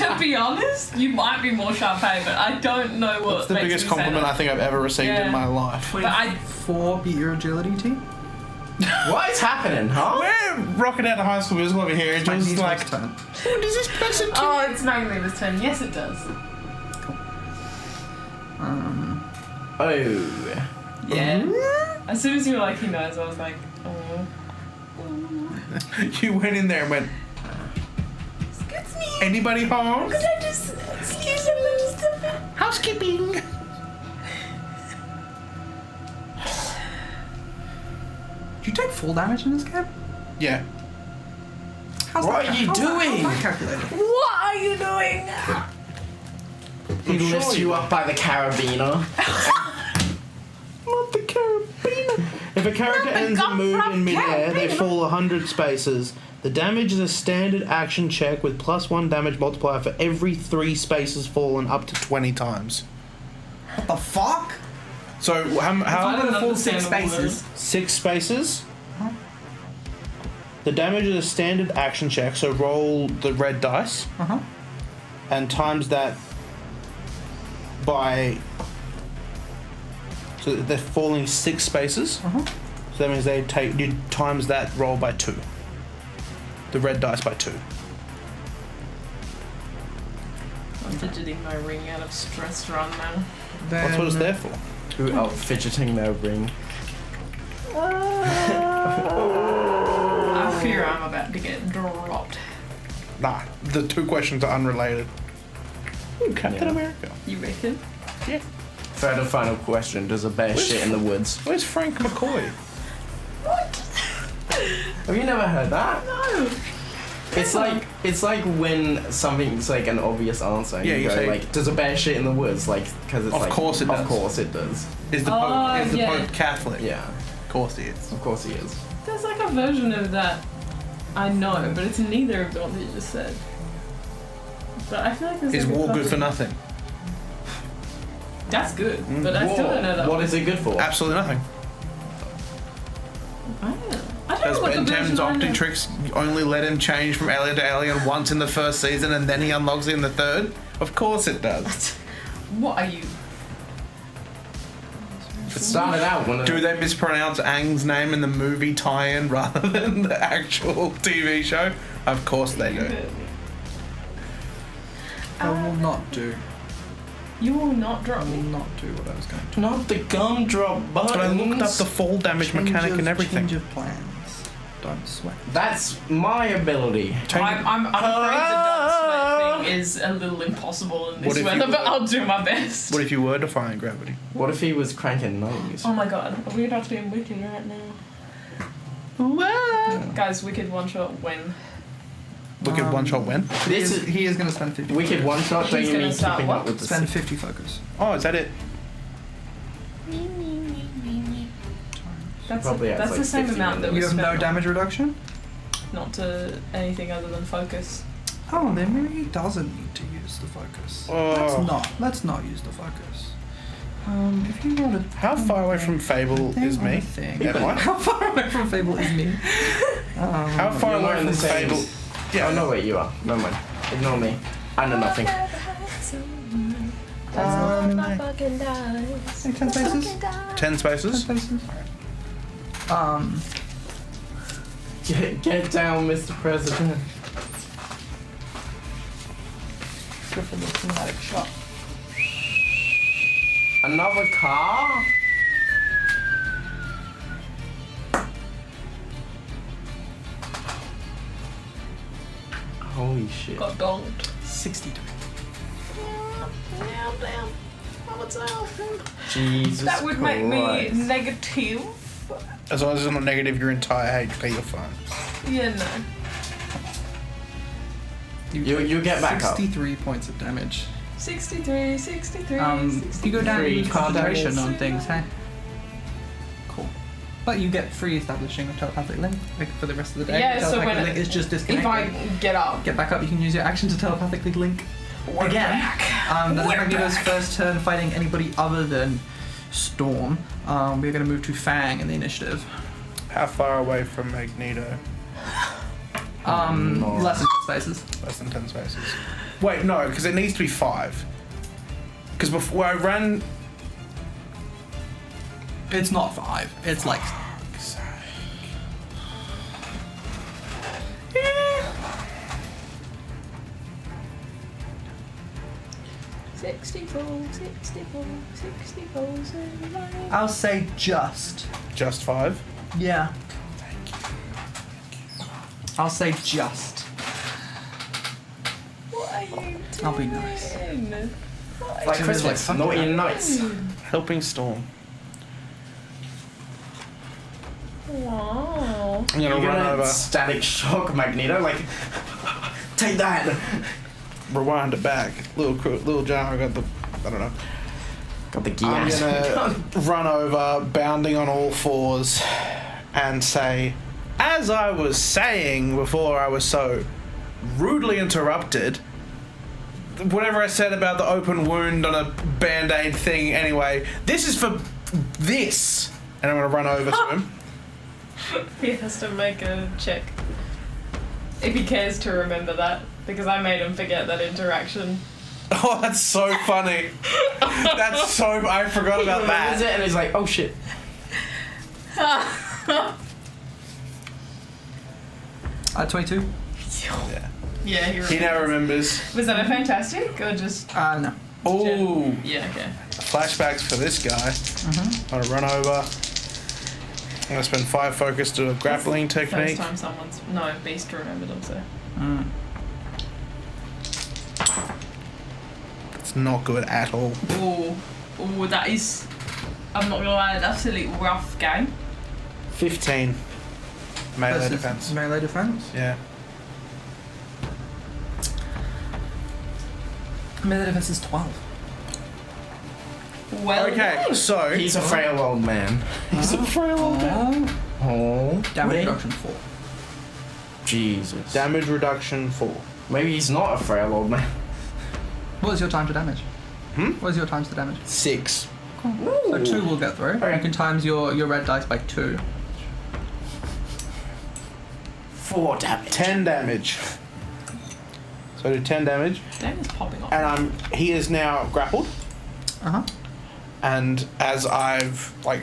To be honest, you might be more Sharpay, but I don't know what. That's the makes biggest me say compliment that. I think I've ever received Yeah. in my life. But I 4 beat your agility team? What is happening, huh? We're rocking out the High School Musical over here. It's just Magneto's like, turn. what does this person do? Oh, it's Magneto's turn. Yes, it does. Oh. Yeah. As soon as you were like, he knows, I was like, oh. You went in there and went, Excuse me. anybody home? Could I just excuse me just a bit? Housekeeping. Do you take full damage in this game? Yeah. How's What that are you doing? How's that calculated? What are you doing? He lifts you up by the carabiner. Not the carabiner. If a character Not the ends a gum move from in midair, they carabiner. fall 100 spaces. The damage is a standard action check with +1 damage multiplier for every 3 spaces fallen up to 20 times. What the fuck? So how I'm gonna don't full 6 understand the spaces. 6 spaces. The damage is a standard action check, so roll the red dice Uh-huh. and times that by. So they're falling 6 spaces. Uh-huh. So that means you times that roll by 2. The red dice by 2. I'm fidgeting my ring out of stress run now. That's what it's there for. Who out fidgeting their ring? I fear I'm about to get dropped. Nah, the 2 questions are unrelated. Ooh, Captain Yeah. America. You reckon? Yeah. Third and final question: does a bear shit in the woods? Where's Frank McCoy? Have you never heard that? No. It's like when something's like an obvious answer. And Yeah, you you go say- like, does a bear shit in the woods? Like, because it's Of like, course it Of does. course it does. Is the Oh, Pope is the yeah. Pope Catholic? Yeah, Of course he is. of course he is. There's like a version of that I know, but it's neither of the ones that you just said. But I feel like there's Is like a war good couple- for nothing? That's good, but I still don't know that. What is it good for? Absolutely nothing. I don't know. I don't Because know what Ben the 10's version I know. Optitrix only let him change from alien to alien once in the first season and then he unlocks it in the third? Of course it does. What are you? It started out when Do they mispronounce Aang's name in the movie tie-in rather than the actual TV show? Of course they do. I will not do. You will not drop I will me. not do what I was going to. not the gumdrop buttons. But I looked up the fall damage mechanic and everything. Change of plans. Don't sweat. That's my ability. I'm afraid the don't sweat thing is a little impossible in What this if weather, you- but I'll do my best. What if you were defying gravity? What if he was cranking nose? Oh my god, we're about to be in Wicked right now. Guys, Wicked one shot when? Wicked one shot win. This is He is going to spend 50. wicked one shot. Don't He's you gonna mean start keeping what? up with the Spend 50 focus. Oh, is that it? That's Probably that's adds, the like, same 50 amount that You we have spent no on- damage reduction? Not to anything other than focus. Oh, then maybe he doesn't need to use the focus. Oh. Let's not use the focus. If you roll a How far away from Fable is me? Yeah, what? How far away from Fable is me? How far You're not away in from the same- Fable? Oh no, wait, you are. Never mind. Ignore me. I know nothing. 10 spaces? 10 spaces? Get down, Mr. President. Go for the cinematic shot. Another car? Holy shit. Got donked. 63. Damn. Jesus That would make me Christ. negative. As long as it's not negative your entire HP, you're fine. Yeah, no. You get back up. 63 points of damage. 63. You go down Free in concentration damage. on things, hey? Cool. But you get free establishing of telepathic link like, for the rest of the day. Yeah, so telepathic when link is just If disconnected. I get up, Get back up, you can use your action to telepathically link we're again. back. That is We're Magneto's back. first turn fighting anybody other than Storm. We're going to move to Fang in the initiative. How far away from Magneto? No. Less than 10 spaces. Less than 10 spaces. Wait, no, because it needs to be 5. Because before I ran... It's not 5. It's like... I'll say just. Just 5? Yeah. I'll say just. What are you doing? I'll be nice. What It's like Christmas, naughty and nice. Helping Storm. Wow. I'm going to You're run gonna over, static shock Magneto, like, take that. rewind it back. Little jar, I got the... I don't know. Got the I'm gas. gonna run over, bounding on all fours, and say, as I was saying before I was so rudely interrupted, whatever I said about the open wound on a band-aid thing anyway, this is for this. And I'm gonna run over to him. He has to make a check. If he cares to remember that, because I made him forget that interaction. Oh, that's so funny. That's so... I forgot about Remembers that. it and he's like, oh shit. 22? Yeah. Yeah, he remembers. He now remembers. Was that a fantastic or just... No. Ooh, Yeah, okay. flashbacks for this guy. I'm gonna run over. I'm gonna spend 5 focus to a grappling First technique. time someone's... No, Beast remembered him, so... It's not good at all. Ooh, that is... I'm not gonna lie, an absolute rough game. 15. Melee Versus defense. Melee defense? Yeah. Melee defense is 12. Well Okay, done. so He's a frail old man. He's a frail old man. Oh. Damage wait. reduction 4. Jesus. damage reduction 4. Maybe he's not a frail old man. What is your time to damage? Hmm? What is your times to damage? 6. So 2 will get through. Okay. You can times your red dice by 2. 4 damage. 10 damage. So I do 10 damage, Dan is popping off. and he is now grappled. Uh-huh. And as I've like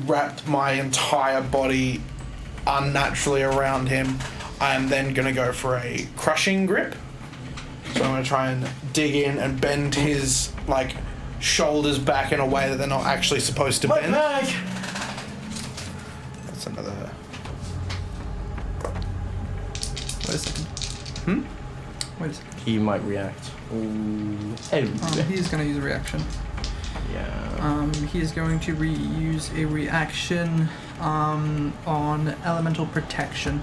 wrapped my entire body unnaturally around him, I am then gonna go for a crushing grip. So I'm gonna try and dig in and bend his like shoulders back in a way that they're not actually supposed to My bend. bag. That's another. Wait a second. Wait a second. He might react. Ooh. Oh. He's going to use a reaction. Yeah. He is going to use a reaction on elemental protection.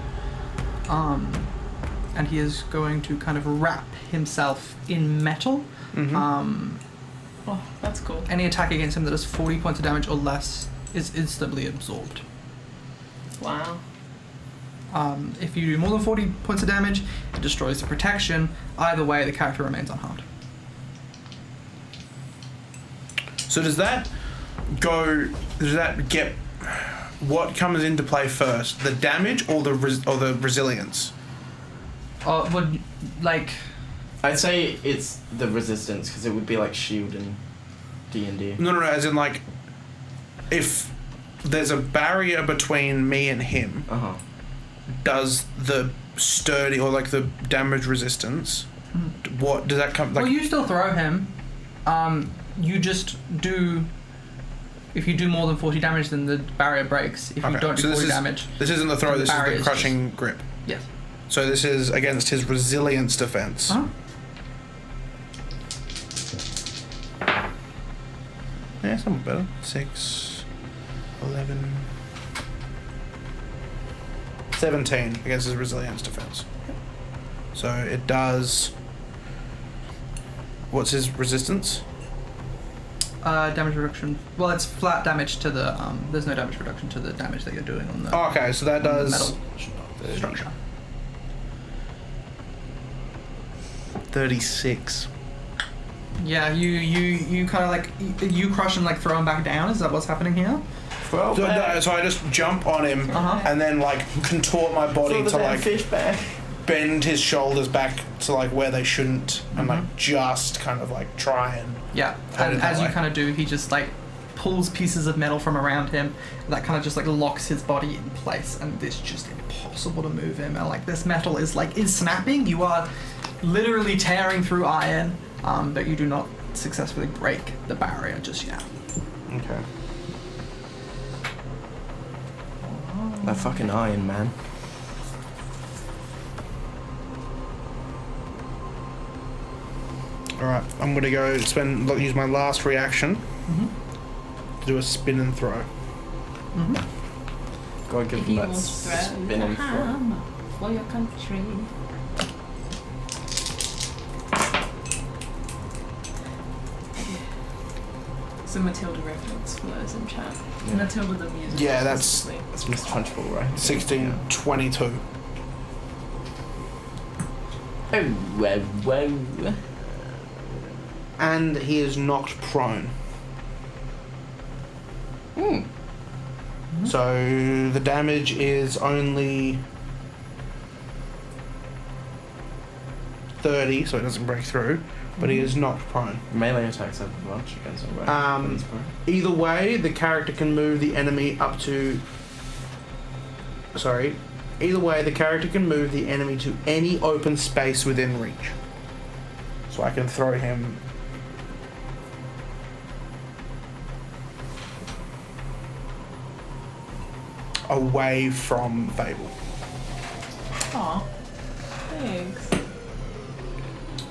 And he is going to kind of wrap himself in metal. Oh, that's cool. Any attack against him that does 40 points of damage or less is instantly absorbed. Wow. If you do more than 40 points of damage, it destroys the protection. Either way, the character remains unharmed. So does that does that get, what comes into play first? The damage or the resilience? Would like. I'd say it's the resistance because it would be like shield and D&D. No, as in like, if there's a barrier between me and him, does the sturdy or like the damage resistance, what does that come like? Well, you still throw him. You just do. If you do more than 40 damage, then the barrier breaks. If you don't do 40 damage, this isn't the throw. This is the crushing grip. Yes. So this is against his resilience defense. Yeah, somewhat better. 6, 11, 17 against his resilience defense. So it does. What's his resistance? Damage reduction. Well, it's flat damage to the. There's no damage reduction to the damage that you're doing on the. Oh, okay, so that does. Metal structure. 36. Yeah, you kind of like you crush and like throw him back down. Is that what's happening here? Well, So I just jump on him and then like contort my body to like fish back. bend his shoulders back to like where they shouldn't and like just kind of like try and Yeah, Head and it that as you way. kind of do, he just like pulls pieces of metal from around him that kind of just like locks his body in place, and it's just impossible to move him. And like this metal is snapping. You are literally tearing through iron, but you do not successfully break the barrier just yet. okay. That fucking iron, man. All right, I'm gonna go use my last reaction to do a spin and throw. Go and give him that spin and throw. For your country. So Matilda reference for those in chat. Yeah. Matilda the music. Yeah, that's specifically. It's Miss Trunchbull, right? 16, 22. Oh, whoa. And he is knocked prone. So the damage is only 30, so it doesn't break through, but he is knocked prone. Melee attacks have advantage against him, right? Either way, the character can move the enemy up to... Sorry. Either way, the character can move the enemy to any open space within reach. So I can throw him... away from Fable. Aw. Thanks.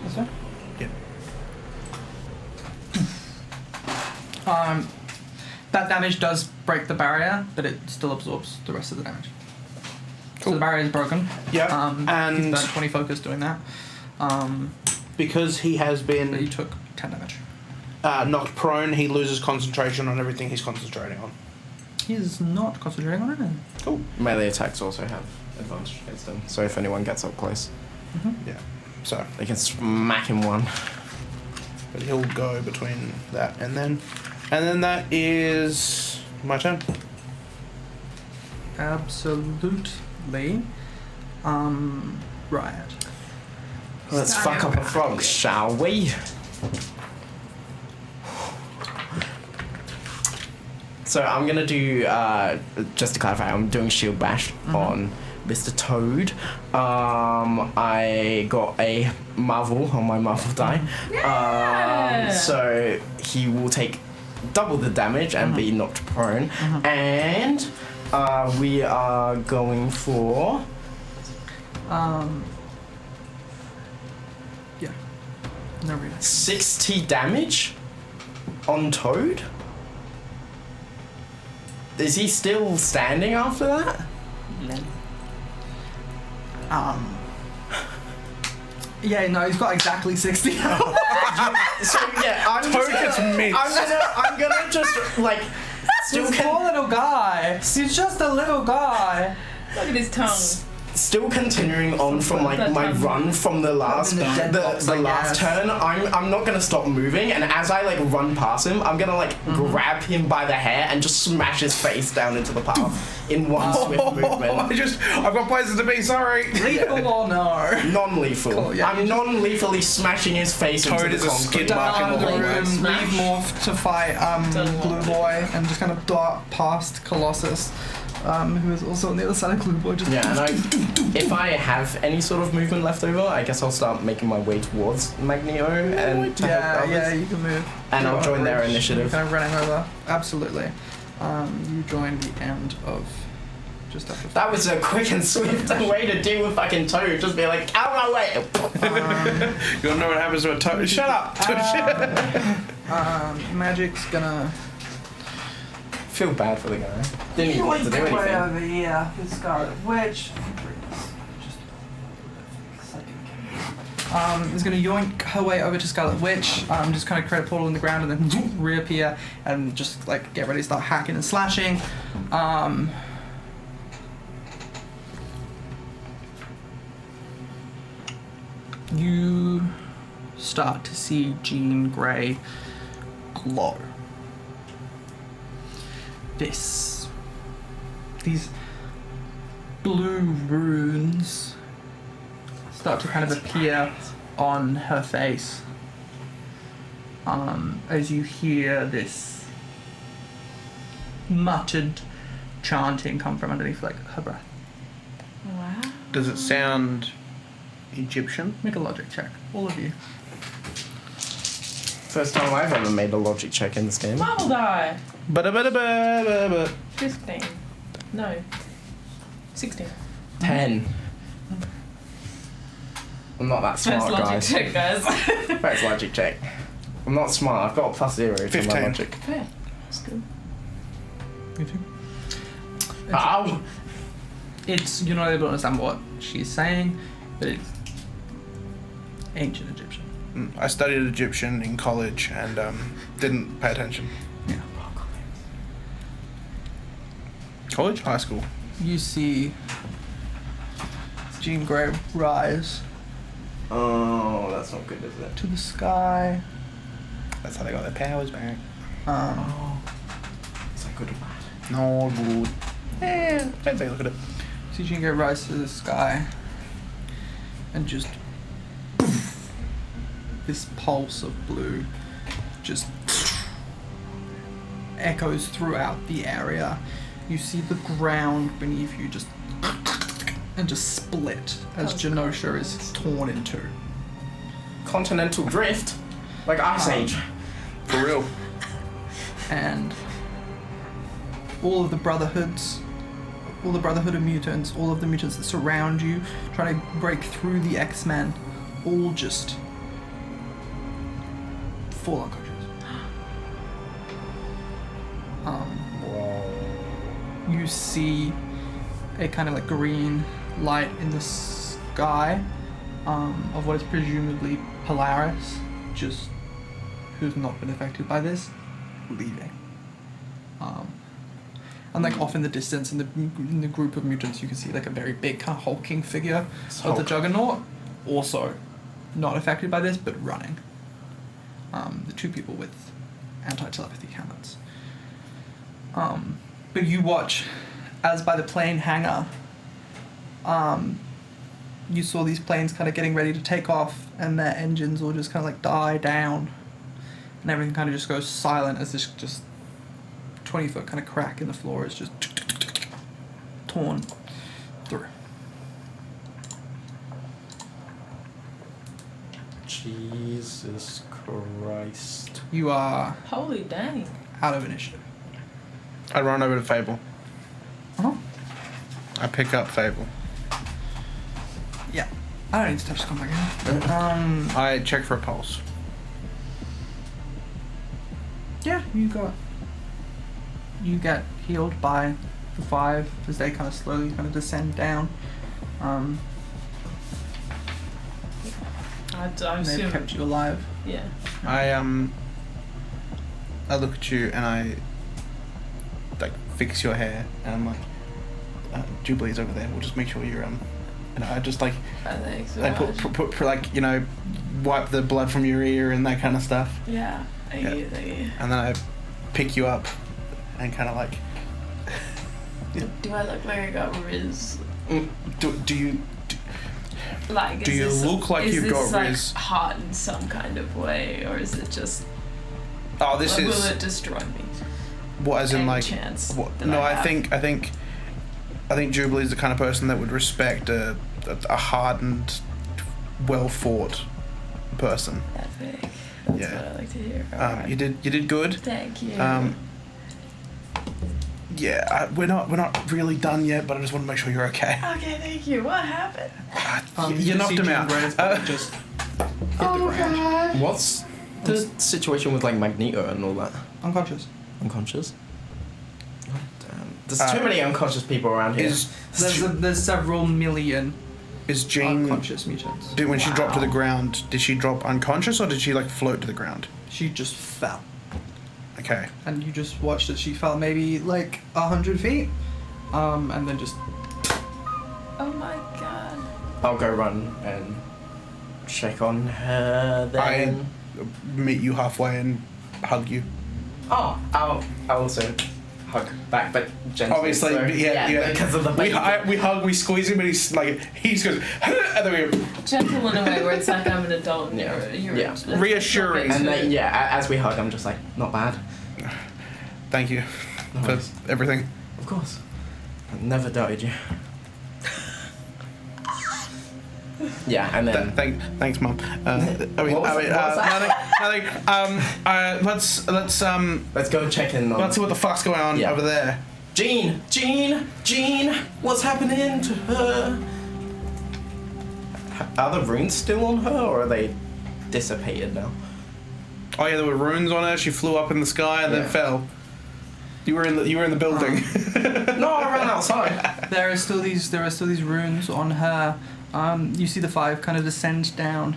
This way? Yep. That damage does break the barrier, but it still absorbs the rest of the damage. So Cool. the barrier is broken. Yep. And And he's burnt 20 focus doing that. because he has But you been took 10 damage. knocked prone, he loses concentration on everything he's concentrating on. He is not concentrating on anything. Cool. Melee attacks also have advantage against them, so if anyone gets up close, Yeah. So, they can smack him one. but he'll go between that and then that is my turn. Absolutely. Right. Let's fuck up a frog, shall we? So I'm gonna do, just to clarify, I'm doing Shield Bash on Mr. Toad. I got a Marvel on my Marvel die. Yeah! So he will take double the damage and be knocked prone. And we are going for... Yeah. No reason. 60 damage on Toad? Is he still standing after that? Yeah, no, he's got exactly 60. So yeah, I'm gonna just like still He's a poor little guy. He's just a little guy. Look at his tongue. still continuing on from like That my time. run from the last In the dead box, the I last guess. turn. I'm not gonna stop moving, and as I like run past him, I'm gonna like grab him by the hair and just smash his face down into the path in one swift movement. I've got places to be. Sorry. Lethal or no? Non-lethal. Cool, yeah, I'm non-lethally smashing his face Toad into is the a concrete. skid mark in Down the the hallway. room, Smash. leave morph to fight Don't Glue want Boy and just kind of dart past Colossus, who is also on the other side of Glue Boy. Just Yeah, and if I have any sort of movement left over, I guess I'll start making my way towards Magneto and to help the others. you can move. And You I'll are join their reach. initiative. You're kind of running over. Absolutely. You join the end of just after. That was a quick and swift way to deal with fucking Toad. Just be like, out of my way. You don't know what happens to a Toad. Shut up. Magic's gonna. Feel bad for the guy. Didn't even get to do anything. over here with Scarlet Witch. Is going to yoink her way over to Scarlet Witch, just kind of create a portal in the ground and then reappear and just like get ready to start hacking and slashing. You start to see Jean Grey glow. These blue runes start to kind of appear on her face as you hear this muttered chanting come from underneath like her breath. Wow. Does it sound Egyptian? Make a logic check, all of you. First time I've ever made a logic check in this game. Marble die. Ba-da-ba-da-ba-ba-ba. 15. No. 16. 10. I'm not that smart, First logic guys. check, guys. First logic check. I'm not smart. I've got a +0 to my 15. logic. Fair. That's good. Ow! It's you're not able to understand what she's saying, but it's ancient Egyptian. I studied Egyptian in college and didn't pay attention. Yeah. College? High school. You see Jean Grey rise Oh, that's not good, is it? to the sky. That's how they got their powers back. Oh. Is that good or bad? No good. Depends how you look at it. See Jean Grey rise to the sky and just this pulse of blue just echoes throughout the area. You see the ground beneath you just and just split as Genosha is torn in two. Continental drift? Like Ice Age. For real. And all of the brotherhoods, all the brotherhood of mutants, all of the mutants that surround you, trying to break through the X-Men, all just fall unconscious. You see a kind of like green light in the sky of what is presumably Polaris, just who's not been affected by this, leaving. And like off in the distance, in the group of mutants, you can see like a very big kind of hulking figure of the Juggernaut, also not affected by this, but running. The two people with anti-telepathy helmets. But you watch as by the plane hangar, you saw these planes kind of getting ready to take off, and their engines all just kind of like die down, and everything kind of just goes silent as this just 20-foot kind of crack in the floor is just torn through. Jesus Christ. You are Holy dang. out of initiative. I run over to Fable. Uh-huh. I pick up Fable. Yeah. I don't need to touch the combat again. I check for a pulse. Yeah, you get healed by the 5 as they kind of slowly kind of descend down. I And they've assume. kept you alive. Yeah. I look at you and I like fix your hair and I'm like, Jubilee's over there. We'll just make sure you're You know, I just like Thanks so I much. put like, you know, wipe the blood from your ear and that kind of stuff. Yeah, thank Yeah. you, thank you. And then I pick you up and kind of like, Do I look like I got Riz? do you Like, Do you look like you've got like Riz? hot in some kind of way, or is it just? oh, this like, is will it destroy me? what, as in Any like chance what, that no, I I have? think Jubilee's the kind of person that would respect a hardened, well fought person. That big. That's Yeah. what I like to hear. Alright. You did good. Thank you. Yeah, we're not really done yet, but I just want to make sure you're okay. Okay, thank you. What happened? You knocked him out. Just Oh god. What's the situation with like Magneto and all that? unconscious. Unconscious? God damn. There's too many unconscious people around here. There's several million Is Jean unconscious mutants. when she dropped to the Wow. ground? Did she drop unconscious or did she like float to the ground? She just fell, Okay. and you just watched as she fell maybe like 100 feet, and then just Oh my god. I'll go run and check on her then. Meet you halfway and hug you. Oh, I'll also hug back, but gently. Obviously, so, yeah. because of the We baby. hug, we squeeze him, and he just goes, and then we Gentle in a way where it's like I'm an adult and Yeah. you're Yeah. Reassuring. And then, as we hug, I'm just like, not bad. thank you No for worries. everything. Of course. I've never doubted you. Yeah, and then. Thanks, Mum. What was Nothing. Let's go check in on. Let's see what the fuck's going on Yeah. over there. Jean, what's happening to her? Are the runes still on her, or are they dissipated now? Oh yeah, there were runes on her. She flew up in the sky and Yeah. then fell. You were in the building. No, I ran outside. there are still these runes on her. You see the five kind of descend down.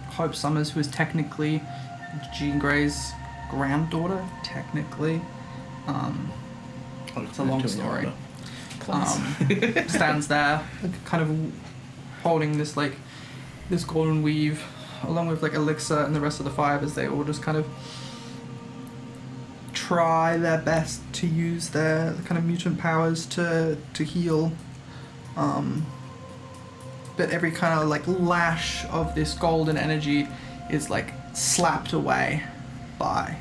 Hope Summers, who is technically Jean Grey's granddaughter, technically. It's a long story. Stands there, kind of holding this golden weave, along with like Elixir and the rest of the five, as they all just kind of try their best to use their kind of mutant powers to heal. But every kind of like lash of this golden energy is like slapped away by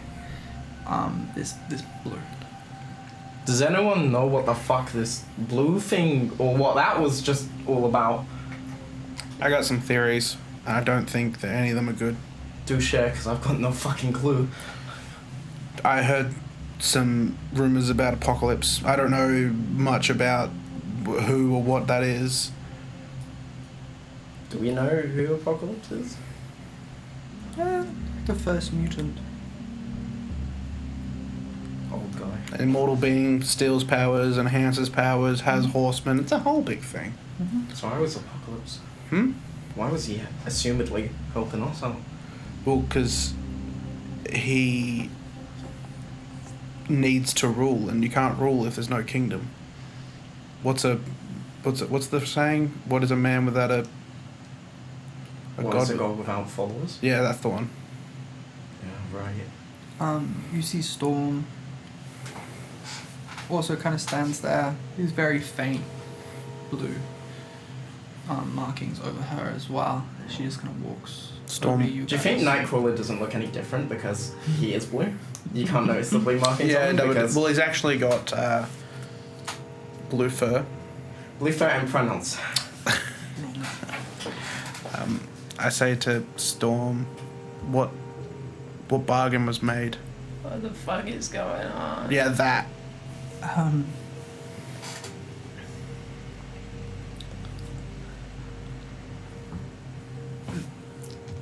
this blue. Does anyone know what the fuck this blue thing, or what that was just all about? I got some theories. I don't think that any of them are good. Do share, because I've got no fucking clue. I heard some rumors about Apocalypse. I don't know much about who or what that is. Do we know who Apocalypse is? The first mutant. Old guy. An immortal being steals powers, enhances powers, has horsemen. It's a whole big thing. So why was Apocalypse? Why was he assumedly helping us out? Well, because he needs to rule, and you can't rule if there's no kingdom. What's the saying? What is a man without a What is a god without followers? Yeah, that's the one. Yeah, right. You see Storm also kind of stands there. These very faint blue markings over her as well. She just kind of walks Storm. over to you Do you think guys. Nightcrawler doesn't look any different because he is blue? You can't notice the blue markings Yeah, on him no, because well, he's actually got blue fur. blue fur and pronouns. I say to Storm, what bargain was made? What the fuck is going on? Yeah, that.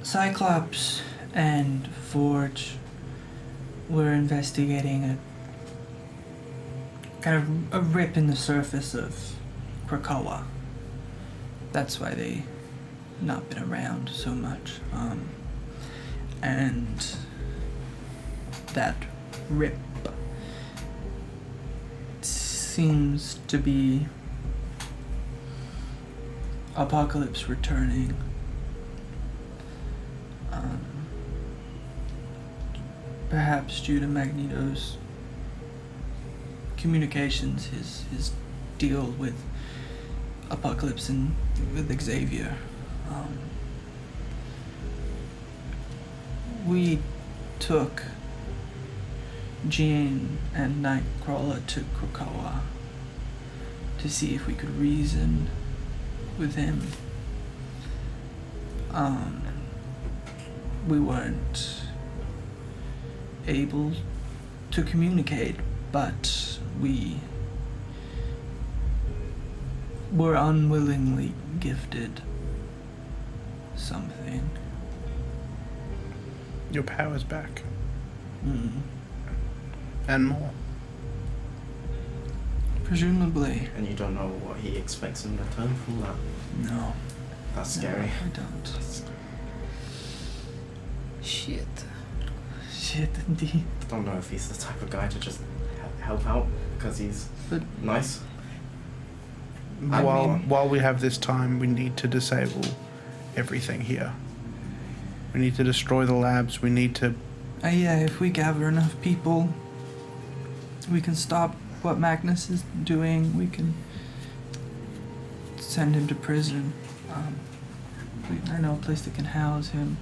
Cyclops and Forge were investigating a kind of a rip in the surface of Krakoa. That's why they not been around so much. And that rip seems to be Apocalypse returning. Perhaps due to Magneto's communications, his deal with Apocalypse and with Xavier. We took Jean and Nightcrawler to Krakoa to see if we could reason with him. We weren't able to communicate, but we were unwillingly gifted something. Your power's back. Mm. And more. Presumably. And you don't know what he expects in return from that. No. That's scary. No, I don't. Shit. Shit, indeed. I don't know if he's the type of guy to just help out because he's But nice. I While we have this time, we need to disable everything here. We need to destroy the labs. We need to... yeah, if we gather enough people, we can stop what Magnus is doing. We can send him to prison. I know a place that can house him.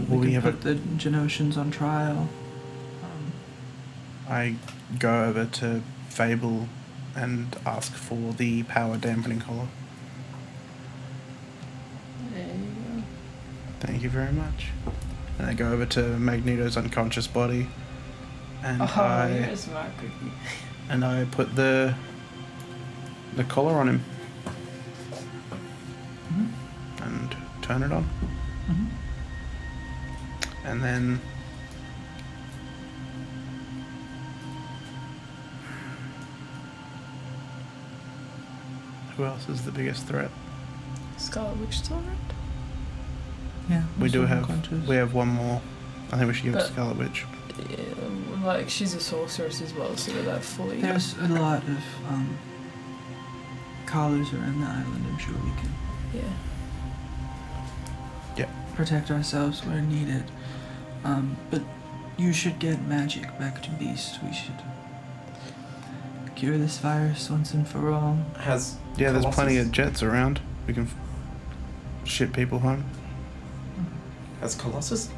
We can put the Genoshans on trial. I go over to Fable and ask for the power dampening collar. There you go. Thank you very much. And I go over to Magneto's unconscious body, and Here's my cookie. and I put the collar on him Mm-hmm. and turn it on, Mm-hmm. and then who else is the biggest threat? Scarlet Witch still around? Yeah. We also do have unconscious. we have one more. I think we should give it to But- Scarlet Witch. Yeah, like she's a sorceress as well, so that fully. There's a lot of collars around the island. I'm sure we can Yeah. protect ourselves where needed. But you should get Magik back to Beast. We should cure this virus once and for all. Has Yeah, there's plenty Colossus- of jets around. We can ship people home. Has Colossus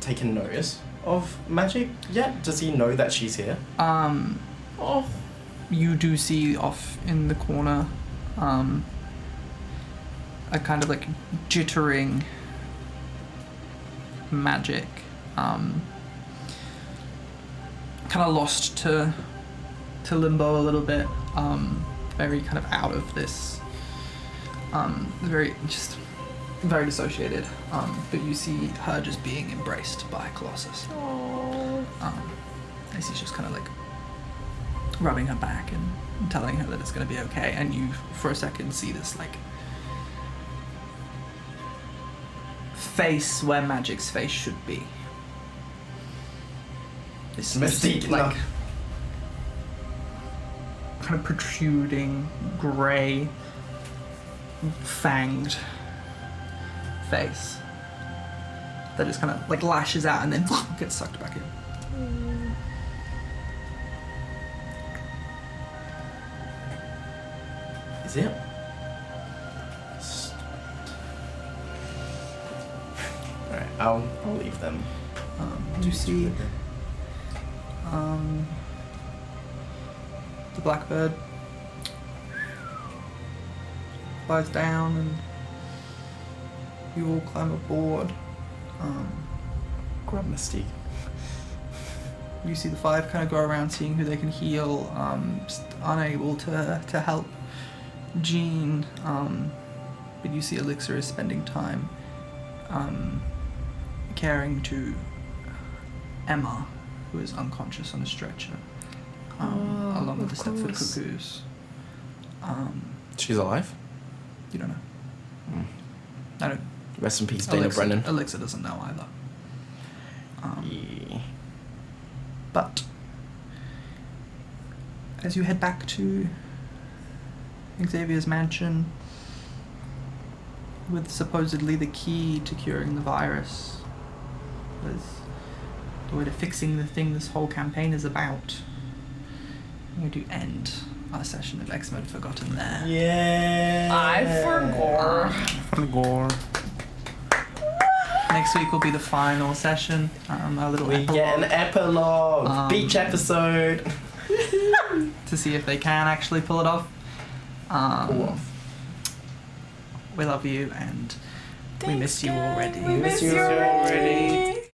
taken notice of Magik yet? Does he know that she's here? Oh. You do see off in the corner, a kind of like jittering Magik, kind of lost to limbo a little bit, very kind of out of this, very dissociated, but you see her just being embraced by Colossus. Oh. As he's just kind of like rubbing her back and telling her that it's going to be okay, and you for a second see this like face where Magik's face should be. This Mystique, like no. kind of protruding, grey, fanged face that just kind of like lashes out and then gets sucked back in. Is it? Alright, I'll leave them. You see the blackbird flies down and you all climb aboard. Grab Mystique. You see the five kind of go around seeing who they can heal, just unable to help Jean, but you see Elixir is spending time caring to Emma, who is unconscious on a stretcher, along with the of Stepford course. Cuckoos. She's alive? You don't know. Mm. I don't. Rest in peace, Dana Brennan. Elixir doesn't know either. Yeah. But as you head back to Xavier's mansion, with supposedly the key to curing the virus. Was the way to fixing the thing this whole campaign is about. I'm going to end our session of X-Mode Forgotten there. Yeah. I forgot. Next week will be the final session. Our little We epilogue, get an epilogue, beach episode. to see if they can actually pull it off. We love you and we miss you already. We miss you already.